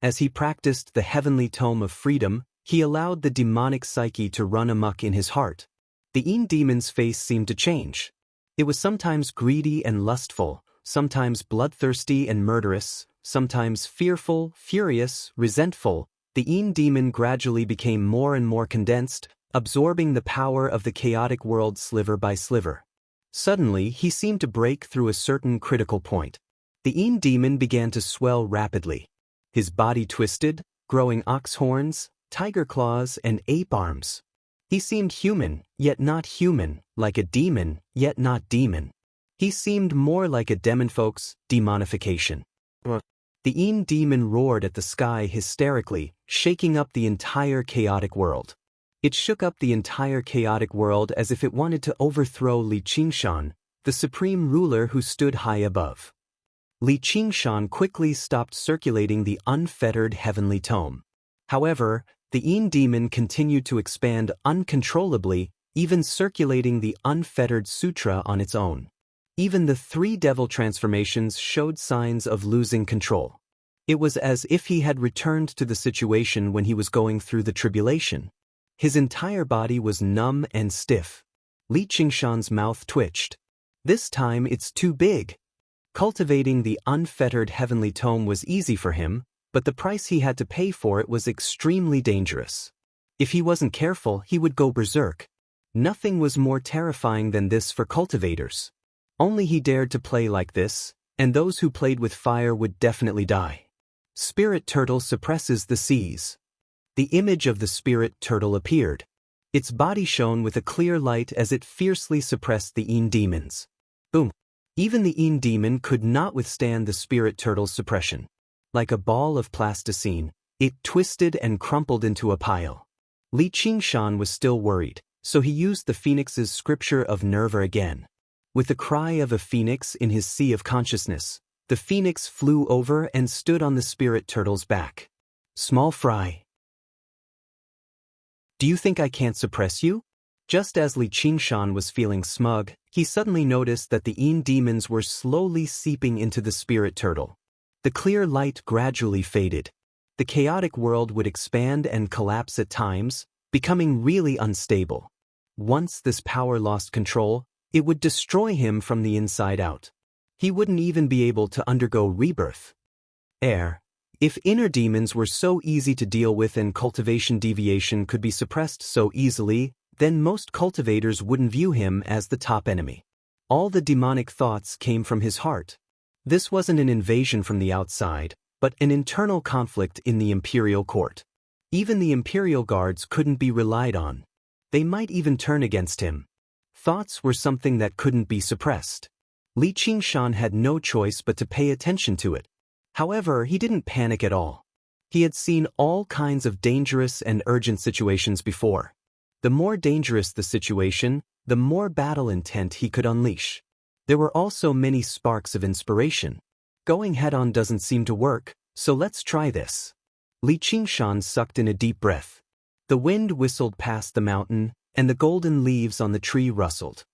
S1: As he practiced the heavenly tome of freedom, he allowed the demonic psyche to run amok in his heart. The Een demon's face seemed to change. It was sometimes greedy and lustful, sometimes bloodthirsty and murderous, sometimes fearful, furious, resentful. The Een demon gradually became more and more condensed, absorbing the power of the chaotic world sliver by sliver. Suddenly, he seemed to break through a certain critical point. The Een demon began to swell rapidly. His body twisted, growing ox horns, tiger claws, and ape arms. He seemed human, yet not human, like a demon, yet not demon. He seemed more like a demonfolk's demonification. The Een demon roared at the sky hysterically, shaking up the entire chaotic world. It shook up the entire chaotic world as if it wanted to overthrow Li Qingshan, the supreme ruler who stood high above. Li Qingshan quickly stopped circulating the unfettered heavenly tome. However, the Een demon continued to expand uncontrollably, even circulating the unfettered sutra on its own. Even the three devil transformations showed signs of losing control. It was as if he had returned to the situation when he was going through the tribulation. His entire body was numb and stiff. Li Qingshan's mouth twitched. This time it's too big. Cultivating the unfettered heavenly tome was easy for him, but the price he had to pay for it was extremely dangerous. If he wasn't careful, he would go berserk. Nothing was more terrifying than this for cultivators. Only he dared to play like this, and those who played with fire would definitely die. Spirit turtle suppresses the seas. The image of the spirit turtle appeared. Its body shone with a clear light as it fiercely suppressed the Een demons. Boom! Even the Een demon could not withstand the spirit turtle's suppression. Like a ball of plasticine, it twisted and crumpled into a pile. Li Qingshan was still worried, so he used the phoenix's scripture of Nerva again. With the cry of a phoenix in his sea of consciousness, the phoenix flew over and stood on the spirit turtle's back. Small fry. Do you think I can't suppress you? Just as Li Qingshan was feeling smug, he suddenly noticed that the Een demons were slowly seeping into the spirit turtle. The clear light gradually faded. The chaotic world would expand and collapse at times, becoming really unstable. Once this power lost control, it would destroy him from the inside out. He wouldn't even be able to undergo rebirth. If inner demons were so easy to deal with and cultivation deviation could be suppressed so easily, then most cultivators wouldn't view him as the top enemy. All the demonic thoughts came from his heart. This wasn't an invasion from the outside, but an internal conflict in the imperial court. Even the imperial guards couldn't be relied on. They might even turn against him. Thoughts were something that couldn't be suppressed. Li Qingshan had no choice but to pay attention to it. However, he didn't panic at all. He had seen all kinds of dangerous and urgent situations before. The more dangerous the situation, the more battle intent he could unleash. There were also many sparks of inspiration. Going head-on doesn't seem to work, so let's try this. Li Qingshan sucked in a deep breath. The wind whistled past the mountain, and the golden leaves on the tree rustled.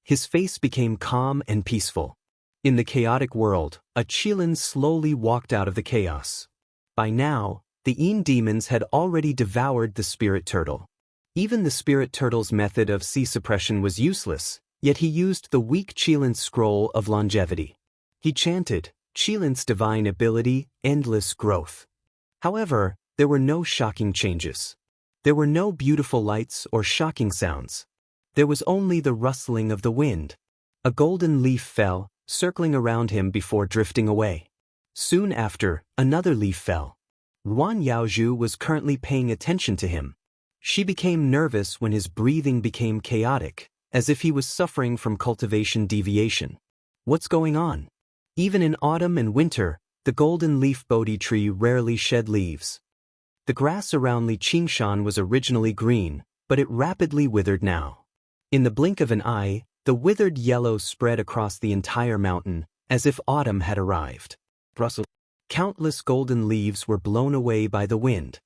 S1: His face became calm and peaceful. In the chaotic world, a Qilin slowly walked out of the chaos. By now, the Een demons had already devoured the spirit turtle. Even the spirit turtle's method of sea suppression was useless, yet he used the weak Qilin's scroll of longevity. He chanted, Qilin's divine ability, endless growth. However, there were no shocking changes. There were no beautiful lights or shocking sounds. There was only the rustling of the wind. A golden leaf fell, circling around him before drifting away. Soon after, another leaf fell. Ruan Yaozhu was currently paying attention to him. She became nervous when his breathing became chaotic, as if he was suffering from cultivation deviation. What's going on? Even in autumn and winter, the golden leaf Bodhi tree rarely shed leaves. The grass around Li Qingshan was originally green, but it rapidly withered now. In the blink of an eye, the withered yellow spread across the entire mountain, as if autumn had arrived. Countless golden leaves were blown away by the wind.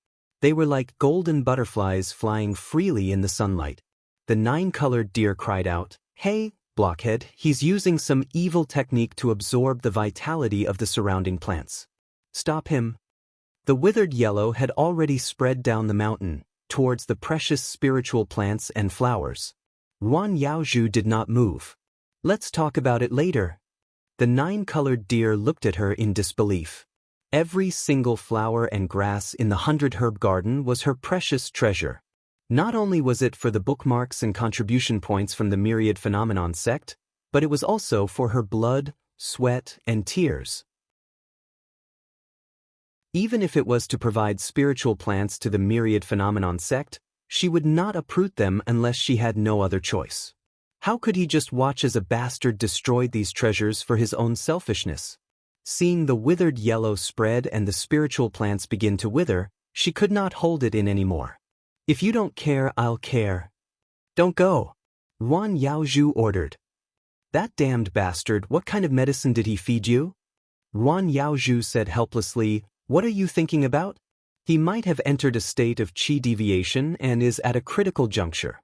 S1: They were like golden butterflies flying freely in the sunlight. The nine-colored deer cried out, "Hey, blockhead, he's using some evil technique to absorb the vitality of the surrounding plants. Stop him." The withered yellow had already spread down the mountain, towards the precious spiritual plants and flowers. Yuan Yaozhu did not move. "Let's talk about it later." The nine-colored deer looked at her in disbelief. Every single flower and grass in the 100-herb garden was her precious treasure. Not only was it for the bookmarks and contribution points from the Myriad Phenomenon sect, but it was also for her blood, sweat, and tears. Even if it was to provide spiritual plants to the Myriad Phenomenon sect, she would not uproot them unless she had no other choice. How could he just watch as a bastard destroyed these treasures for his own selfishness? Seeing the withered yellow spread and the spiritual plants begin to wither, she could not hold it in anymore. "If you don't care, I'll care. Don't go," Yuan Yaozhu ordered. "That damned bastard, what kind of medicine did he feed you?" Yuan Yaozhu said helplessly, "What are you thinking about? He might have entered a state of qi deviation and is at a critical juncture.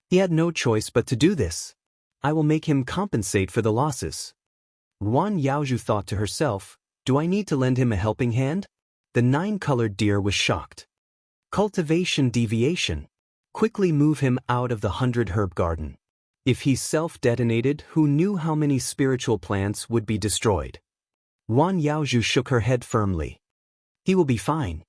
S1: He had no choice but to do this. I will make him compensate for the losses." Yuan Yaozhu thought to herself, "Do I need to lend him a helping hand?" The nine-colored deer was shocked. Cultivation deviation. Quickly move him out of the 100-herb garden. If he self-detonated, who knew how many spiritual plants would be destroyed? Yuan Yaozhu shook her head firmly. "He will be fine."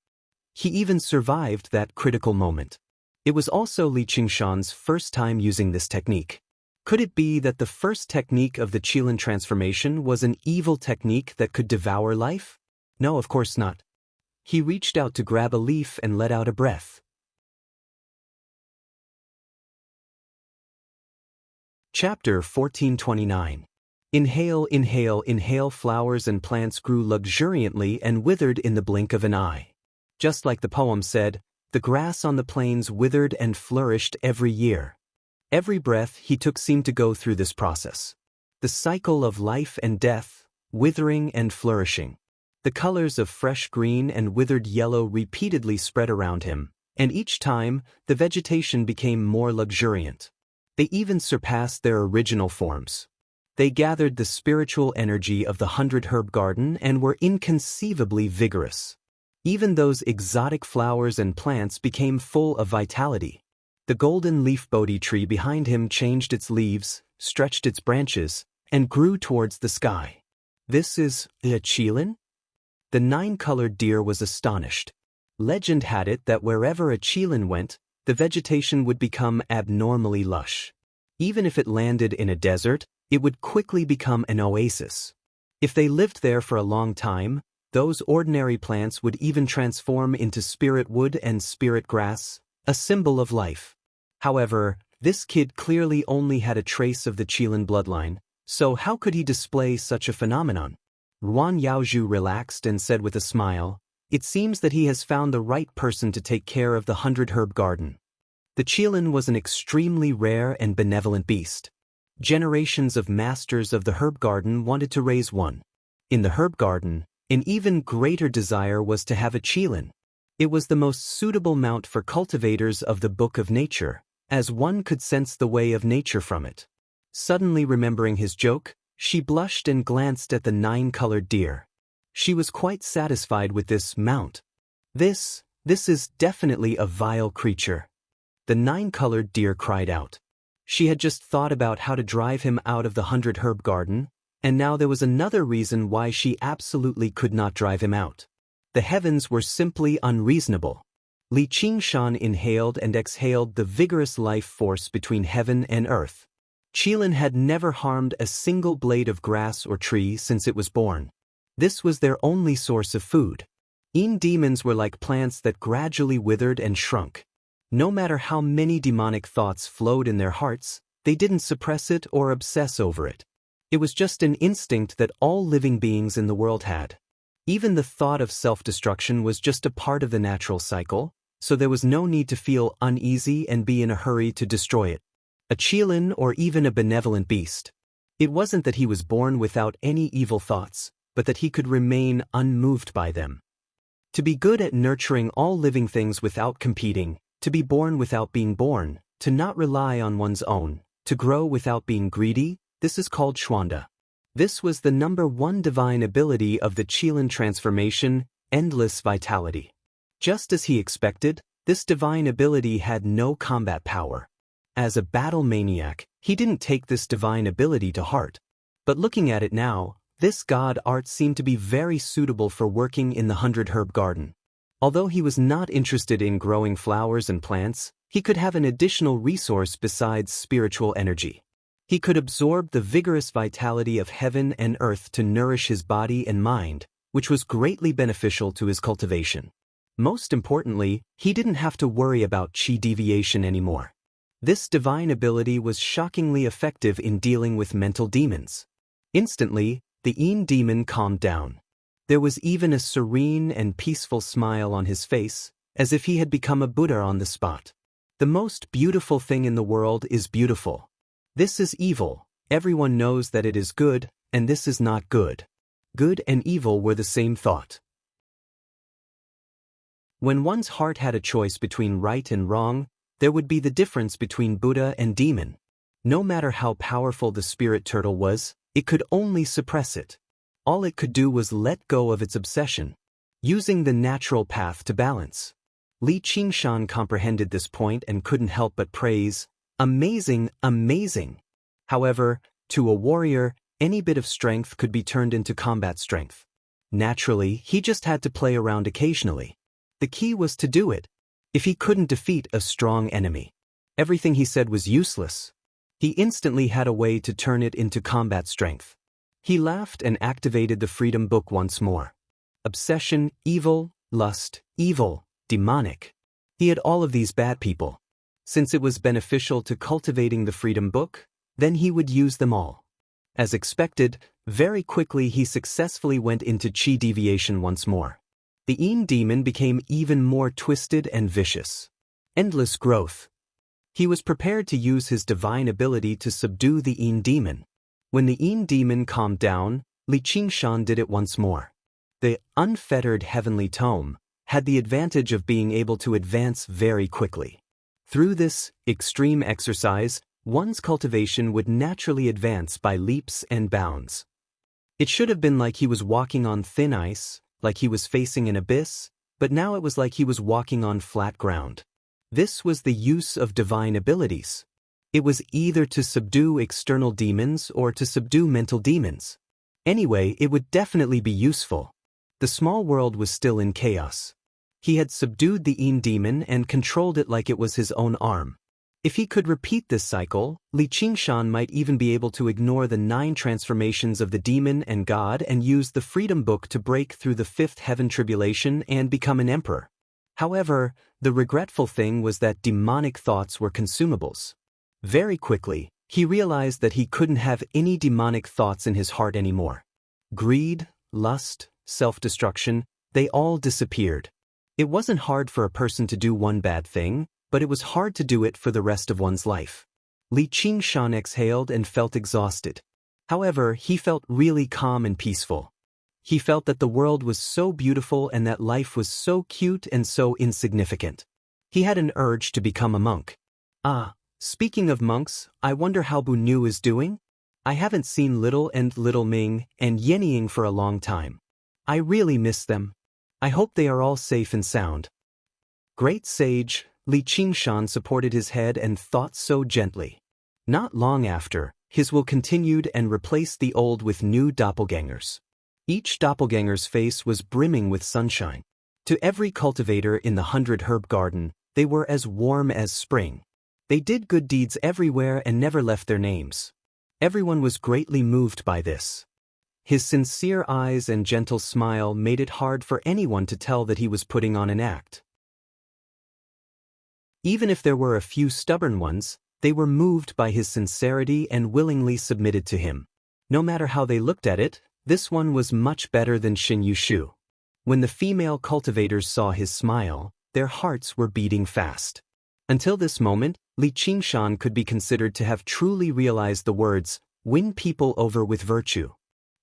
S1: He even survived that critical moment. It was also Li Qingshan's first time using this technique. Could it be that the first technique of the Qilin transformation was an evil technique that could devour life? No, of course not. He reached out to grab a leaf and let out a breath. Chapter 1429. Inhale, inhale, inhale. Flowers and plants grew luxuriantly and withered in the blink of an eye. Just like the poem said, the grass on the plains withered and flourished every year. Every breath he took seemed to go through this process. The cycle of life and death, withering and flourishing. The colors of fresh green and withered yellow repeatedly spread around him, and each time, the vegetation became more luxuriant. They even surpassed their original forms. They gathered the spiritual energy of the 100-herb garden and were inconceivably vigorous. Even those exotic flowers and plants became full of vitality. The golden leaf Bodhi tree behind him changed its leaves, stretched its branches, and grew towards the sky. "This is a Qilin?" The nine-colored deer was astonished. Legend had it that wherever a Qilin went, the vegetation would become abnormally lush. Even if it landed in a desert, it would quickly become an oasis. If they lived there for a long time, those ordinary plants would even transform into spirit wood and spirit grass, a symbol of life. However, this kid clearly only had a trace of the Qilin bloodline, so how could he display such a phenomenon? Yuan Yaozhu relaxed and said with a smile, "It seems that he has found the right person to take care of the 100-herb garden." The Qilin was an extremely rare and benevolent beast. Generations of masters of the herb garden wanted to raise one. In the herb garden, an even greater desire was to have a Qilin. It was the most suitable mount for cultivators of the Book of Nature, as one could sense the way of nature from it. Suddenly remembering his joke, she blushed and glanced at the nine-colored deer. She was quite satisfied with this mount. This is definitely a vile creature." The nine-colored deer cried out. She had just thought about how to drive him out of the 100-herb garden, and now there was another reason why she absolutely could not drive him out. The heavens were simply unreasonable. Li Qingshan inhaled and exhaled the vigorous life force between heaven and earth. Qilin had never harmed a single blade of grass or tree since it was born. This was their only source of food. Demons were like plants that gradually withered and shrunk. No matter how many demonic thoughts flowed in their hearts, they didn't suppress it or obsess over it. It was just an instinct that all living beings in the world had. Even the thought of self-destruction was just a part of the natural cycle, so there was no need to feel uneasy and be in a hurry to destroy it. A Qilin or even a benevolent beast. It wasn't that he was born without any evil thoughts, but that he could remain unmoved by them. To be good at nurturing all living things without competing, to be born without being born, to not rely on one's own, to grow without being greedy, this is called Shwanda. This was the number one divine ability of the Chilan transformation, endless vitality. Just as he expected, this divine ability had no combat power. As a battle maniac, he didn't take this divine ability to heart. But looking at it now, this god art seemed to be very suitable for working in the 100-herb garden. Although he was not interested in growing flowers and plants, he could have an additional resource besides spiritual energy. He could absorb the vigorous vitality of heaven and earth to nourish his body and mind, which was greatly beneficial to his cultivation. Most importantly, he didn't have to worry about chi deviation anymore. This divine ability was shockingly effective in dealing with mental demons. Instantly, the Een demon calmed down. There was even a serene and peaceful smile on his face, as if he had become a Buddha on the spot. The most beautiful thing in the world is beautiful. This is evil, everyone knows that it is good, and this is not good. Good and evil were the same thought. When one's heart had a choice between right and wrong, there would be the difference between Buddha and demon. No matter how powerful the spirit turtle was, it could only suppress it. All it could do was let go of its obsession, using the natural path to balance. Li Qingshan comprehended this point and couldn't help but praise, "Amazing, amazing." However, to a warrior, any bit of strength could be turned into combat strength. Naturally, he just had to play around occasionally. The key was to do it. If he couldn't defeat a strong enemy, everything he said was useless. He instantly had a way to turn it into combat strength. He laughed and activated the Freedom Book once more. Obsession, evil, lust, evil, demonic. He had all of these bad people. Since it was beneficial to cultivating the Freedom Book, then he would use them all. As expected, very quickly he successfully went into chi deviation once more. The Een demon became even more twisted and vicious. Endless growth. He was prepared to use his divine ability to subdue the Een demon. When the Een demon calmed down, Li Qingshan did it once more. The unfettered heavenly tome had the advantage of being able to advance very quickly. Through this extreme exercise, one's cultivation would naturally advance by leaps and bounds. It should have been like he was walking on thin ice, like he was facing an abyss, but now it was like he was walking on flat ground. This was the use of divine abilities. It was either to subdue external demons or to subdue mental demons. Anyway, it would definitely be useful. The small world was still in chaos. He had subdued the Een demon and controlled it like it was his own arm. If he could repeat this cycle, Li Qingshan might even be able to ignore the 9 transformations of the demon and god and use the Freedom Book to break through the 5th heaven tribulation and become an emperor. However, the regretful thing was that demonic thoughts were consumables. Very quickly, he realized that he couldn't have any demonic thoughts in his heart anymore. Greed, lust, self-destruction, they all disappeared. It wasn't hard for a person to do one bad thing, but it was hard to do it for the rest of one's life. Li Qingshan exhaled and felt exhausted. However, he felt really calm and peaceful. He felt that the world was so beautiful and that life was so cute and so insignificant. He had an urge to become a monk. Speaking of monks, I wonder how Bu Nu is doing? I haven't seen Little Ming and Yenying for a long time. I really miss them. I hope they are all safe and sound. Great sage, Li Qingshan supported his head and thought so gently. Not long after, his will continued and replaced the old with new doppelgangers. Each doppelganger's face was brimming with sunshine. To every cultivator in the 100-herb garden, they were as warm as spring. They did good deeds everywhere and never left their names. Everyone was greatly moved by this. His sincere eyes and gentle smile made it hard for anyone to tell that he was putting on an act. Even if there were a few stubborn ones, they were moved by his sincerity and willingly submitted to him. No matter how they looked at it, this one was much better than Xin Yushu. When the female cultivators saw his smile, their hearts were beating fast. Until this moment, Li Qingshan could be considered to have truly realized the words, "Win people over with virtue."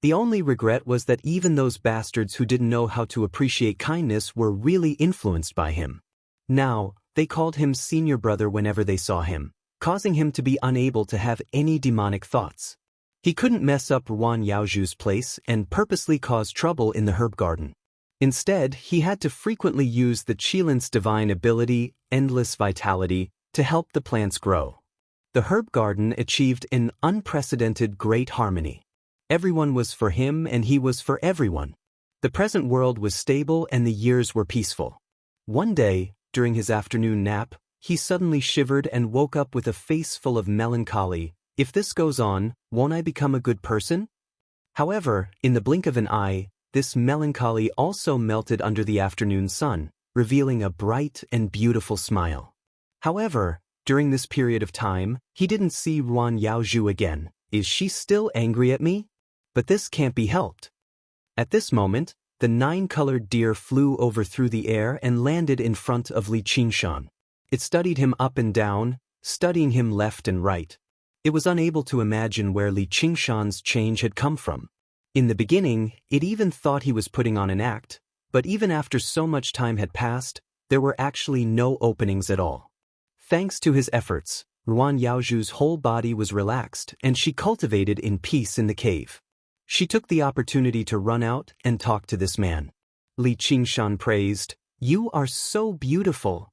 S1: The only regret was that even those bastards who didn't know how to appreciate kindness were really influenced by him. Now, they called him senior brother whenever they saw him, causing him to be unable to have any demonic thoughts. He couldn't mess up Ruan Yaoju's place and purposely cause trouble in the herb garden. Instead, he had to frequently use the Qilin's divine ability, endless vitality, to help the plants grow. The herb garden achieved an unprecedented great harmony. Everyone was for him and he was for everyone. The present world was stable and the years were peaceful. One day, during his afternoon nap, he suddenly shivered and woke up with a face full of melancholy. If this goes on, won't I become a good person? However, in the blink of an eye, this melancholy also melted under the afternoon sun, revealing a bright and beautiful smile. However, during this period of time, he didn't see Ruan Yaoju again. Is she still angry at me? But this can't be helped. At this moment, the 9-colored deer flew over through the air and landed in front of Li Qingshan. It studied him up and down, studying him left and right. It was unable to imagine where Li Qingshan's change had come from. In the beginning, it even thought he was putting on an act, but even after so much time had passed, there were actually no openings at all. Thanks to his efforts, Ruan Yaoju's whole body was relaxed and she cultivated in peace in the cave. She took the opportunity to run out and talk to this man. Li Qingshan praised, "You are so beautiful."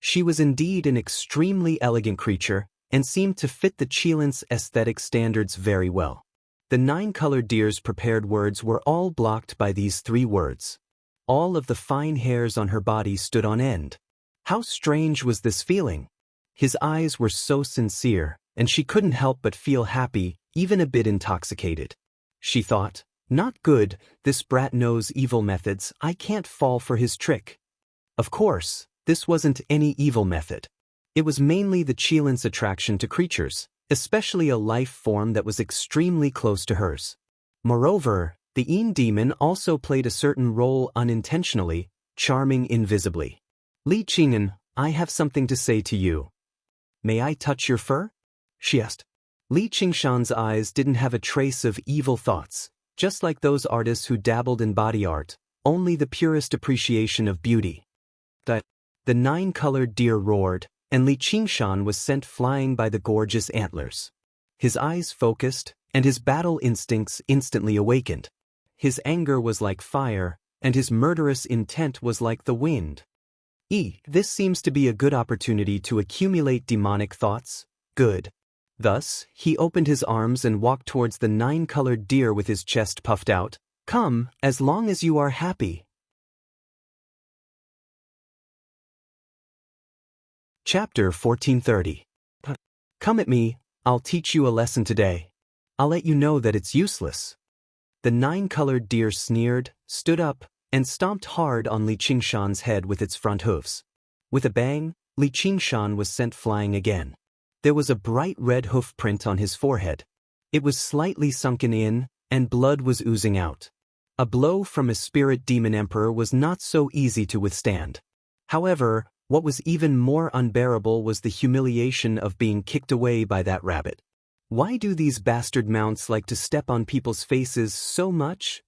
S1: She was indeed an extremely elegant creature and seemed to fit the Qilin's aesthetic standards very well. The 9-colored deer's prepared words were all blocked by these 3 words. All of the fine hairs on her body stood on end. How strange was this feeling? His eyes were so sincere, and she couldn't help but feel happy, even a bit intoxicated. She thought, not good, this brat knows evil methods, I can't fall for his trick. Of course, this wasn't any evil method. It was mainly the Qilin's attraction to creatures, especially a life form that was extremely close to hers. Moreover, the Yin demon also played a certain role unintentionally, charming invisibly. Li Qing'an, I have something to say to you. May I touch your fur? She asked. Li Qingshan's eyes didn't have a trace of evil thoughts, just like those artists who dabbled in body art, only the purest appreciation of beauty. The 9-colored deer roared, and Li Qingshan was sent flying by the gorgeous antlers. His eyes focused, and his battle instincts instantly awakened. His anger was like fire, and his murderous intent was like the wind. This seems to be a good opportunity to accumulate demonic thoughts. Good. Thus, he opened his arms and walked towards the 9-colored deer with his chest puffed out. Come, as long as you are happy. Chapter 1430. Come at me, I'll teach you a lesson today. I'll let you know that it's useless. The 9-colored deer sneered, stood up, and stomped hard on Li Qingshan's head with its front hooves. With a bang, Li Qingshan was sent flying again. There was a bright red hoof print on his forehead. It was slightly sunken in, and blood was oozing out. A blow from a spirit demon emperor was not so easy to withstand. However, what was even more unbearable was the humiliation of being kicked away by that rabbit. Why do these bastard mounts like to step on people's faces so much?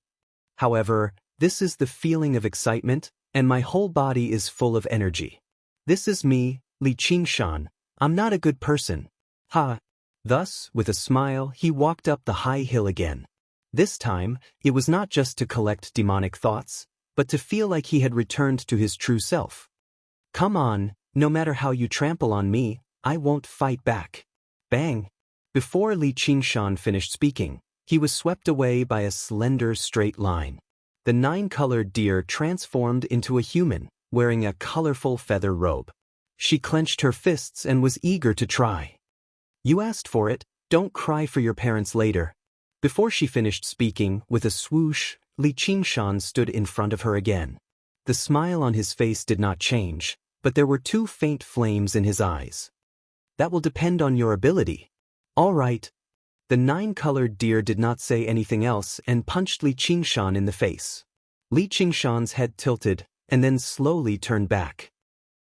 S1: However, this is the feeling of excitement, and my whole body is full of energy. This is me, Li Qingshan. I'm not a good person. Ha! Thus, with a smile, he walked up the high hill again. This time, it was not just to collect demonic thoughts, but to feel like he had returned to his true self. Come on, no matter how you trample on me, I won't fight back. Bang! Before Li Qingshan finished speaking, he was swept away by a slender straight line. The 9-colored deer transformed into a human, wearing a colorful feather robe. She clenched her fists and was eager to try. You asked for it, don't cry for your parents later. Before she finished speaking, with a swoosh, Li Qingshan stood in front of her again. The smile on his face did not change, but there were 2 faint flames in his eyes. That will depend on your ability. All right. The 9-colored deer did not say anything else and punched Li Qingshan in the face. Li Qingshan's head tilted, and then slowly turned back.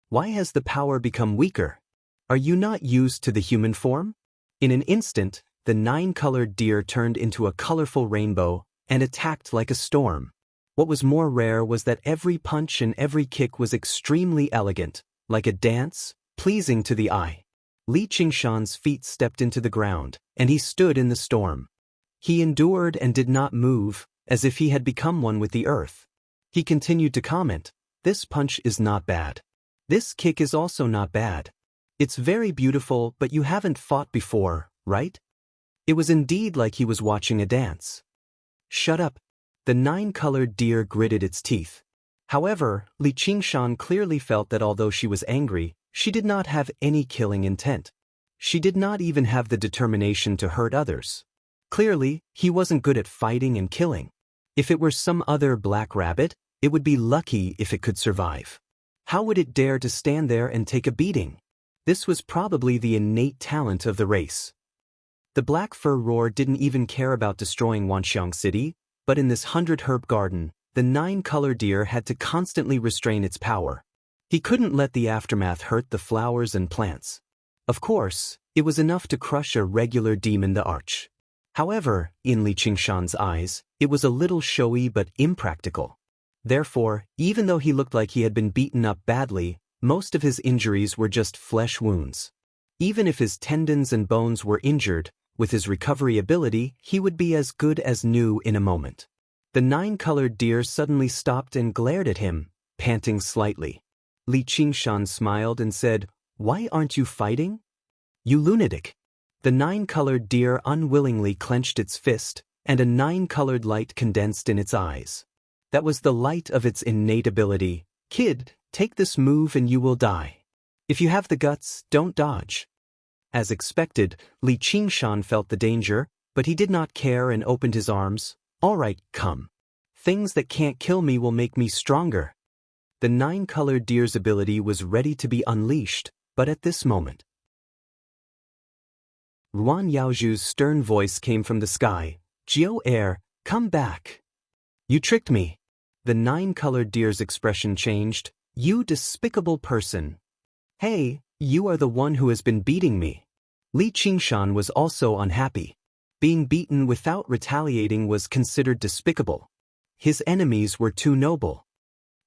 S1: Why has the power become weaker? Are you not used to the human form? In an instant, the 9-colored deer turned into a colorful rainbow, and attacked like a storm. What was more rare was that every punch and every kick was extremely elegant, like a dance, pleasing to the eye. Li Qingshan's feet stepped into the ground, and he stood in the storm. He endured and did not move, as if he had become one with the earth. He continued to comment, "This punch is not bad. This kick is also not bad. It's very beautiful, but you haven't fought before, right?" It was indeed like he was watching a dance. "Shut up." The nine-colored deer gritted its teeth. However, Li Qingshan clearly felt that although she was angry, she did not have any killing intent. She did not even have the determination to hurt others. Clearly, he wasn't good at fighting and killing. If it were some other black rabbit, it would be lucky if it could survive. How would it dare to stand there and take a beating? This was probably the innate talent of the race. The black fur roar didn't even care about destroying Wanxiang City, but in this 100-herb garden, the nine-color deer had to constantly restrain its power. He couldn't let the aftermath hurt the flowers and plants. Of course, it was enough to crush a regular demon the arch. However, in Li Qingshan's eyes, it was a little showy but impractical. Therefore, even though he looked like he had been beaten up badly, most of his injuries were just flesh wounds. Even if his tendons and bones were injured, with his recovery ability, he would be as good as new in a moment. The nine-colored deer suddenly stopped and glared at him, panting slightly. Li Qingshan smiled and said, "Why aren't you fighting? You lunatic." The nine-colored deer unwillingly clenched its fist, and a nine-colored light condensed in its eyes. That was the light of its innate ability. "Kid, take this move and you will die. If you have the guts, don't dodge." As expected, Li Qingshan felt the danger, but he did not care and opened his arms. "All right, come. Things that can't kill me will make me stronger." The nine-colored deer's ability was ready to be unleashed, but at this moment, Ruan Yaozhu's stern voice came from the sky. "Jiao Air, come back. You tricked me." The nine-colored deer's expression changed. "You despicable person. Hey, you are the one who has been beating me." Li Qingshan was also unhappy. Being beaten without retaliating was considered despicable. His enemies were too noble.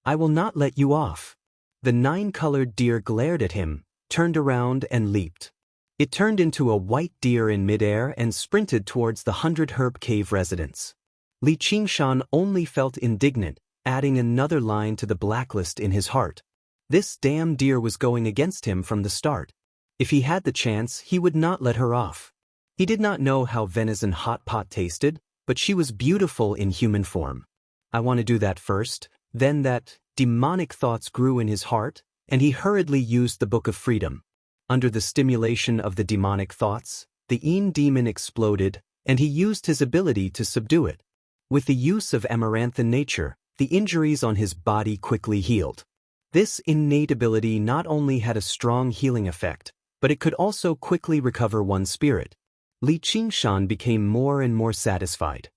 S1: "I will not let you off." The nine-colored deer glared at him, turned around and leaped. It turned into a white deer in midair and sprinted towards the 100-herb cave residence. Li Qingshan only felt indignant, adding another line to the blacklist in his heart. This damn deer was going against him from the start. If he had the chance, he would not let her off. He did not know how venison hot pot tasted, but she was beautiful in human form. "I want to do that first." Then that demonic thoughts grew in his heart, and he hurriedly used the Book of Freedom. Under the stimulation of the demonic thoughts, the Yin demon exploded, and he used his ability to subdue it. With the use of amaranthine nature, the injuries on his body quickly healed. This innate ability not only had a strong healing effect, but it could also quickly recover one's spirit. Li Qingshan became more and more satisfied.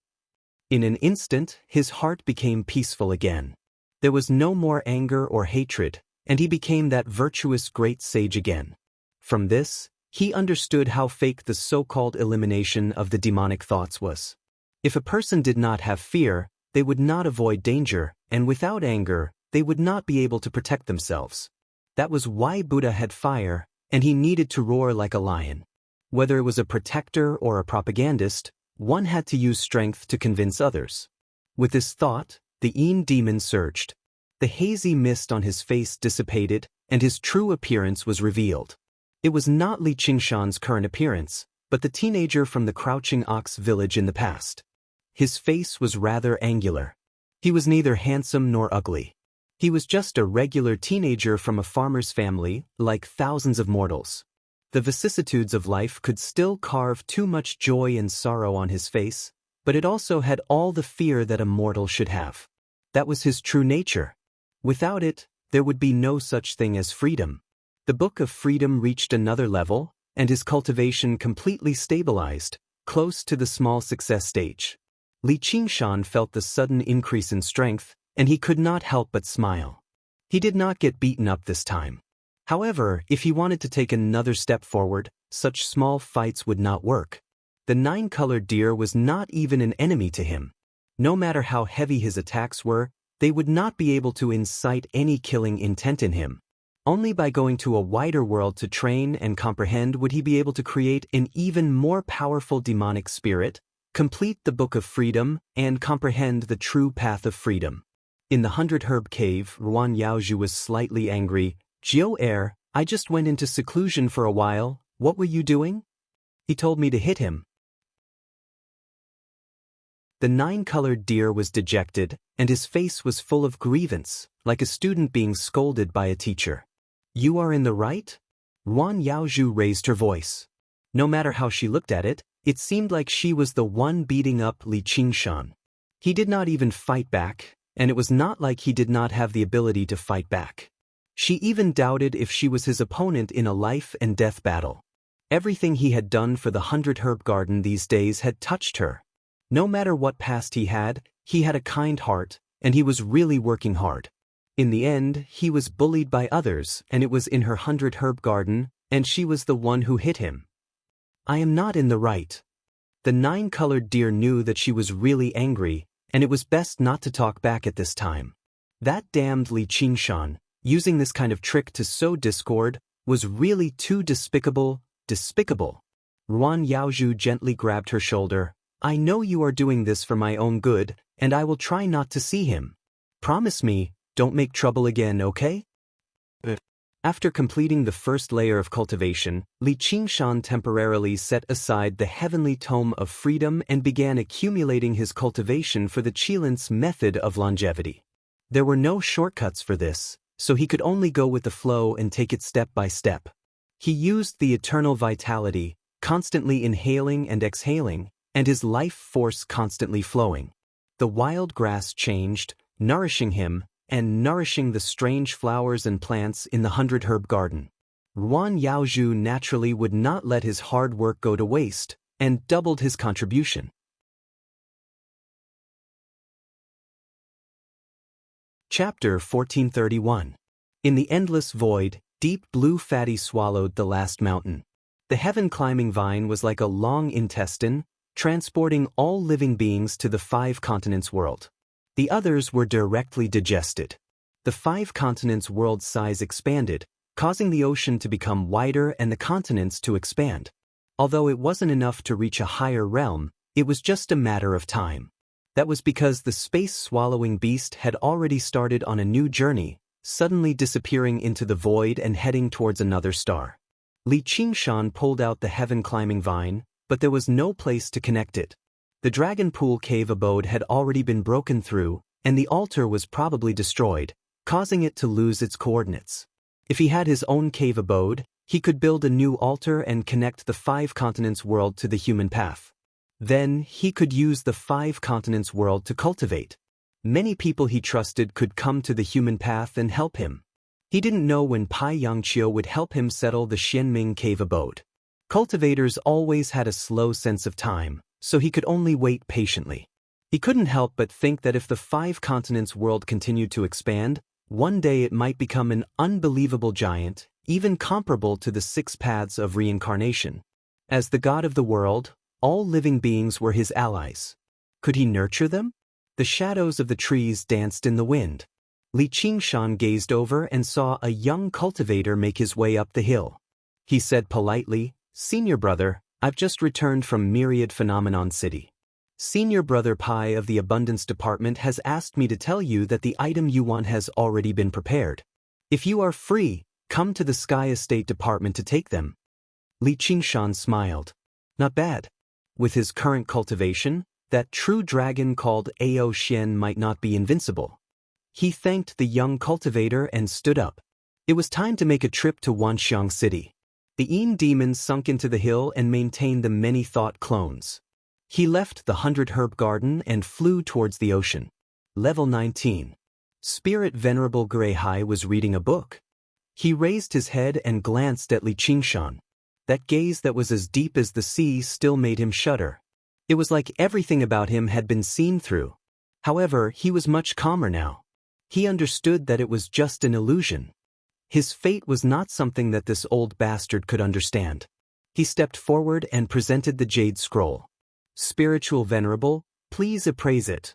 S1: In an instant, his heart became peaceful again. There was no more anger or hatred, and he became that virtuous great sage again. From this, he understood how fake the so-called elimination of the demonic thoughts was. If a person did not have fear, they would not avoid danger, and without anger, they would not be able to protect themselves. That was why Buddha had fire, and he needed to roar like a lion. Whether it was a protector or a propagandist, one had to use strength to convince others. With this thought, the Yin demon surged. The hazy mist on his face dissipated, and his true appearance was revealed. It was not Li Qingshan's current appearance, but the teenager from the Crouching Ox village in the past. His face was rather angular. He was neither handsome nor ugly. He was just a regular teenager from a farmer's family, like thousands of mortals. The vicissitudes of life could still carve too much joy and sorrow on his face, but it also had all the fear that a mortal should have. That was his true nature. Without it, there would be no such thing as freedom. The Book of Freedom reached another level, and his cultivation completely stabilized, close to the small success stage. Li Qingshan felt the sudden increase in strength, and he could not help but smile. He did not get beaten up this time. However, if he wanted to take another step forward, such small fights would not work. The nine-colored deer was not even an enemy to him. No matter how heavy his attacks were, they would not be able to incite any killing intent in him. Only by going to a wider world to train and comprehend would he be able to create an even more powerful demonic spirit, complete the Book of Freedom, and comprehend the true path of freedom. In the 100 Herb Cave, Ruan Yaozhu was slightly angry. "Jiao, I just went into seclusion for a while. What were you doing?" "He told me to hit him." The 9-colored deer was dejected, and his face was full of grievance, like a student being scolded by a teacher. "You are in the right?" Ruan Yaozhu raised her voice. No matter how she looked at it, it seemed like she was the one beating up Li Qingshan. He did not even fight back, and it was not like he did not have the ability to fight back. She even doubted if she was his opponent in a life-and-death battle. Everything he had done for the 100 Herb Garden these days had touched her. No matter what past he had a kind heart, and he was really working hard. In the end, he was bullied by others, and it was in her 100 Herb Garden, and she was the one who hit him. "I am not in the right." The 9-colored deer knew that she was really angry, and it was best not to talk back at this time. That damned Li Qingshan, using this kind of trick to sow discord, was really too despicable. Ruan Yaozhu gently grabbed her shoulder. "I know you are doing this for my own good, and I will try not to see him. Promise me, don't make trouble again, okay?" After completing the first layer of cultivation, Li Qingshan temporarily set aside the heavenly tome of freedom and began accumulating his cultivation for the Qilin's method of longevity. There were no shortcuts for this, so he could only go with the flow and take it step by step. He used the eternal vitality, constantly inhaling and exhaling, and his life force constantly flowing. The wild grass changed, nourishing him, and nourishing the strange flowers and plants in the 100 Herb Garden. Ruan Yaozhu naturally would not let his hard work go to waste, and doubled his contribution. Chapter 1431. In the endless void, deep blue fatty swallowed the last mountain. The heaven-climbing vine was like a long intestine, transporting all living beings to the 5 continents world. The others were directly digested. The 5 continents world size expanded, causing the ocean to become wider and the continents to expand. Although it wasn't enough to reach a higher realm, it was just a matter of time. That was because the space-swallowing beast had already started on a new journey, suddenly disappearing into the void and heading towards another star. Li Qingshan pulled out the heaven-climbing vine, but there was no place to connect it. The Dragon Pool cave abode had already been broken through, and the altar was probably destroyed, causing it to lose its coordinates. If he had his own cave abode, he could build a new altar and connect the 5 continents world to the human path. Then, he could use the 5 continents world to cultivate. Many people he trusted could come to the human path and help him. He didn't know when Pai Yangqiu would help him settle the Xianming cave abode. Cultivators always had a slow sense of time, so he could only wait patiently. He couldn't help but think that if the 5 continents world continued to expand, one day it might become an unbelievable giant, even comparable to the 6 paths of reincarnation. As the god of the world, all living beings were his allies. Could he nurture them? The shadows of the trees danced in the wind. Li Qingshan gazed over and saw a young cultivator make his way up the hill. He said politely, "Senior brother, I've just returned from Myriad Phenomenon City. Senior brother Pai of the Abundance Department has asked me to tell you that the item you want has already been prepared. If you are free, come to the Sky Estate Department to take them." Li Qingshan smiled. Not bad. With his current cultivation, that true dragon called Ao Xian might not be invincible. He thanked the young cultivator and stood up. It was time to make a trip to Wanxiang City. The Yin demon sunk into the hill and maintained the many-thought clones. He left the 100 Herb Garden and flew towards the ocean. Level 19. Spirit Venerable Greyhai was reading a book. He raised his head and glanced at Li Qingshan. That gaze that was as deep as the sea still made him shudder. It was like everything about him had been seen through. However, he was much calmer now. He understood that it was just an illusion. His fate was not something that this old bastard could understand. He stepped forward and presented the jade scroll. "Spiritual Venerable, please appraise it."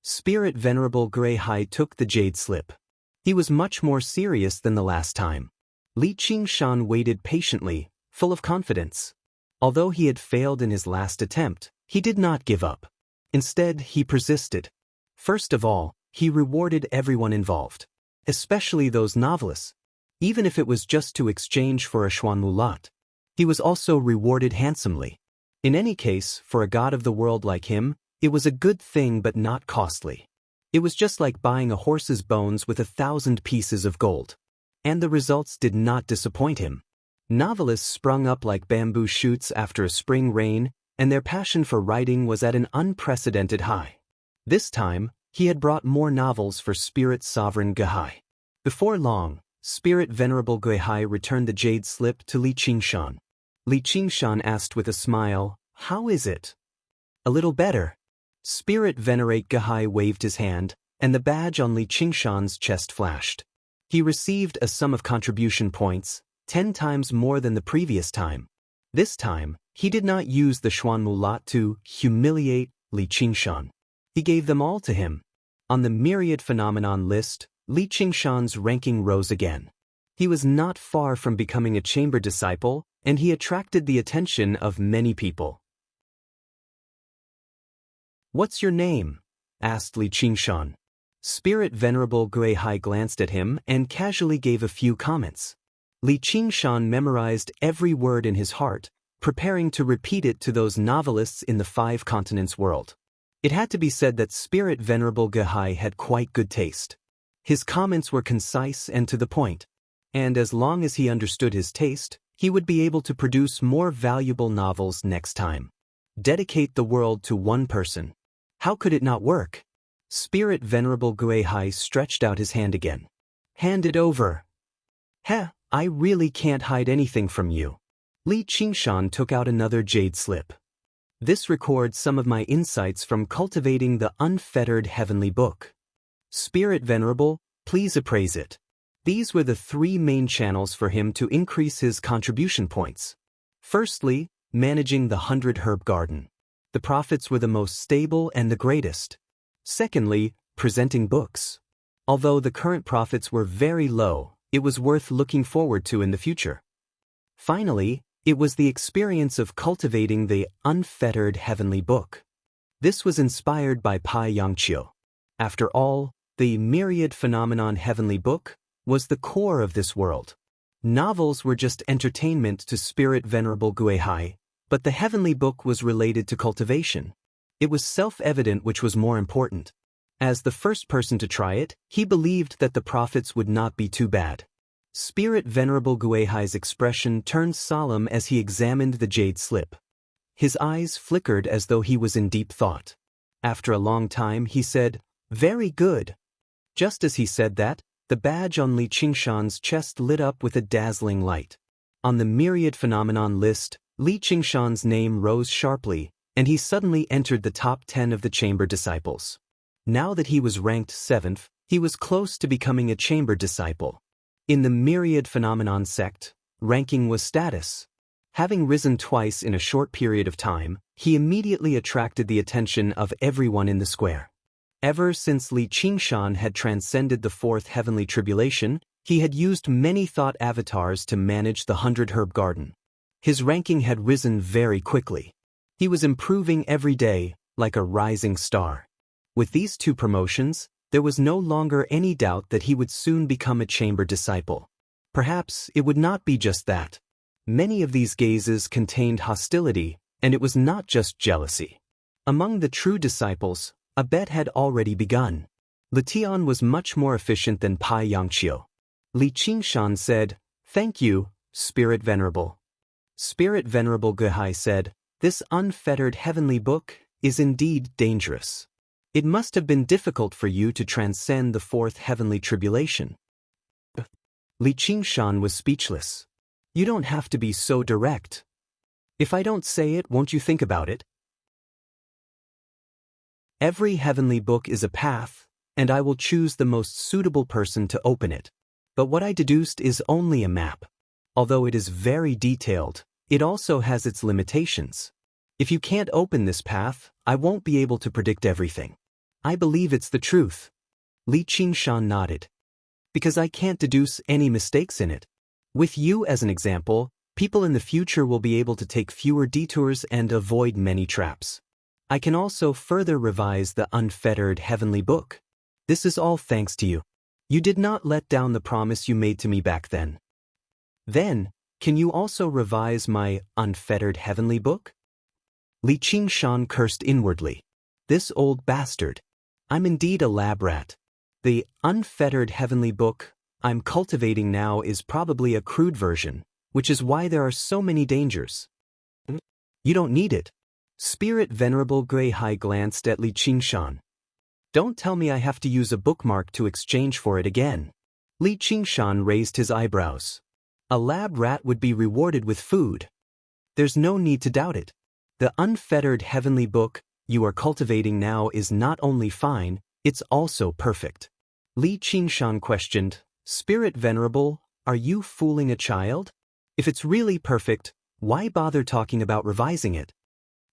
S1: Spirit Venerable Grey took the jade slip. He was much more serious than the last time. Li Qingshan waited patiently, full of confidence. Although he had failed in his last attempt, he did not give up. Instead, he persisted. First of all, he rewarded everyone involved, especially those novelists, even if it was just to exchange for a Xuanmulat. He was also rewarded handsomely. In any case, for a god of the world like him, it was a good thing but not costly. It was just like buying a horse's bones with 1,000 pieces of gold. And the results did not disappoint him. Novelists sprung up like bamboo shoots after a spring rain, and their passion for writing was at an unprecedented high. This time, he had brought more novels for Spirit Sovereign Gehai. Before long, Spirit Venerable Gehai returned the jade slip to Li Qingshan. Li Qingshan asked with a smile, "How is it?" "A little better." Spirit Venerate Gehai waved his hand, and the badge on Li Qingshan's chest flashed. He received a sum of contribution points, 10 times more than the previous time. This time, he did not use the Xuanmulat to humiliate Li Qingshan. He gave them all to him. On the myriad phenomenon list, Li Qingshan's ranking rose again. He was not far from becoming a chamber disciple, and he attracted the attention of many people. "What's your name?" asked Li Qingshan. Spirit Venerable Guihai glanced at him and casually gave a few comments. Li Qingshan memorized every word in his heart, preparing to repeat it to those novelists in the 5 continents world. It had to be said that Spirit Venerable Gehai had quite good taste. His comments were concise and to the point, and as long as he understood his taste, he would be able to produce more valuable novels next time. Dedicate the world to one person. How could it not work? Spirit Venerable Guihai stretched out his hand again. "Hand it over." "Heh, I really can't hide anything from you." Li Qingshan took out another jade slip. "This records some of my insights from cultivating the unfettered heavenly book. Spirit Venerable, please appraise it." These were the 3 main channels for him to increase his contribution points. Firstly, managing the 100 herb garden. The profits were the most stable and the greatest. Secondly, presenting books. Although the current profits were very low, it was worth looking forward to in the future. Finally, it was the experience of cultivating the unfettered heavenly book. This was inspired by Pai Yangqiu. After all, the myriad phenomenon heavenly book was the core of this world. Novels were just entertainment to Spirit Venerable Guihai, but the heavenly book was related to cultivation. It was self-evident which was more important. As the first person to try it, he believed that the profits would not be too bad. Spirit Venerable Guihai's expression turned solemn as he examined the jade slip. His eyes flickered as though he was in deep thought. After a long time, he said, "Very good." Just as he said that, the badge on Li Qingshan's chest lit up with a dazzling light. On the myriad phenomenon list, Li Qingshan's name rose sharply, and he suddenly entered the top 10 of the chamber disciples. Now that he was ranked 7th, he was close to becoming a chamber disciple. In the myriad phenomenon sect, ranking was status. Having risen twice in a short period of time, he immediately attracted the attention of everyone in the square. Ever since Li Qingshan had transcended the 4th heavenly tribulation, he had used many thought avatars to manage the 100 herb garden. His ranking had risen very quickly. He was improving every day, like a rising star. With these 2 promotions, there was no longer any doubt that he would soon become a chamber disciple. Perhaps it would not be just that. Many of these gazes contained hostility, and it was not just jealousy. Among the true disciples, a bet had already begun. Letian was much more efficient than Pai Yangqiu. Li Qingshan said, "Thank you, Spirit Venerable." Spirit Venerable Gehai said, "This unfettered heavenly book is indeed dangerous. It must have been difficult for you to transcend the 4th heavenly tribulation." Li Qingshan was speechless. "You don't have to be so direct. If I don't say it, won't you think about it? Every heavenly book is a path, and I will choose the most suitable person to open it. But what I deduced is only a map. Although it is very detailed, it also has its limitations. If you can't open this path, I won't be able to predict everything. I believe it's the truth. Li Qingshan nodded. Because I can't deduce any mistakes in it. With you as an example, people in the future will be able to take fewer detours and avoid many traps. I can also further revise the unfettered heavenly book. This is all thanks to you. You did not let down the promise you made to me back then. Then, can you also revise my unfettered heavenly book? Li Qingshan cursed inwardly. This old bastard. I'm indeed a lab rat. The unfettered heavenly book I'm cultivating now is probably a crude version, which is why there are so many dangers. You don't need it. Spirit Venerable Grey-Hai glanced at Li Qingshan. Don't tell me I have to use a bookmark to exchange for it again. Li Qingshan raised his eyebrows. A lab rat would be rewarded with food. There's no need to doubt it. The unfettered heavenly book you are cultivating now is not only fine, it's also perfect. Li Qingshan questioned, Spirit Venerable, are you fooling a child? If it's really perfect, why bother talking about revising it?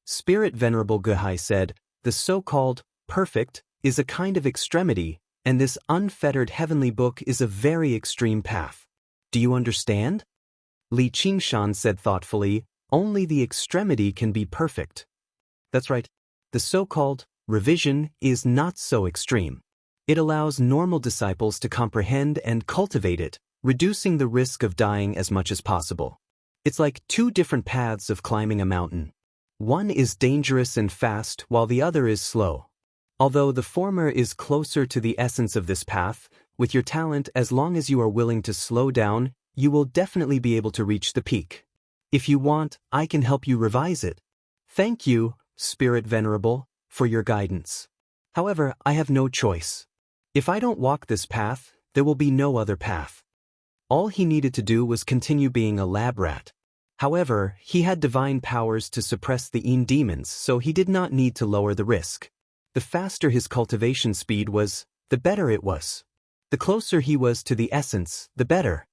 S1: Spirit Venerable Grey-Hai said, the so-called perfect is a kind of extremity, and this unfettered heavenly book is a very extreme path. Do you understand? Li Qingshan said thoughtfully, only the extremity can be perfect. That's right. The so-called revision is not so extreme. It allows normal disciples to comprehend and cultivate it, reducing the risk of dying as much as possible. It's like two different paths of climbing a mountain. One is dangerous and fast while the other is slow. Although the former is closer to the essence of this path, with your talent, as long as you are willing to slow down, you will definitely be able to reach the peak. If you want, I can help you revise it. Thank you, Spirit Venerable, for your guidance. However, I have no choice. If I don't walk this path, there will be no other path. All he needed to do was continue being a lab rat. However, he had divine powers to suppress the Yin demons, so he did not need to lower the risk. The faster his cultivation speed was, the better it was. The closer he was to the essence, the better.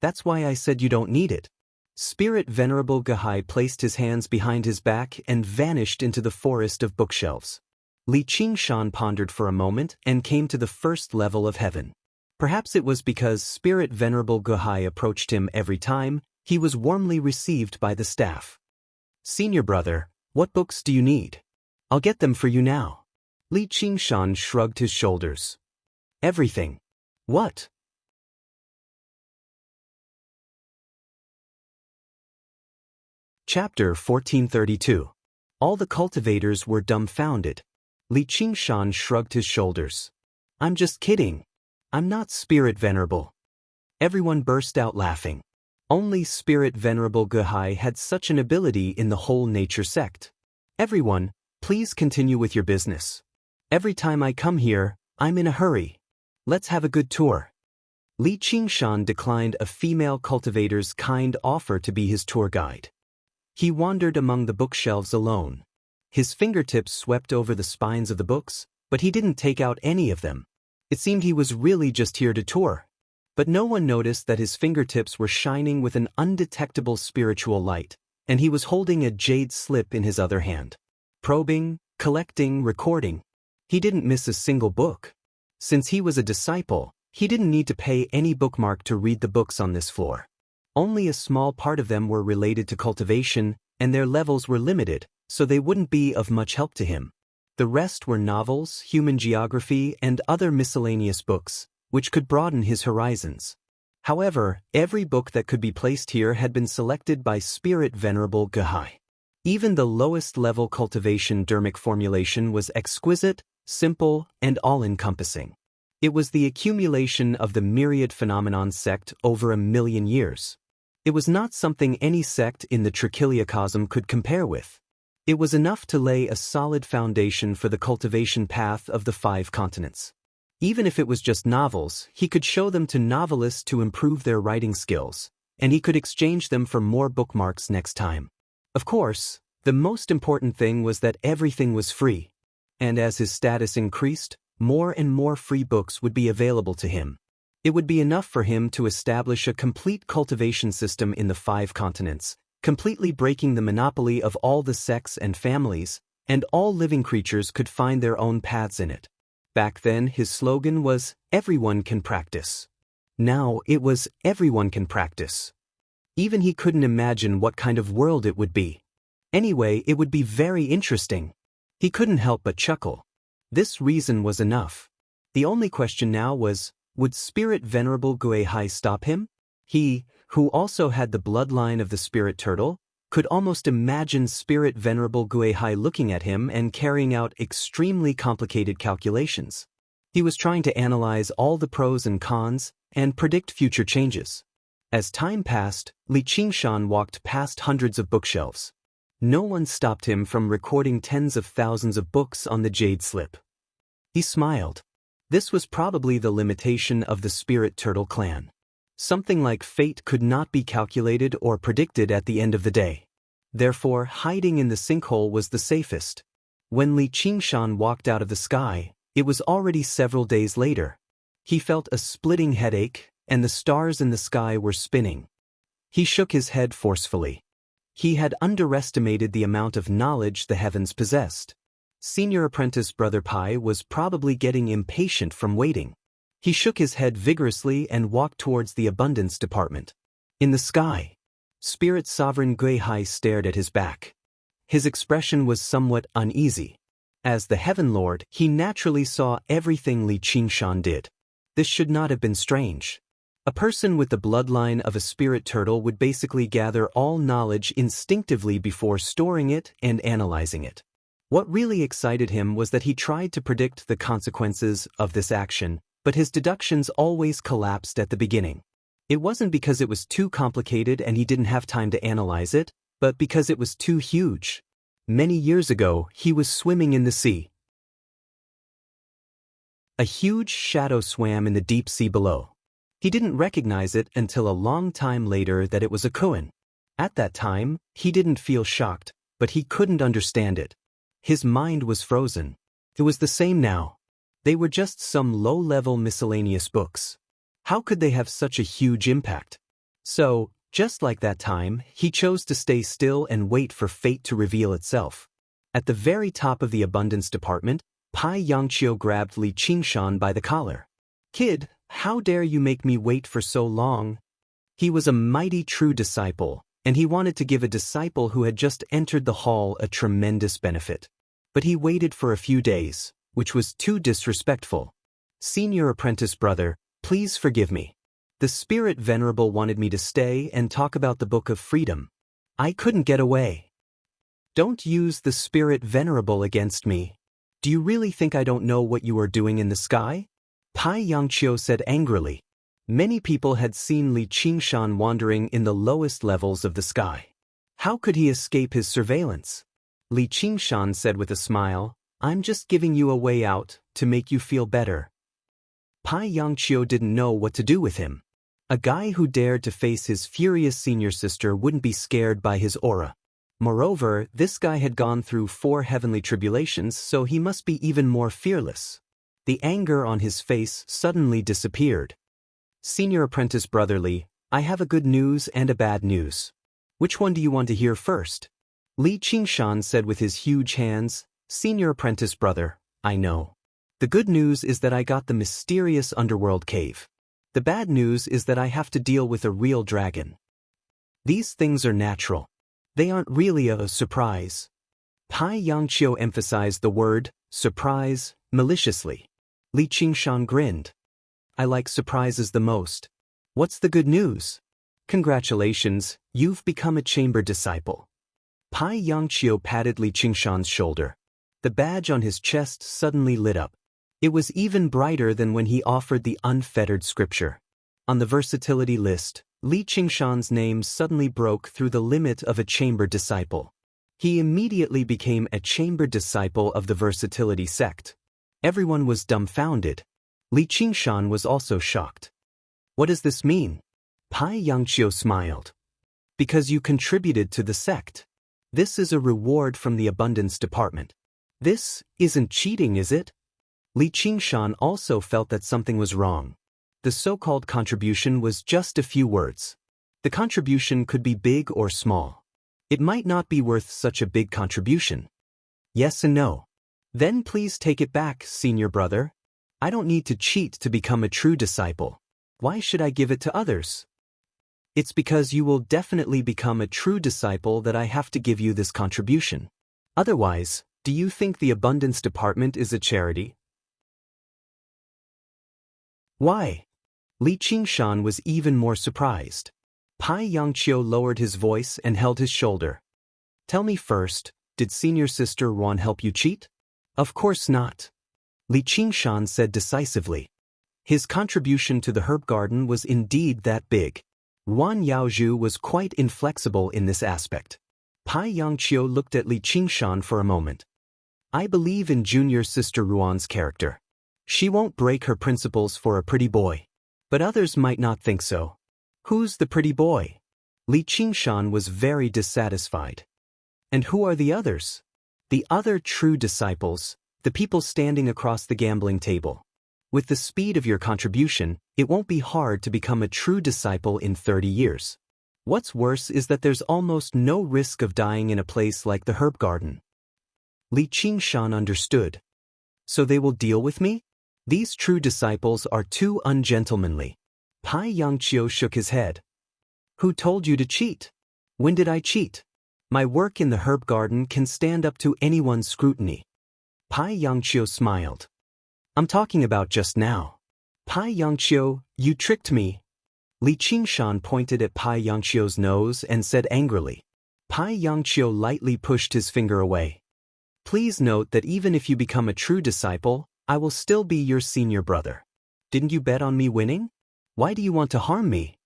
S1: That's why I said you don't need it. Spirit Venerable Grey-Hai placed his hands behind his back and vanished into the forest of bookshelves. Li Qingshan pondered for a moment and came to the first level of heaven. Perhaps it was because Spirit Venerable Grey-Hai approached him every time, he was warmly received by the staff. Senior brother, what books do you need? I'll get them for you now. Li Qingshan shrugged his shoulders. Everything. What? Chapter 1432. All the cultivators were dumbfounded. Li Qingshan shrugged his shoulders. I'm just kidding. I'm not Spirit Venerable. Everyone burst out laughing. Only Spirit Venerable Grey-Hai had such an ability in the whole nature sect. Everyone, please continue with your business. Every time I come here, I'm in a hurry. Let's have a good tour. Li Qingshan declined a female cultivator's kind offer to be his tour guide. He wandered among the bookshelves alone. His fingertips swept over the spines of the books, but he didn't take out any of them. It seemed he was really just here to tour. But no one noticed that his fingertips were shining with an undetectable spiritual light, and he was holding a jade slip in his other hand. Probing, collecting, recording. He didn't miss a single book. Since he was a disciple, he didn't need to pay any bookmark to read the books on this floor. Only a small part of them were related to cultivation, and their levels were limited, so they wouldn't be of much help to him. The rest were novels, human geography, and other miscellaneous books, which could broaden his horizons. However, every book that could be placed here had been selected by Spirit Venerable Grey-Hai. Even the lowest level cultivation dermic formulation was exquisite, simple, and all-encompassing. It was the accumulation of the myriad phenomenon sect over 1,000,000 years. It was not something any sect in the trichiliocosm could compare with. It was enough to lay a solid foundation for the cultivation path of the 5 continents. Even if it was just novels, he could show them to novelists to improve their writing skills, and he could exchange them for more bookmarks next time. Of course, the most important thing was that everything was free, and as his status increased, more and more free books would be available to him. It would be enough for him to establish a complete cultivation system in the 5 continents, completely breaking the monopoly of all the sects and families, and all living creatures could find their own paths in it. Back then, his slogan was, "Everyone can practice." Now it was, "Everyone can practice." Even he couldn't imagine what kind of world it would be. Anyway, it would be very interesting. He couldn't help but chuckle. This reason was enough. The only question now was, would Spirit Venerable Guihai stop him? He, who also had the bloodline of the spirit turtle, could almost imagine Spirit Venerable Guihai looking at him and carrying out extremely complicated calculations. He was trying to analyze all the pros and cons and predict future changes. As time passed, Li Qingshan walked past hundreds of bookshelves. No one stopped him from recording tens of thousands of books on the jade slip. He smiled. This was probably the limitation of the spirit turtle clan. Something like fate could not be calculated or predicted at the end of the day. Therefore, hiding in the sinkhole was the safest. When Li Qingshan walked out of the sky, it was already several days later. He felt a splitting headache, and the stars in the sky were spinning. He shook his head forcefully. He had underestimated the amount of knowledge the heavens possessed. Senior apprentice Brother Pai was probably getting impatient from waiting. He shook his head vigorously and walked towards the abundance department. In the sky, Spirit Sovereign Guihai stared at his back. His expression was somewhat uneasy. As the Heaven Lord, he naturally saw everything Li Qingshan did. This should not have been strange. A person with the bloodline of a spirit turtle would basically gather all knowledge instinctively before storing it and analyzing it. What really excited him was that he tried to predict the consequences of this action, but his deductions always collapsed at the beginning. It wasn't because it was too complicated and he didn't have time to analyze it, but because it was too huge. Many years ago, he was swimming in the sea. A huge shadow swam in the deep sea below. He didn't recognize it until a long time later that it was a koan. At that time, he didn't feel shocked, but he couldn't understand it. His mind was frozen. It was the same now. They were just some low-level miscellaneous books. How could they have such a huge impact? So, just like that time, he chose to stay still and wait for fate to reveal itself. At the very top of the abundance department, Pai Yangqiu grabbed Li Qingshan by the collar. "Kid, how dare you make me wait for so long?" He was a mighty true disciple, and he wanted to give a disciple who had just entered the hall a tremendous benefit. But he waited for a few days, which was too disrespectful. "Senior apprentice brother, please forgive me. The Spirit Venerable wanted me to stay and talk about the Book of Freedom. I couldn't get away." "Don't use the Spirit Venerable against me. Do you really think I don't know what you are doing in the sky?" Pai Yangqiu said angrily. Many people had seen Li Qingshan wandering in the lowest levels of the sky. How could he escape his surveillance? Li Qingshan said with a smile, "I'm just giving you a way out, to make you feel better." Pai Yangqiu didn't know what to do with him. A guy who dared to face his furious senior sister wouldn't be scared by his aura. Moreover, this guy had gone through 4 heavenly tribulations, so he must be even more fearless. The anger on his face suddenly disappeared. "Senior apprentice brotherly, I have a good news and a bad news. Which one do you want to hear first?" Li Qingshan said with his huge hands, "Senior apprentice brother, I know. The good news is that I got the mysterious underworld cave. The bad news is that I have to deal with a real dragon. These things are natural. They aren't really a surprise." Pai Yangqiu emphasized the word, surprise, maliciously. Li Qingshan grinned. "I like surprises the most. What's the good news?" "Congratulations, you've become a chamber disciple." Pai Yangqiu patted Li Qingshan's shoulder. The badge on his chest suddenly lit up. It was even brighter than when he offered the unfettered scripture. On the versatility list, Li Qingshan's name suddenly broke through the limit of a chamber disciple. He immediately became a chamber disciple of the versatility sect. Everyone was dumbfounded. Li Qingshan was also shocked. "What does this mean?" Pai Yangqiu smiled. "Because you contributed to the sect. This is a reward from the abundance department. This isn't cheating, is it?" Li Qingshan also felt that something was wrong. The so-called contribution was just a few words. The contribution could be big or small. It might not be worth such a big contribution. Yes and no. Then please take it back, senior brother. I don't need to cheat to become a true disciple. Why should I give it to others? It's because you will definitely become a true disciple that I have to give you this contribution. Otherwise, do you think the abundance department is a charity? Why? Li Qingshan was even more surprised. Pai Yangqiu lowered his voice and held his shoulder. Tell me first, did senior sister Ruan help you cheat? Of course not. Li Qingshan said decisively. His contribution to the herb garden was indeed that big. Ruan Yaozhu was quite inflexible in this aspect. Pai Yangqiu looked at Li Qingshan for a moment. I believe in junior sister Ruan's character. She won't break her principles for a pretty boy. But others might not think so. Who's the pretty boy? Li Qingshan was very dissatisfied. And who are the others? The other true disciples, the people standing across the gambling table. With the speed of your contribution, it won't be hard to become a true disciple in 30 years. What's worse is that there's almost no risk of dying in a place like the herb garden. Li Qingshan understood. So they will deal with me? These true disciples are too ungentlemanly. Pai Yangqiu shook his head. Who told you to cheat? When did I cheat? My work in the herb garden can stand up to anyone's scrutiny. Pai Yangqiu smiled. I'm talking about just now. Pai Yangqiu, you tricked me. Li Qingshan pointed at Pai Yangqiu's nose and said angrily. Pai Yangqiu lightly pushed his finger away. Please note that even if you become a true disciple, I will still be your senior brother. Didn't you bet on me winning? Why do you want to harm me?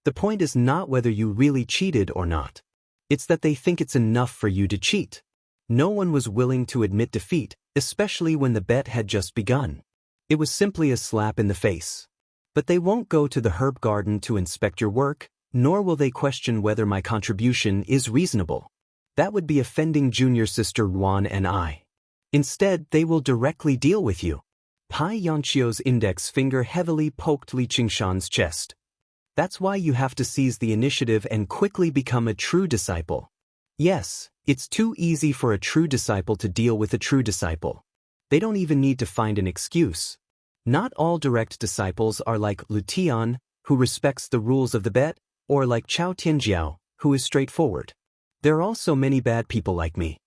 S1: The point is not whether you really cheated or not. It's that they think it's enough for you to cheat. No one was willing to admit defeat, especially when the bet had just begun. It was simply a slap in the face. But they won't go to the herb garden to inspect your work, nor will they question whether my contribution is reasonable. That would be offending junior sister Ruan and I. Instead, they will directly deal with you. Pai Yangqiu's index finger heavily poked Li Qingshan's chest. That's why you have to seize the initiative and quickly become a true disciple. Yes, it's too easy for a true disciple to deal with a true disciple. They don't even need to find an excuse. Not all direct disciples are like Lu Tian, who respects the rules of the bet, or like Chao Tianjiao, who is straightforward. There are also many bad people like me.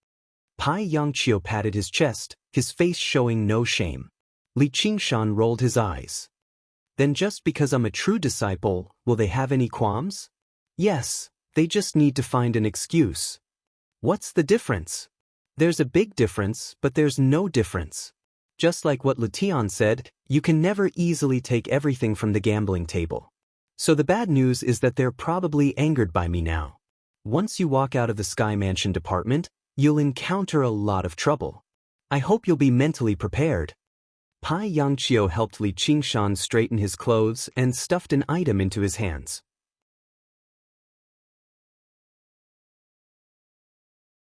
S1: Pai Yangqiu patted his chest, his face showing no shame. Li Qingshan rolled his eyes. Then just because I'm a true disciple, will they have any qualms? Yes, they just need to find an excuse. What's the difference? There's a big difference, but there's no difference. Just like what Lu Tian said, you can never easily take everything from the gambling table. So the bad news is that they're probably angered by me now. Once you walk out of the Sky Mansion department, you'll encounter a lot of trouble. I hope you'll be mentally prepared. Pai Yangqiu helped Li Qingshan straighten his clothes and stuffed an item into his hands.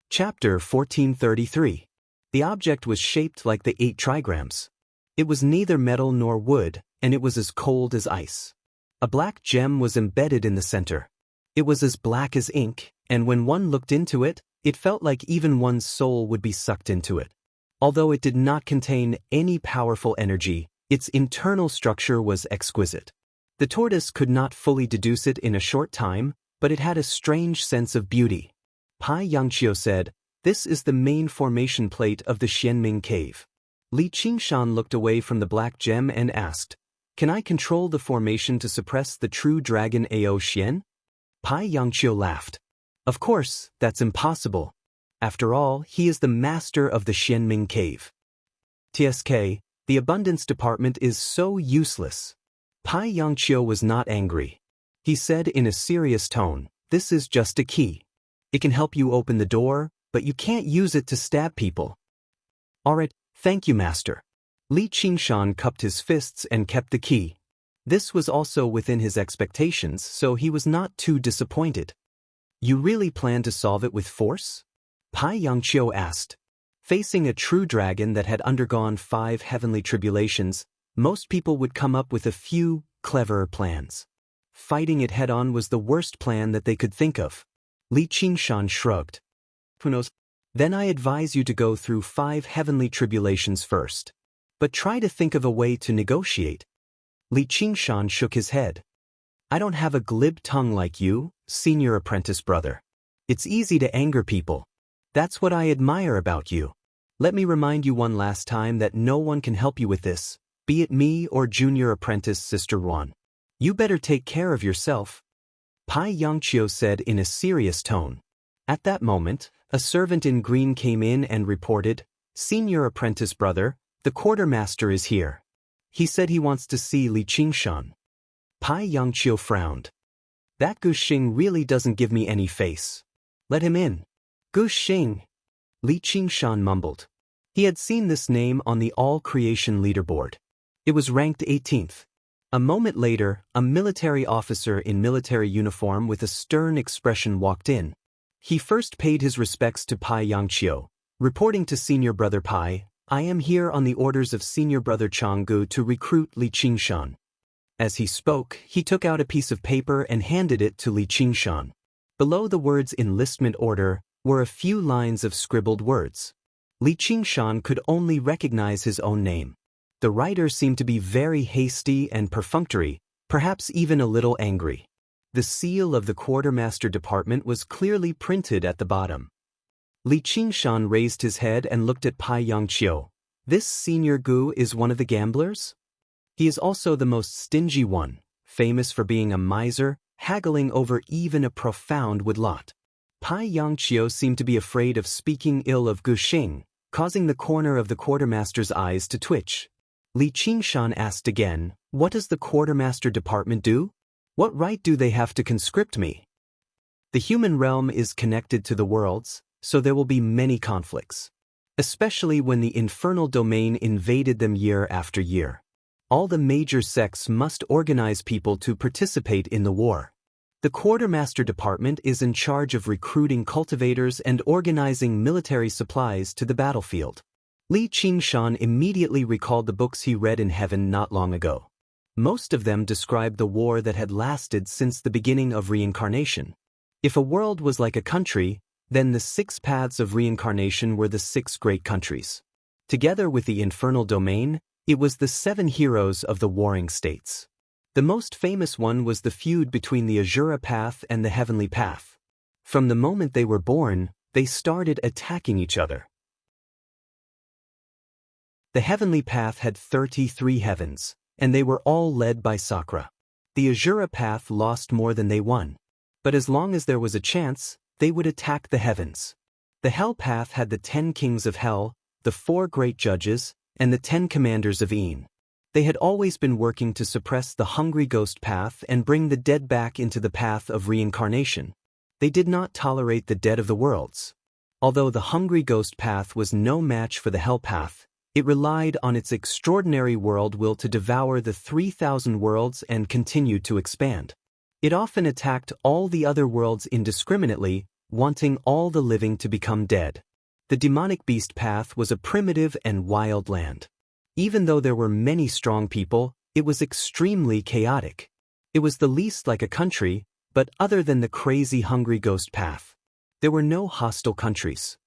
S1: Chapter 1433. The object was shaped like the 8 trigrams. It was neither metal nor wood, and it was as cold as ice. A black gem was embedded in the center. It was as black as ink, and when one looked into it, it felt like even one's soul would be sucked into it. Although it did not contain any powerful energy, its internal structure was exquisite. The tortoise could not fully deduce it in a short time, but it had a strange sense of beauty. Pai Yangqiu said, "This is the main formation plate of the Xianming cave." Li Qingshan looked away from the black gem and asked, "Can I control the formation to suppress the true dragon Ao Xian?" Pai Yangqiu laughed. "Of course, that's impossible. After all, he is the master of the Xianming cave. TSK, the abundance department is so useless." Pai Yangqiu was not angry. He said in a serious tone, "This is just a key. It can help you open the door, but you can't use it to stab people." "Alright, thank you, master." Li Qingshan cupped his fists and kept the key. This was also within his expectations, so he was not too disappointed. "You really plan to solve it with force?" Pai Yangqiu asked. Facing a true dragon that had undergone 5 heavenly tribulations, most people would come up with a few clever plans. Fighting it head-on was the worst plan that they could think of. Li Qingshan shrugged. "Who knows? Then I advise you to go through 5 heavenly tribulations first. But try to think of a way to negotiate. Li Qingshan shook his head. I don't have a glib tongue like you, senior apprentice brother. It's easy to anger people. That's what I admire about you. Let me remind you one last time that no one can help you with this, be it me or junior apprentice Sister Ruan. You better take care of yourself. Pai Yangqiu said in a serious tone. At that moment, a servant in green came in and reported, Senior apprentice brother, the quartermaster is here. He said he wants to see Li Qingshan. Pai Yangqiu frowned. That Gu Xing really doesn't give me any face. Let him in. Gu Xing. Li Qingshan mumbled. He had seen this name on the all-creation leaderboard. It was ranked 18th. A moment later, a military officer in military uniform with a stern expression walked in. He first paid his respects to Pai Yangqiu, reporting to Senior Brother Pai, I am here on the orders of Senior Brother Changgu to recruit Li Qingshan. As he spoke, he took out a piece of paper and handed it to Li Qingshan. Below the words enlistment order were a few lines of scribbled words. Li Qingshan could only recognize his own name. The writer seemed to be very hasty and perfunctory, perhaps even a little angry. The seal of the quartermaster department was clearly printed at the bottom. Li Qingshan raised his head and looked at Pai Yangqiu. This senior Gu is one of the gamblers? He is also the most stingy one, famous for being a miser, haggling over even a profound woodlot. Pai Yangqiu seemed to be afraid of speaking ill of Gu Xing, causing the corner of the quartermaster's eyes to twitch. Li Qingshan asked again, what does the quartermaster department do? What right do they have to conscript me? The human realm is connected to the worlds, so there will be many conflicts. Especially when the infernal domain invaded them year after year. All the major sects must organize people to participate in the war. The quartermaster department is in charge of recruiting cultivators and organizing military supplies to the battlefield. Li Qingshan immediately recalled the books he read in heaven not long ago. Most of them described the war that had lasted since the beginning of reincarnation. If a world was like a country, then the 6 paths of reincarnation were the 6 great countries. Together with the infernal domain, it was the 7 heroes of the warring states. The most famous one was the feud between the Azura path and the heavenly path. From the moment they were born, they started attacking each other. The heavenly path had 33 heavens, and they were all led by Sakra. The Azura path lost more than they won. But as long as there was a chance, they would attack the heavens. The hell path had the 10 kings of hell, the 4 great judges, and the 10 commanders of Een. They had always been working to suppress the hungry ghost path and bring the dead back into the path of reincarnation. They did not tolerate the dead of the worlds. Although the hungry ghost path was no match for the hell path, it relied on its extraordinary world will to devour the 3,000 worlds and continue to expand. It often attacked all the other worlds indiscriminately, wanting all the living to become dead. The demonic beast path was a primitive and wild land. Even though there were many strong people, it was extremely chaotic. It was the least like a country, but other than the crazy hungry ghost path. There were no hostile countries.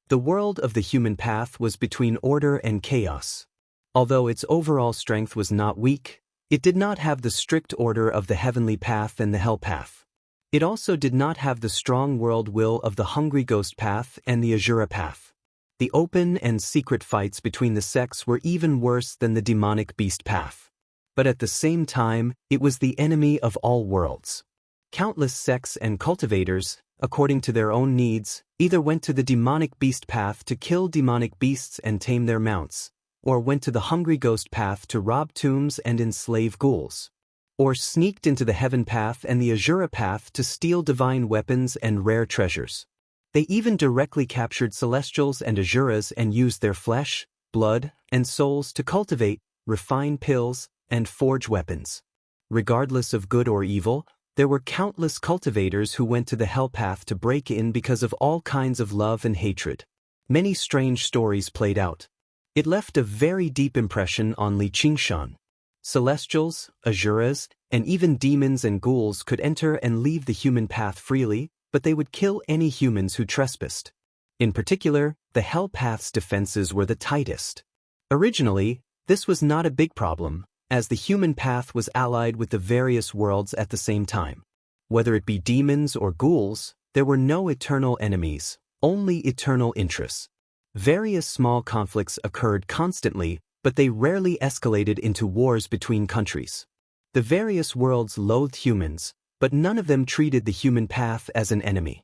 S1: The world of the human path was between order and chaos. Although its overall strength was not weak, it did not have the strict order of the heavenly path and the hell path. It also did not have the strong world will of the hungry ghost path and the Azura path. The open and secret fights between the sects were even worse than the demonic beast path. But at the same time, it was the enemy of all worlds. Countless sects and cultivators, according to their own needs, either went to the demonic beast path to kill demonic beasts and tame their mounts, or went to the hungry ghost path to rob tombs and enslave ghouls, or sneaked into the heaven path and the Azura path to steal divine weapons and rare treasures. They even directly captured celestials and Azuras and used their flesh, blood, and souls to cultivate, refine pills, and forge weapons. Regardless of good or evil, there were countless cultivators who went to the hell path to break in because of all kinds of love and hatred. Many strange stories played out. It left a very deep impression on Li Qingshan. Celestials, Azuras, and even demons and ghouls could enter and leave the human path freely, but they would kill any humans who trespassed. In particular, the Hell Path's defenses were the tightest. Originally, this was not a big problem, as the human path was allied with the various worlds at the same time. Whether it be demons or ghouls, there were no eternal enemies, only eternal interests. Various small conflicts occurred constantly, but they rarely escalated into wars between countries. The various worlds loathed humans, but none of them treated the human path as an enemy.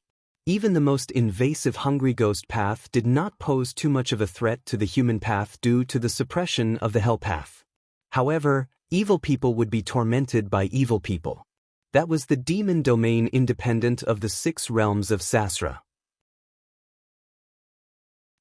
S1: Even the most invasive hungry ghost path did not pose too much of a threat to the human path due to the suppression of the hell path. However, evil people would be tormented by evil people. That was the demon domain independent of the 6 realms of Sasra.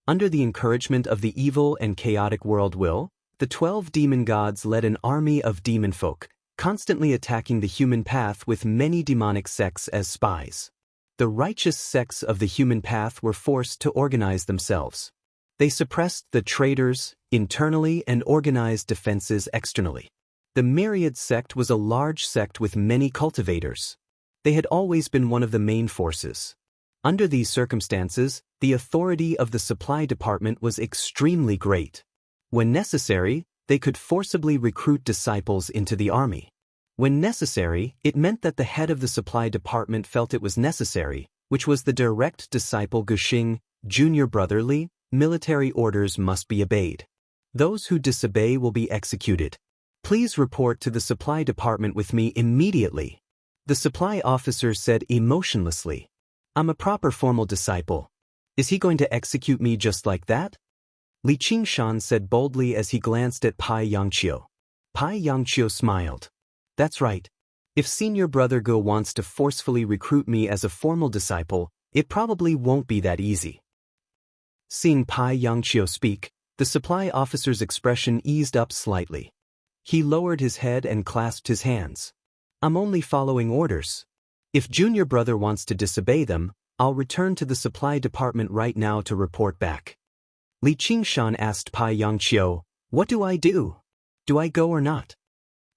S1: Under the encouragement of the evil and chaotic world will, the 12 demon gods led an army of demon folk, constantly attacking the human path with many demonic sects as spies. The righteous sects of the human path were forced to organize themselves. They suppressed the traitors internally and organized defenses externally. The Myriad sect was a large sect with many cultivators. They had always been one of the main forces. Under these circumstances, the authority of the supply department was extremely great. When necessary, they could forcibly recruit disciples into the army. When necessary, it meant that the head of the supply department felt it was necessary, which was the direct disciple Guxing, junior brotherly, military orders must be obeyed. Those who disobey will be executed. Please report to the supply department with me immediately. The supply officer said emotionlessly. I'm a proper formal disciple. Is he going to execute me just like that? Li Qingshan said boldly as he glanced at Pai Yangqiu. Pai Yangqiu smiled. That's right. If senior brother Go wants to forcefully recruit me as a formal disciple, it probably won't be that easy. Seeing Pai Yangqiu speak, the supply officer's expression eased up slightly. He lowered his head and clasped his hands. I'm only following orders. If junior brother wants to disobey them, I'll return to the supply department right now to report back. Li Qingshan asked Pai Yangqiu, what do I do? Do I go or not?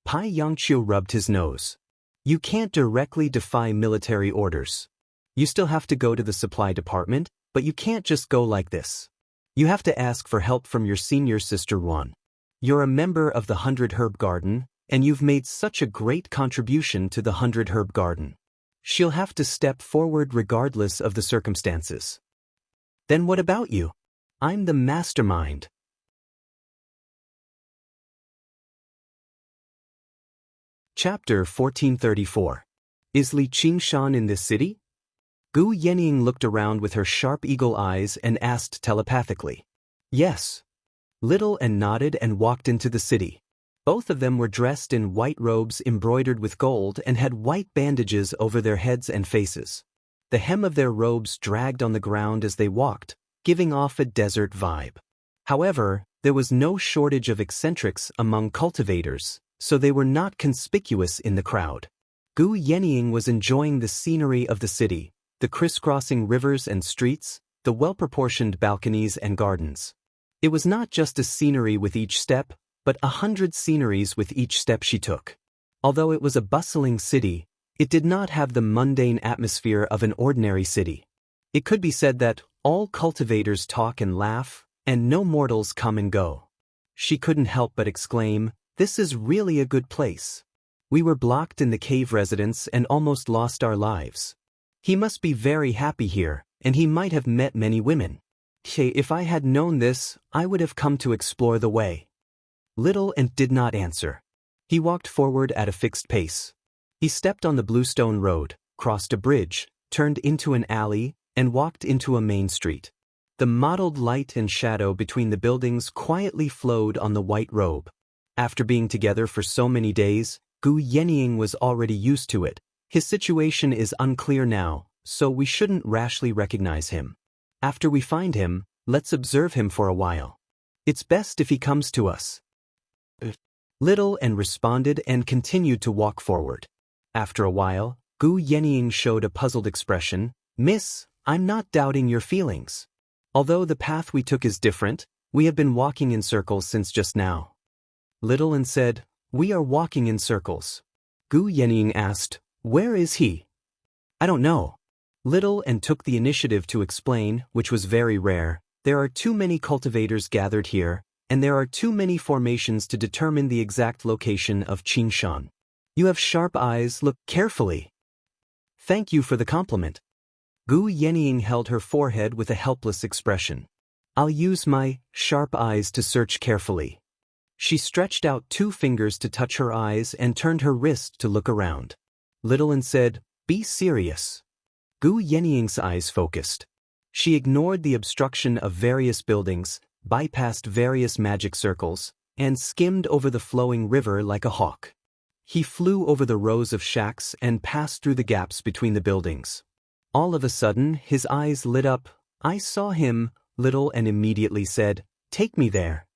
S1: Pai Yangqiu rubbed his nose. You can't directly defy military orders. You still have to go to the supply department, but you can't just go like this. You have to ask for help from your senior sister Wan. You're a member of the 100 Herb Garden, and you've made such a great contribution to the 100 Herb Garden. She'll have to step forward regardless of the circumstances. Then what about you? I'm the mastermind. Chapter 1434. Is Li Qingshan in this city? Gu Yenying looked around with her sharp eagle eyes and asked telepathically. Yes. Little and nodded and walked into the city. Both of them were dressed in white robes embroidered with gold and had white bandages over their heads and faces. The hem of their robes dragged on the ground as they walked, giving off a desert vibe. However, there was no shortage of eccentrics among cultivators, so they were not conspicuous in the crowd. Gu Yenying was enjoying the scenery of the city, the crisscrossing rivers and streets, the well-proportioned balconies and gardens. It was not just a scenery with each step, but 100 sceneries with each step she took. Although it was a bustling city, it did not have the mundane atmosphere of an ordinary city. It could be said that all cultivators talk and laugh, and no mortals come and go. She couldn't help but exclaim, "This is really a good place. We were blocked in the cave residence and almost lost our lives. He must be very happy here, and he might have met many women. If I had known this, I would have come to explore the way." Little and did not answer. He walked forward at a fixed pace. He stepped on the bluestone road, crossed a bridge, turned into an alley, and walked into a main street. The mottled light and shadow between the buildings quietly flowed on the white robe. After being together for so many days, Gu Yenying was already used to it. His situation is unclear now, so we shouldn't rashly recognize him. After we find him, let's observe him for a while. It's best if he comes to us. Little and responded and continued to walk forward. After a while, Gu Yenying showed a puzzled expression. Miss, I'm not doubting your feelings. Although the path we took is different, we have been walking in circles since just now. Little and said, we are walking in circles. Gu Yenying asked, where is he? I don't know. Little and took the initiative to explain, which was very rare. There are too many cultivators gathered here, and there are too many formations to determine the exact location of Qingshan. You have sharp eyes, look carefully. Thank you for the compliment. Gu Yenying held her forehead with a helpless expression. I'll use my sharp eyes to search carefully. She stretched out 2 fingers to touch her eyes and turned her wrist to look around. Little and said, be serious. Gu Yenying's eyes focused. She ignored the obstruction of various buildings, bypassed various magic circles, and skimmed over the flowing river like a hawk. He flew over the rows of shacks and passed through the gaps between the buildings. All of a sudden, his eyes lit up. I saw him, Little, and immediately said, take me there.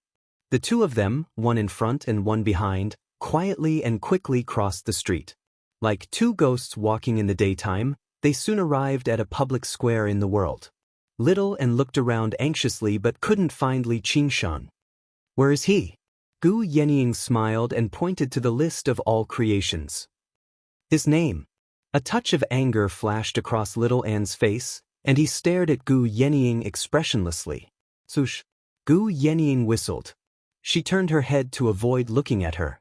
S1: The 2 of them, one in front and one behind, quietly and quickly crossed the street. Like 2 ghosts walking in the daytime, they soon arrived at a public square in the world. Little and looked around anxiously but couldn't find Li Qingshan. Where is he? Gu Yenying smiled and pointed to the list of all creations. His name. A touch of anger flashed across Little An's face, and he stared at Gu Yenying expressionlessly. Sush. Gu Yenying whistled. She turned her head to avoid looking at her.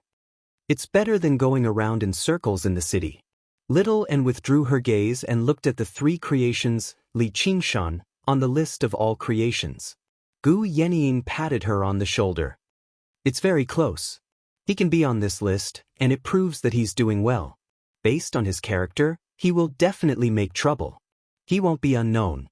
S1: It's better than going around in circles in the city. Little and withdrew her gaze and looked at the 3 creations, Li Qingshan, on the list of all creations. Gu Yenying patted her on the shoulder. It's very close. He can be on this list, and it proves that he's doing well. Based on his character, he will definitely make trouble. He won't be unknown.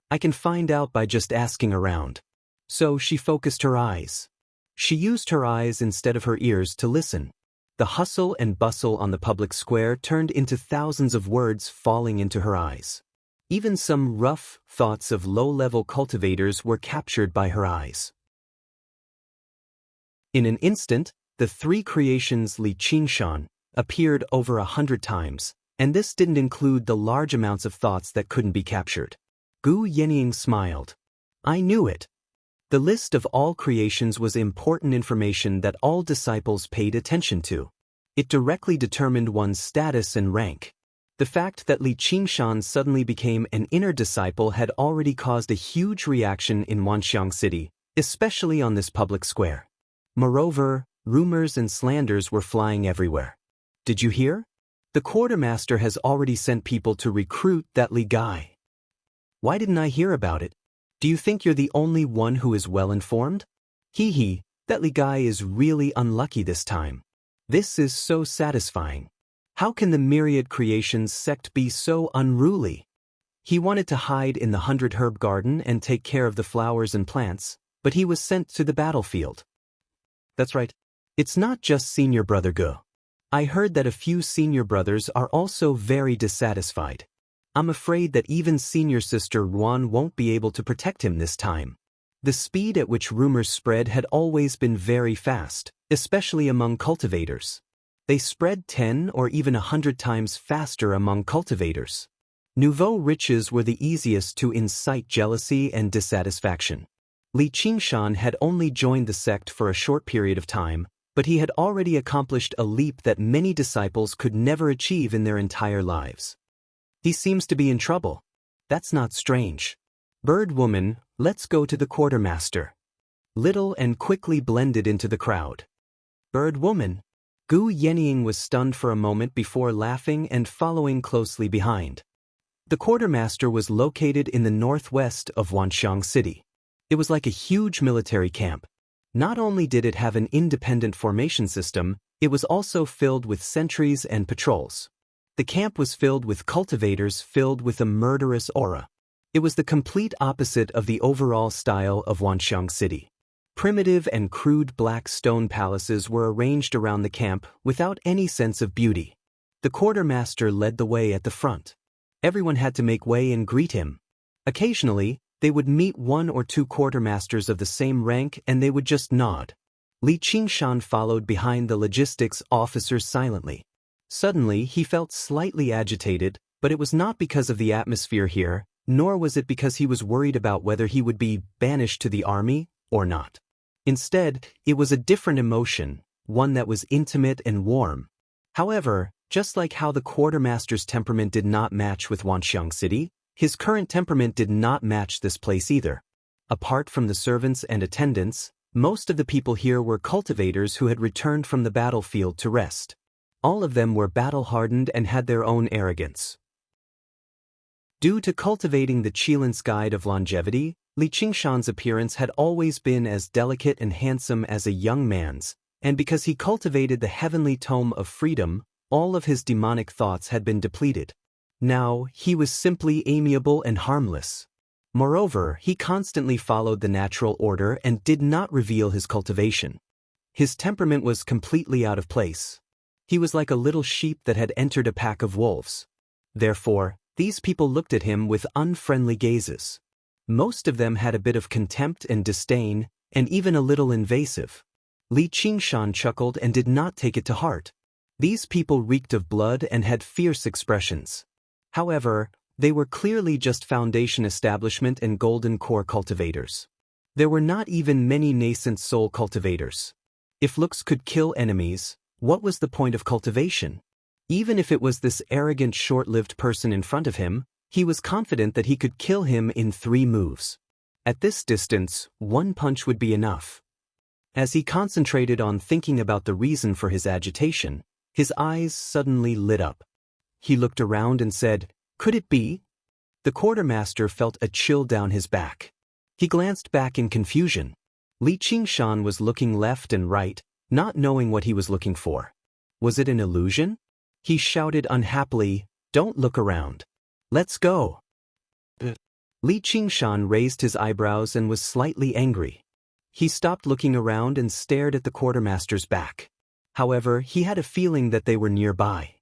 S1: I can find out by just asking around. So she focused her eyes. She used her eyes instead of her ears to listen. The hustle and bustle on the public square turned into thousands of words falling into her eyes. Even some rough thoughts of low-level cultivators were captured by her eyes. In an instant, the 3 creations Li Qingshan appeared over 100 times, and this didn't include the large amounts of thoughts that couldn't be captured. Gu Yenying smiled. I knew it. The list of all creations was important information that all disciples paid attention to. It directly determined one's status and rank. The fact that Li Qingshan suddenly became an inner disciple had already caused a huge reaction in Wanxiang City, especially on this public square. Moreover, rumors and slanders were flying everywhere. Did you hear? The quartermaster has already sent people to recruit that Li guy. Why didn't I hear about it? Do you think you're the only one who is well informed? Hee, that Li guy is really unlucky this time. This is so satisfying. How can the myriad creations sect be so unruly? He wanted to hide in the 100 herb garden and take care of the flowers and plants, but he was sent to the battlefield. That's right. It's not just senior brother Gu. I heard that a few senior brothers are also very dissatisfied. I'm afraid that even senior sister Ruan won't be able to protect him this time. The speed at which rumors spread had always been very fast, especially among cultivators. They spread 10 or even 100 times faster among cultivators. Nouveau riches were the easiest to incite jealousy and dissatisfaction. Li Qingshan had only joined the sect for a short period of time, but he had already accomplished a leap that many disciples could never achieve in their entire lives. He seems to be in trouble. That's not strange. Bird woman, let's go to the quartermaster. Little and quickly blended into the crowd. Bird woman. Gu Yenying was stunned for a moment before laughing and following closely behind. The quartermaster was located in the northwest of Wanxiang City. It was like a huge military camp. Not only did it have an independent formation system, it was also filled with sentries and patrols. The camp was filled with cultivators filled with a murderous aura. It was the complete opposite of the overall style of Wanxiang City. Primitive and crude black stone palaces were arranged around the camp without any sense of beauty. The quartermaster led the way at the front. Everyone had to make way and greet him. Occasionally, they would meet 1 or 2 quartermasters of the same rank and they would just nod. Li Qingshan followed behind the logistics officer silently. Suddenly, he felt slightly agitated, but it was not because of the atmosphere here, nor was it because he was worried about whether he would be banished to the army or not. Instead, it was a different emotion, one that was intimate and warm. However, just like how the quartermaster's temperament did not match with Wanxiang City, His current temperament did not match this place either. Apart from the servants and attendants, most of the people here were cultivators who had returned from the battlefield to rest. All of them were battle-hardened and had their own arrogance. Due to cultivating the Qilin's guide of longevity, Li Qingshan's appearance had always been as delicate and handsome as a young man's, and because he cultivated the heavenly tome of freedom, all of his demonic thoughts had been depleted. Now, he was simply amiable and harmless. Moreover, he constantly followed the natural order and did not reveal his cultivation. His temperament was completely out of place. He was like a little sheep that had entered a pack of wolves. Therefore, these people looked at him with unfriendly gazes. Most of them had a bit of contempt and disdain, and even a little invasive. Li Qingshan chuckled and did not take it to heart. These people reeked of blood and had fierce expressions. However, they were clearly just foundation establishment and golden core cultivators. There were not even many nascent soul cultivators. If looks could kill enemies, what was the point of cultivation? Even if it was this arrogant short-lived person in front of him, he was confident that he could kill him in 3 moves. At this distance, 1 punch would be enough. As he concentrated on thinking about the reason for his agitation, his eyes suddenly lit up. He looked around and said, "Could it be?" The quartermaster felt a chill down his back. He glanced back in confusion. Li Qingshan was looking left and right, not knowing what he was looking for. Was it an illusion? He shouted unhappily, "Don't look around. Let's go." Li Qingshan raised his eyebrows and was slightly angry. He stopped looking around and stared at the quartermaster's back. However, he had a feeling that they were nearby.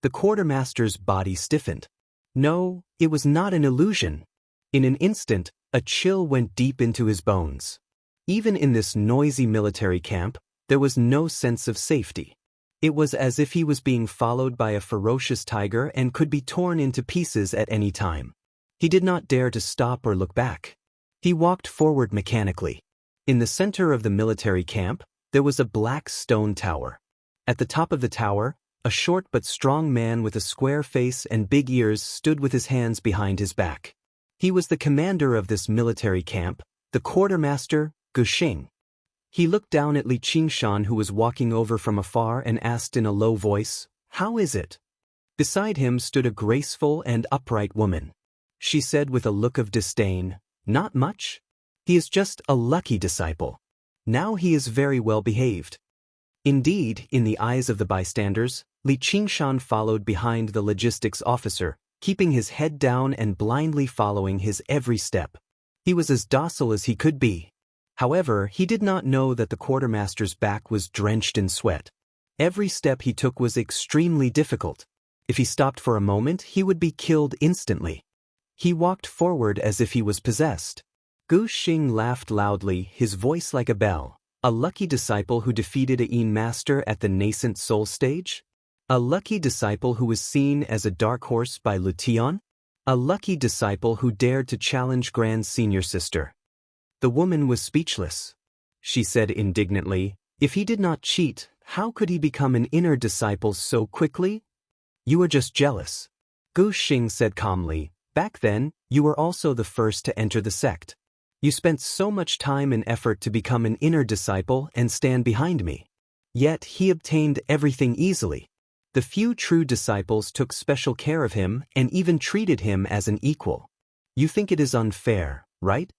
S1: The quartermaster's body stiffened. No, it was not an illusion. In an instant, a chill went deep into his bones. Even in this noisy military camp, there was no sense of safety. It was as if he was being followed by a ferocious tiger and could be torn into pieces at any time. He did not dare to stop or look back. He walked forward mechanically. In the center of the military camp, there was a black stone tower. At the top of the tower, a short but strong man with a square face and big ears stood with his hands behind his back. He was the commander of this military camp, the quartermaster, Guxing. He looked down at Li Qingshan, who was walking over from afar, and asked in a low voice, "How is it?" Beside him stood a graceful and upright woman. She said with a look of disdain, "Not much. He is just a lucky disciple. Now he is very well behaved." Indeed, in the eyes of the bystanders, Li Qingshan followed behind the logistics officer, keeping his head down and blindly following his every step. He was as docile as he could be. However, he did not know that the quartermaster's back was drenched in sweat. Every step he took was extremely difficult. If he stopped for a moment, he would be killed instantly. He walked forward as if he was possessed. Guxing laughed loudly, his voice like a bell. A lucky disciple who defeated a Yin master at the nascent soul stage? A lucky disciple who was seen as a dark horse by Lution? A lucky disciple who dared to challenge Grand Senior Sister? The woman was speechless. She said indignantly, "If he did not cheat, how could he become an inner disciple so quickly?" "You are just jealous." Guxing said calmly, "Back then, you were also the first to enter the sect. You spent so much time and effort to become an inner disciple and stand behind me. Yet he obtained everything easily. The few true disciples took special care of him and even treated him as an equal. You think it is unfair, right?"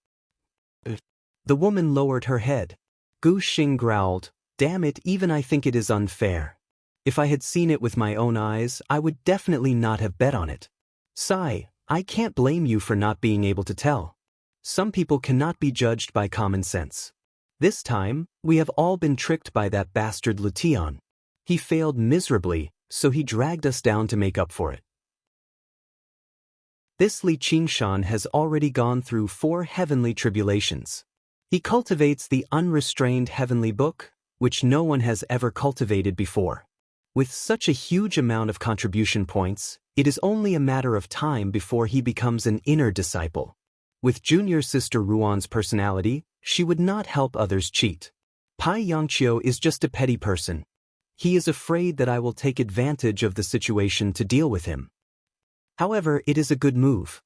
S1: The woman lowered her head. Guxing growled, "Damn it, even I think it is unfair. If I had seen it with my own eyes, I would definitely not have bet on it. Sai, I can't blame you for not being able to tell. Some people cannot be judged by common sense. This time, we have all been tricked by that bastard Lution. He failed miserably, so he dragged us down to make up for it." This Li Qingshan has already gone through 4 heavenly tribulations. He cultivates the unrestrained heavenly book, which no one has ever cultivated before. With such a huge amount of contribution points, it is only a matter of time before he becomes an inner disciple. With junior sister Ruan's personality, she would not help others cheat. Pai Yangqiu is just a petty person. He is afraid that I will take advantage of the situation to deal with him. However, it is a good move.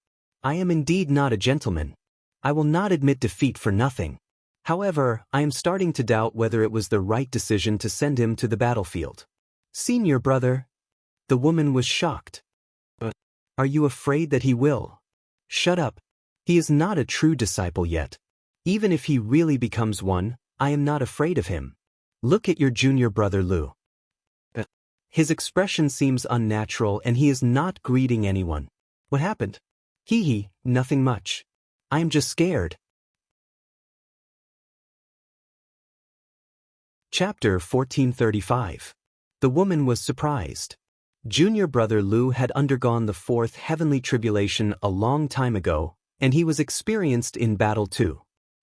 S1: I am indeed not a gentleman. I will not admit defeat for nothing. However, I am starting to doubt whether it was the right decision to send him to the battlefield. Senior brother. The woman was shocked. But are you afraid that he will? Shut up. He is not a true disciple yet. Even if he really becomes one, I am not afraid of him. Look at your junior brother Lu. His expression seems unnatural and he is not greeting anyone. What happened? Hee, nothing much. I am just scared. Chapter 1435. The woman was surprised. Junior brother Lu had undergone the fourth heavenly tribulation a long time ago, and he was experienced in battle too.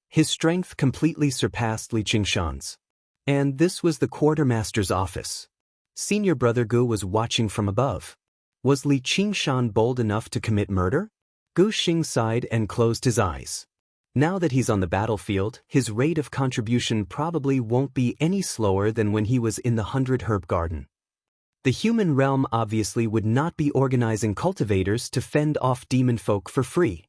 S1: His strength completely surpassed Li Qingshan's. And this was the quartermaster's office. Senior brother Gu was watching from above. Was Li Qingshan bold enough to commit murder? Gu Xing sighed and closed his eyes. Now that he's on the battlefield, his rate of contribution probably won't be any slower than when he was in the 100-herb garden. The human realm obviously would not be organizing cultivators to fend off demon folk for free.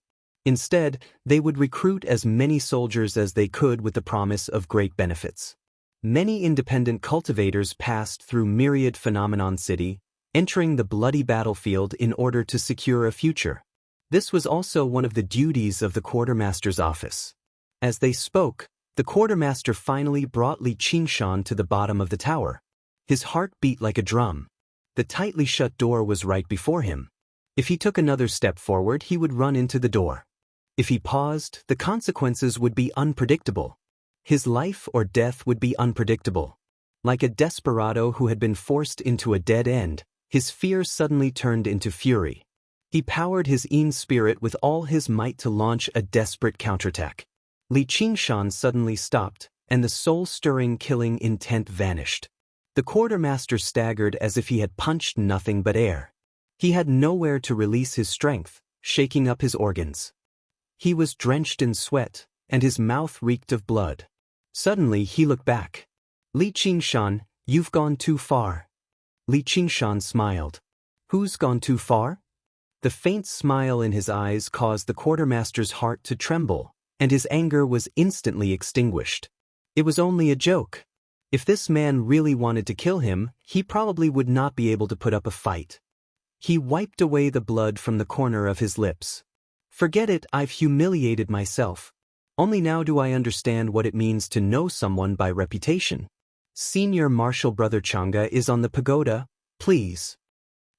S1: Instead, they would recruit as many soldiers as they could with the promise of great benefits. Many independent cultivators passed through myriad Phenomenon City, entering the bloody battlefield in order to secure a future. This was also one of the duties of the quartermaster's office. As they spoke, the quartermaster finally brought Li Qingshan to the bottom of the tower. His heart beat like a drum. The tightly shut door was right before him. If he took another step forward, he would run into the door. If he paused, the consequences would be unpredictable. His life or death would be unpredictable. Like a desperado who had been forced into a dead end, his fear suddenly turned into fury. He powered his Yin spirit with all his might to launch a desperate counterattack. Li Qingshan suddenly stopped, and the soul-stirring killing intent vanished. The quartermaster staggered as if he had punched nothing but air. He had nowhere to release his strength, shaking up his organs. He was drenched in sweat, and his mouth reeked of blood. Suddenly he looked back. Li Qingshan, you've gone too far. Li Qingshan smiled. Who's gone too far? The faint smile in his eyes caused the quartermaster's heart to tremble, and his anger was instantly extinguished. It was only a joke. If this man really wanted to kill him, he probably would not be able to put up a fight. He wiped away the blood from the corner of his lips. Forget it, I've humiliated myself. Only now do I understand what it means to know someone by reputation. Senior Marshal Brother Chang'e is on the pagoda, please.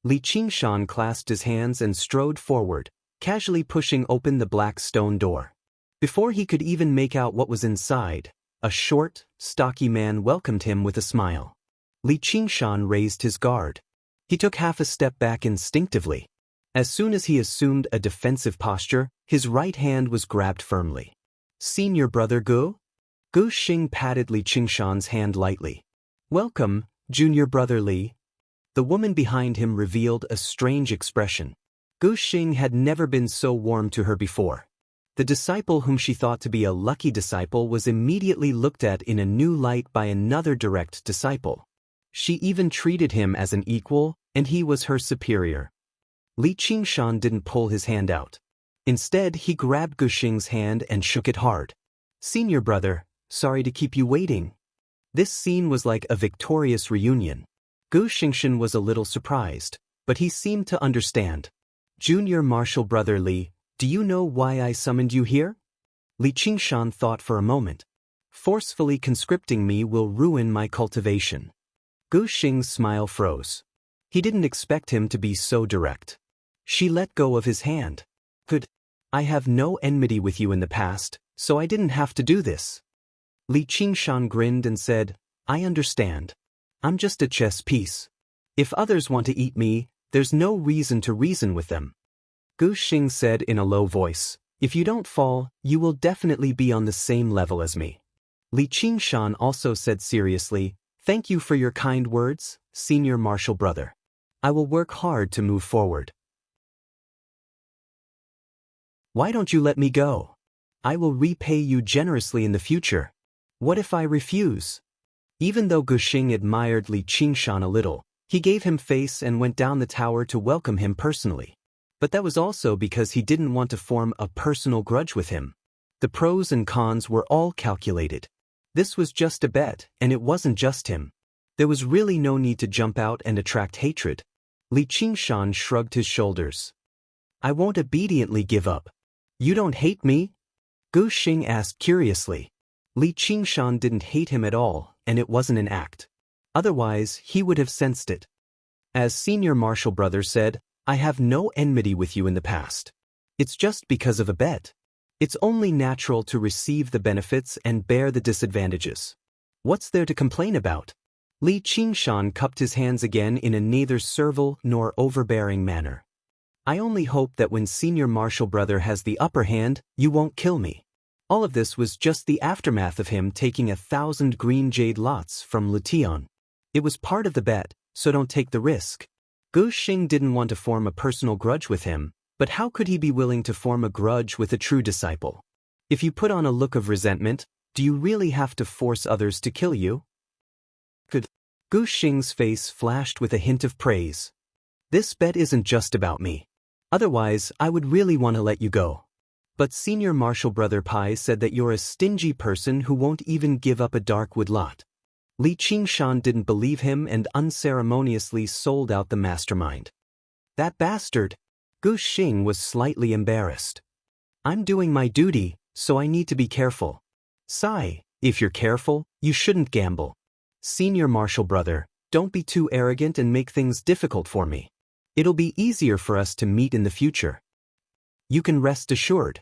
S1: Li Qingshan clasped his hands and strode forward, casually pushing open the black stone door. Before he could even make out what was inside, a short, stocky man welcomed him with a smile. Li Qingshan raised his guard. He took half a step back instinctively. As soon as he assumed a defensive posture, his right hand was grabbed firmly. Senior brother Gu? Gu Xing patted Li Qingshan's hand lightly. Welcome, junior brother Li. The woman behind him revealed a strange expression. Gu Xing had never been so warm to her before. The disciple whom she thought to be a lucky disciple was immediately looked at in a new light by another direct disciple. She even treated him as an equal, and he was her superior. Li Qingshan didn't pull his hand out. Instead, he grabbed Gu Xing's hand and shook it hard. Senior brother, sorry to keep you waiting. This scene was like a victorious reunion. Gu Xingshan was a little surprised, but he seemed to understand. Junior Marshal Brother Li, do you know why I summoned you here? Li Qingshan thought for a moment. Forcefully conscripting me will ruin my cultivation. Gu Xing's smile froze. He didn't expect him to be so direct. She let go of his hand. Good. I have no enmity with you in the past, so I didn't have to do this. Li Qingshan grinned and said, I understand. I'm just a chess piece. If others want to eat me, there's no reason to reason with them. Gu Xing said in a low voice, if you don't fall, you will definitely be on the same level as me. Li Qingshan also said seriously, thank you for your kind words, senior martial brother. I will work hard to move forward. Why don't you let me go? I will repay you generously in the future. What if I refuse? Even though Gu Xing admired Li Qingshan a little, he gave him face and went down the tower to welcome him personally. But that was also because he didn't want to form a personal grudge with him. The pros and cons were all calculated. This was just a bet, and it wasn't just him. There was really no need to jump out and attract hatred. Li Qingshan shrugged his shoulders. I won't obediently give up. You don't hate me? Gu Xing asked curiously. Li Qingshan didn't hate him at all, and it wasn't an act. Otherwise, he would have sensed it. As senior marshal brother said, I have no enmity with you in the past. It's just because of a bet. It's only natural to receive the benefits and bear the disadvantages. What's there to complain about? Li Qingshan cupped his hands again in a neither servile nor overbearing manner. I only hope that when senior marshal brother has the upper hand, you won't kill me. All of this was just the aftermath of him taking 1,000 green jade lots from Lution. It was part of the bet, so don't take the risk. Gu Xing didn't want to form a personal grudge with him, but how could he be willing to form a grudge with a true disciple? If you put on a look of resentment, do you really have to force others to kill you? Gu Xing's face flashed with a hint of praise. This bet isn't just about me. Otherwise, I would really want to let you go. But senior marshal brother Pai said that you're a stingy person who won't even give up a darkwood lot. Li Qingshan didn't believe him and unceremoniously sold out the mastermind. That bastard! Gu Xing was slightly embarrassed. I'm doing my duty, so I need to be careful. Sigh, if you're careful, you shouldn't gamble. Senior marshal brother, don't be too arrogant and make things difficult for me. It'll be easier for us to meet in the future. You can rest assured.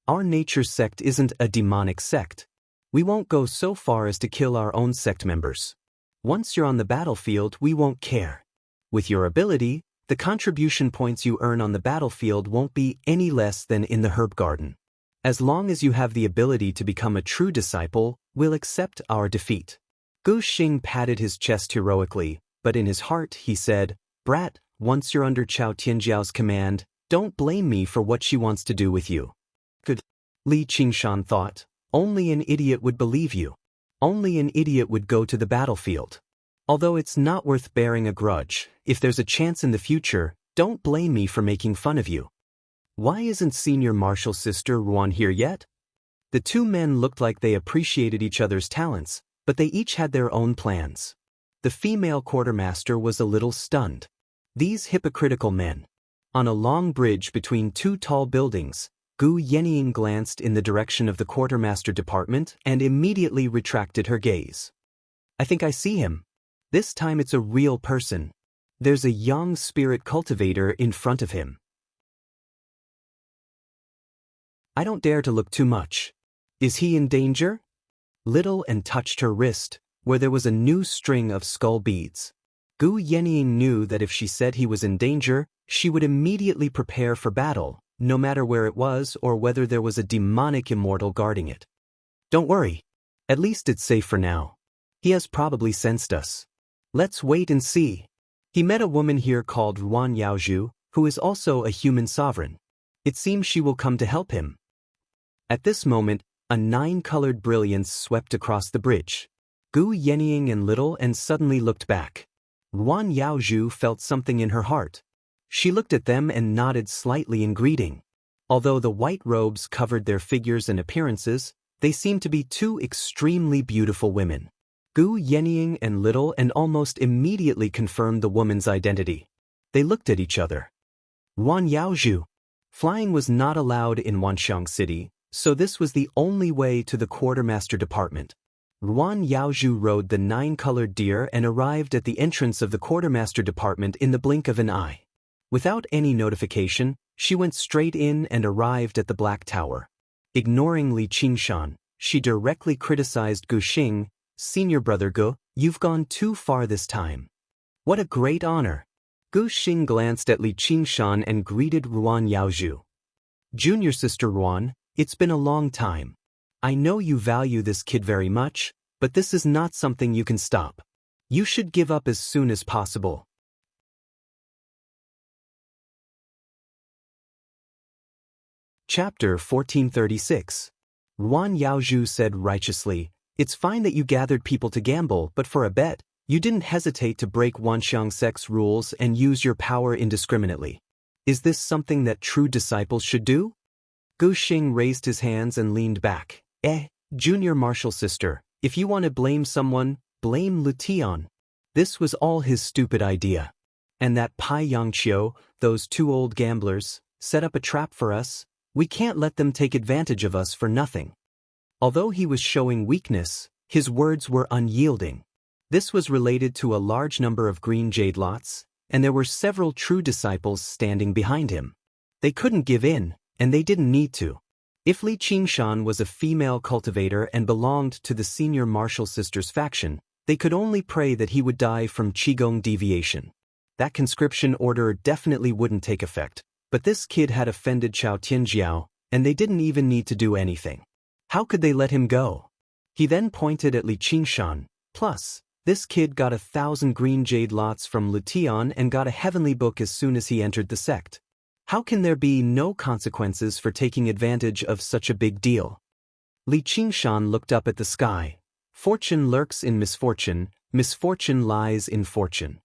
S1: Our nature sect isn't a demonic sect. We won't go so far as to kill our own sect members. Once you're on the battlefield, we won't care. With your ability, the contribution points you earn on the battlefield won't be any less than in the herb garden. As long as you have the ability to become a true disciple, we'll accept our defeat. Gu Xing patted his chest heroically, but in his heart he said, Brat, once you're under Chao Tianjiao's command, don't blame me for what she wants to do with you. Good. Li Qingshan thought, only an idiot would believe you. Only an idiot would go to the battlefield. Although it's not worth bearing a grudge, if there's a chance in the future, don't blame me for making fun of you. Why isn't senior marshal sister Ruan here yet? The two men looked like they appreciated each other's talents, but they each had their own plans. The female quartermaster was a little stunned. These hypocritical men. On a long bridge between two tall buildings, Gu Yenying glanced in the direction of the quartermaster department and immediately retracted her gaze. I think I see him. This time it's a real person. There's a young spirit cultivator in front of him. I don't dare to look too much. Is he in danger? Little and touched her wrist, where there was a new string of skull beads. Gu Yenying knew that if she said he was in danger, she would immediately prepare for battle, no matter where it was or whether there was a demonic immortal guarding it. Don't worry. At least it's safe for now. He has probably sensed us. Let's wait and see. He met a woman here called Ruan Yaozhu, who is also a human sovereign. It seems she will come to help him. At this moment, a 9-colored brilliance swept across the bridge. Gu Yenying and Little and suddenly looked back. Ruan Yaozhu felt something in her heart. She looked at them and nodded slightly in greeting. Although the white robes covered their figures and appearances, they seemed to be two extremely beautiful women. Gu Yenying and Little and almost immediately confirmed the woman's identity. They looked at each other. Ruan Yaozhu. Flying was not allowed in Wanxiang City, so this was the only way to the quartermaster department. Ruan Yaozhu rode the 9-colored deer and arrived at the entrance of the quartermaster department in the blink of an eye. Without any notification, she went straight in and arrived at the Black Tower. Ignoring Li Qingshan, she directly criticized Gu Xing, Senior brother Gu, you've gone too far this time. What a great honor. Gu Xing glanced at Li Qingshan and greeted Ruan Yaozhu. Junior sister Ruan, it's been a long time. I know you value this kid very much, but this is not something you can stop. You should give up as soon as possible. Chapter 1436. Ruan Yaozhu said righteously, it's fine that you gathered people to gamble, but for a bet, you didn't hesitate to break Wanxiang sect's rules and use your power indiscriminately. Is this something that true disciples should do? Gu Xing raised his hands and leaned back. Junior martial sister, if you want to blame someone, blame Lu Tian. This was all his stupid idea. And that Pai Yangqiu, those two old gamblers, set up a trap for us. We can't let them take advantage of us for nothing. Although he was showing weakness, his words were unyielding. This was related to a large number of green jade lots, and there were several true disciples standing behind him. They couldn't give in, and they didn't need to. If Li Qingshan was a female cultivator and belonged to the senior martial sisters faction, they could only pray that he would die from Qigong deviation. That conscription order definitely wouldn't take effect, but this kid had offended Chao Tianjiao, and they didn't even need to do anything. How could they let him go? He then pointed at Li Qingshan. Plus, this kid got 1,000 green jade lots from Lu Tian and got a heavenly book as soon as he entered the sect. How can there be no consequences for taking advantage of such a big deal? Li Qingshan looked up at the sky. Fortune lurks in misfortune, misfortune lies in fortune.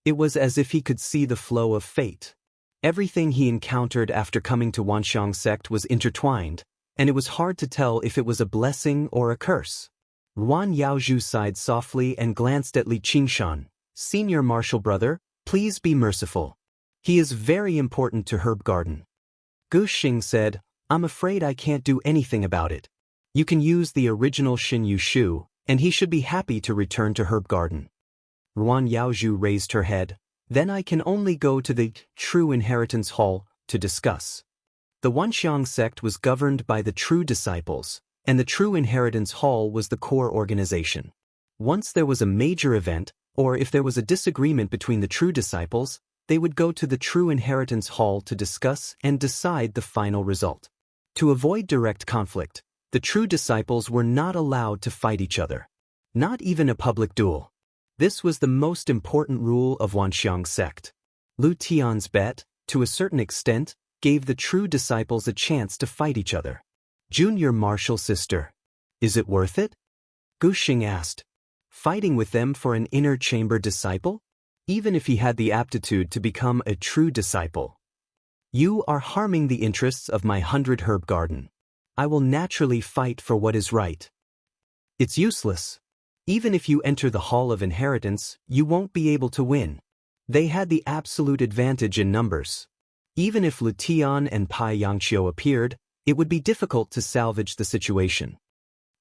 S1: It was as if he could see the flow of fate. Everything he encountered after coming to Wanxiang sect was intertwined, and it was hard to tell if it was a blessing or a curse. Ruan Yaozhu sighed softly and glanced at Li Qingshan. Senior martial brother, please be merciful. He is very important to Herb Garden. Gu Xing said, I'm afraid I can't do anything about it. You can use the original Xin Yu Shu, and he should be happy to return to Herb Garden. Ruan Yaozhu raised her head. Then I can only go to the True Inheritance Hall to discuss. The Wanxiang sect was governed by the True Disciples, and the True Inheritance Hall was the core organization. Once there was a major event, or if there was a disagreement between the True Disciples, they would go to the True Inheritance Hall to discuss and decide the final result. To avoid direct conflict, the True Disciples were not allowed to fight each other. Not even a public duel. This was the most important rule of Wanxiang sect. Lu Tian's bet, to a certain extent, gave the True Disciples a chance to fight each other. Junior martial sister. Is it worth it? Gu Xing asked. Fighting with them for an inner chamber disciple? Even if he had the aptitude to become a true disciple. You are harming the interests of my 100 herb garden. I will naturally fight for what is right. It's useless. Even if you enter the Hall of Inheritance, you won't be able to win. They had the absolute advantage in numbers. Even if Lu Tian and Pai Yangqiu appeared, it would be difficult to salvage the situation.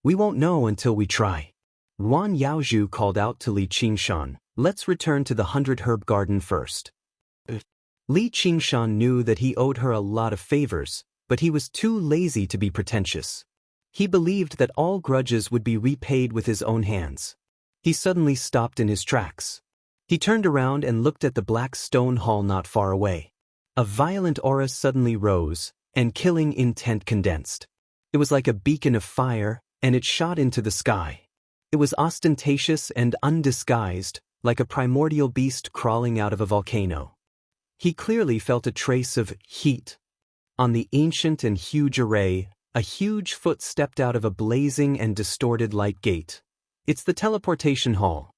S1: We won't know until we try. Ruan Yaozhu called out to Li Qingshan. Let's return to the 100 herb garden first. Li Qingshan knew that he owed her a lot of favors, but he was too lazy to be pretentious. He believed that all grudges would be repaid with his own hands. He suddenly stopped in his tracks. He turned around and looked at the black stone hall not far away. A violent aura suddenly rose, and killing intent condensed. It was like a beacon of fire, and it shot into the sky. It was ostentatious and undisguised, like a primordial beast crawling out of a volcano. He clearly felt a trace of heat. On the ancient and huge array, a huge foot stepped out of a blazing and distorted light gate. It's the teleportation hall.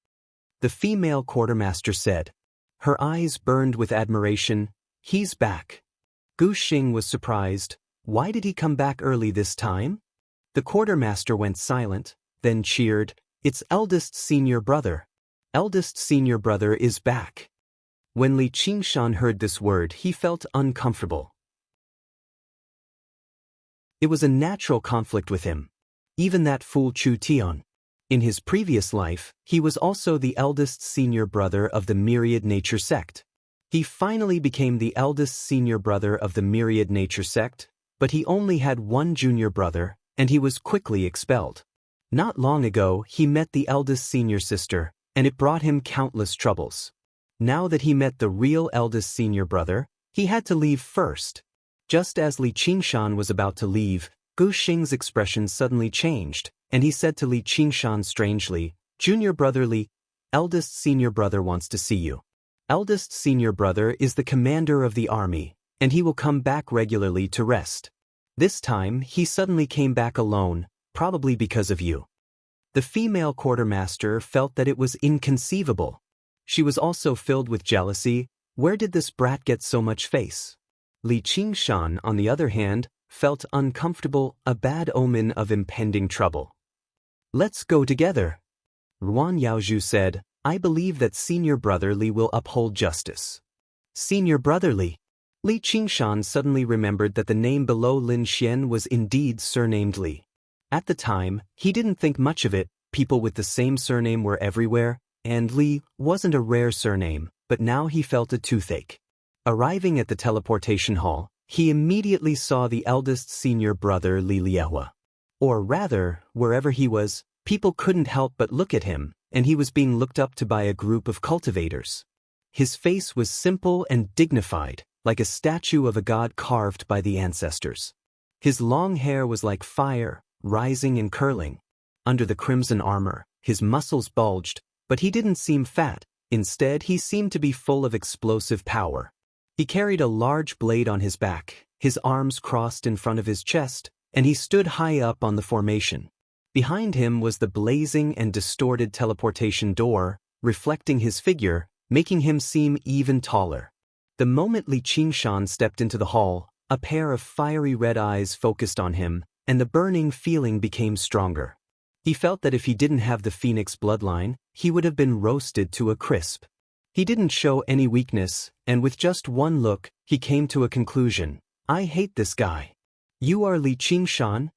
S1: The female quartermaster said. Her eyes burned with admiration. He's back. Gu Xing was surprised. Why did he come back early this time? The quartermaster went silent, then cheered. It's eldest senior brother. Eldest senior brother is back. When Li Qingshan heard this word, he felt uncomfortable. It was a natural conflict with him. Even that fool Chu Tian. In his previous life, he was also the eldest senior brother of the Myriad Nature sect. He finally became the eldest senior brother of the Myriad Nature sect, but he only had one junior brother, and he was quickly expelled. Not long ago, he met the eldest senior sister, and it brought him countless troubles. Now that he met the real eldest senior brother, he had to leave first. Just as Li Qingshan was about to leave, Gu Xing's expression suddenly changed, and he said to Li Qingshan strangely, Junior brother Li, eldest senior brother wants to see you. Eldest senior brother is the commander of the army, and he will come back regularly to rest. This time, he suddenly came back alone, probably because of you. The female quartermaster felt that it was inconceivable. She was also filled with jealousy. Where did this brat get so much face? Li Qingshan, on the other hand, felt uncomfortable, a bad omen of impending trouble. Let's go together. Ruan Yaozhu said, I believe that senior brother Li will uphold justice. Senior brother Li. Li Qingshan suddenly remembered that the name below Lin Xian was indeed surnamed Li. At the time, he didn't think much of it, people with the same surname were everywhere, and Li wasn't a rare surname, but now he felt a toothache. Arriving at the teleportation hall, he immediately saw the eldest senior brother Li Liehua. Or rather, wherever he was, people couldn't help but look at him, and he was being looked up to by a group of cultivators. His face was simple and dignified, like a statue of a god carved by the ancestors. His long hair was like fire, rising and curling. Under the crimson armor, his muscles bulged, but he didn't seem fat. Instead, he seemed to be full of explosive power. He carried a large blade on his back, his arms crossed in front of his chest, and he stood high up on the formation. Behind him was the blazing and distorted teleportation door, reflecting his figure, making him seem even taller. The moment Li Qingshan stepped into the hall, a pair of fiery red eyes focused on him, and the burning feeling became stronger. He felt that if he didn't have the Phoenix bloodline, he would have been roasted to a crisp. He didn't show any weakness, and with just one look, he came to a conclusion. I hate this guy. You are Li Qingshan?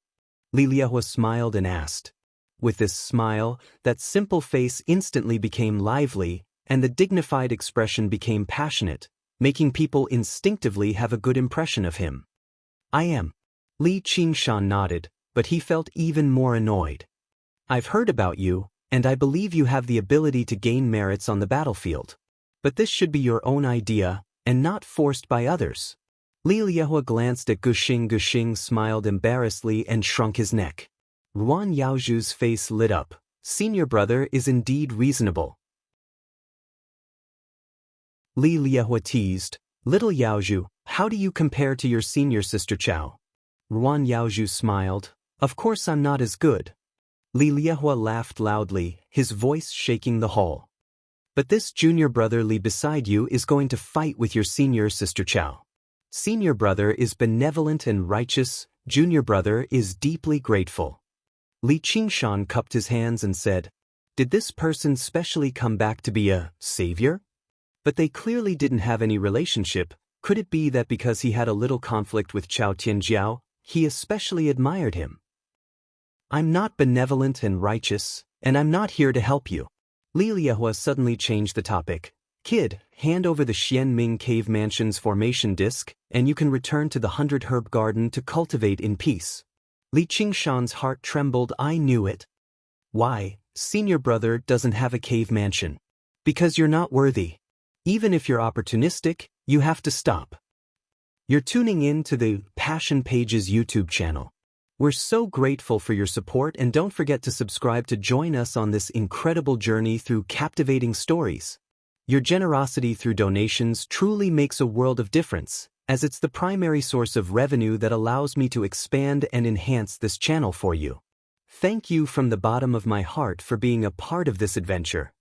S1: Li Liehua smiled and asked. With this smile, that simple face instantly became lively, and the dignified expression became passionate, making people instinctively have a good impression of him. I am. Li Qingshan nodded, but he felt even more annoyed. I've heard about you, and I believe you have the ability to gain merits on the battlefield. But this should be your own idea, and not forced by others. Li Liehua glanced at Guxing. Guxing smiled embarrassedly and shrunk his neck. Ruan Yaozhu's face lit up. Senior brother is indeed reasonable. Li Liehua teased, Little Yaozhu, how do you compare to your senior sister Chao? Ruan Yaozhu smiled, Of course I'm not as good. Li Liehua laughed loudly, his voice shaking the hall. But this junior brother Li beside you is going to fight with your senior sister Chao. Senior brother is benevolent and righteous, junior brother is deeply grateful. Li Qingshan cupped his hands and said, Did this person specially come back to be a savior? But they clearly didn't have any relationship. Could it be that because he had a little conflict with Chao Tianjiao, he especially admired him? I'm not benevolent and righteous, and I'm not here to help you. Li Liehua suddenly changed the topic. Kid, hand over the Xianming Cave Mansion's formation disc, and you can return to the 100 Herb Garden to cultivate in peace. Li Qingshan's heart trembled. I knew it. Why, senior brother doesn't have a cave mansion? Because you're not worthy. Even if you're opportunistic, you have to stop. You're tuning in to the Passion Pages YouTube channel. We're so grateful for your support, and don't forget to subscribe to join us on this incredible journey through captivating stories. Your generosity through donations truly makes a world of difference, as it's the primary source of revenue that allows me to expand and enhance this channel for you. Thank you from the bottom of my heart for being a part of this adventure.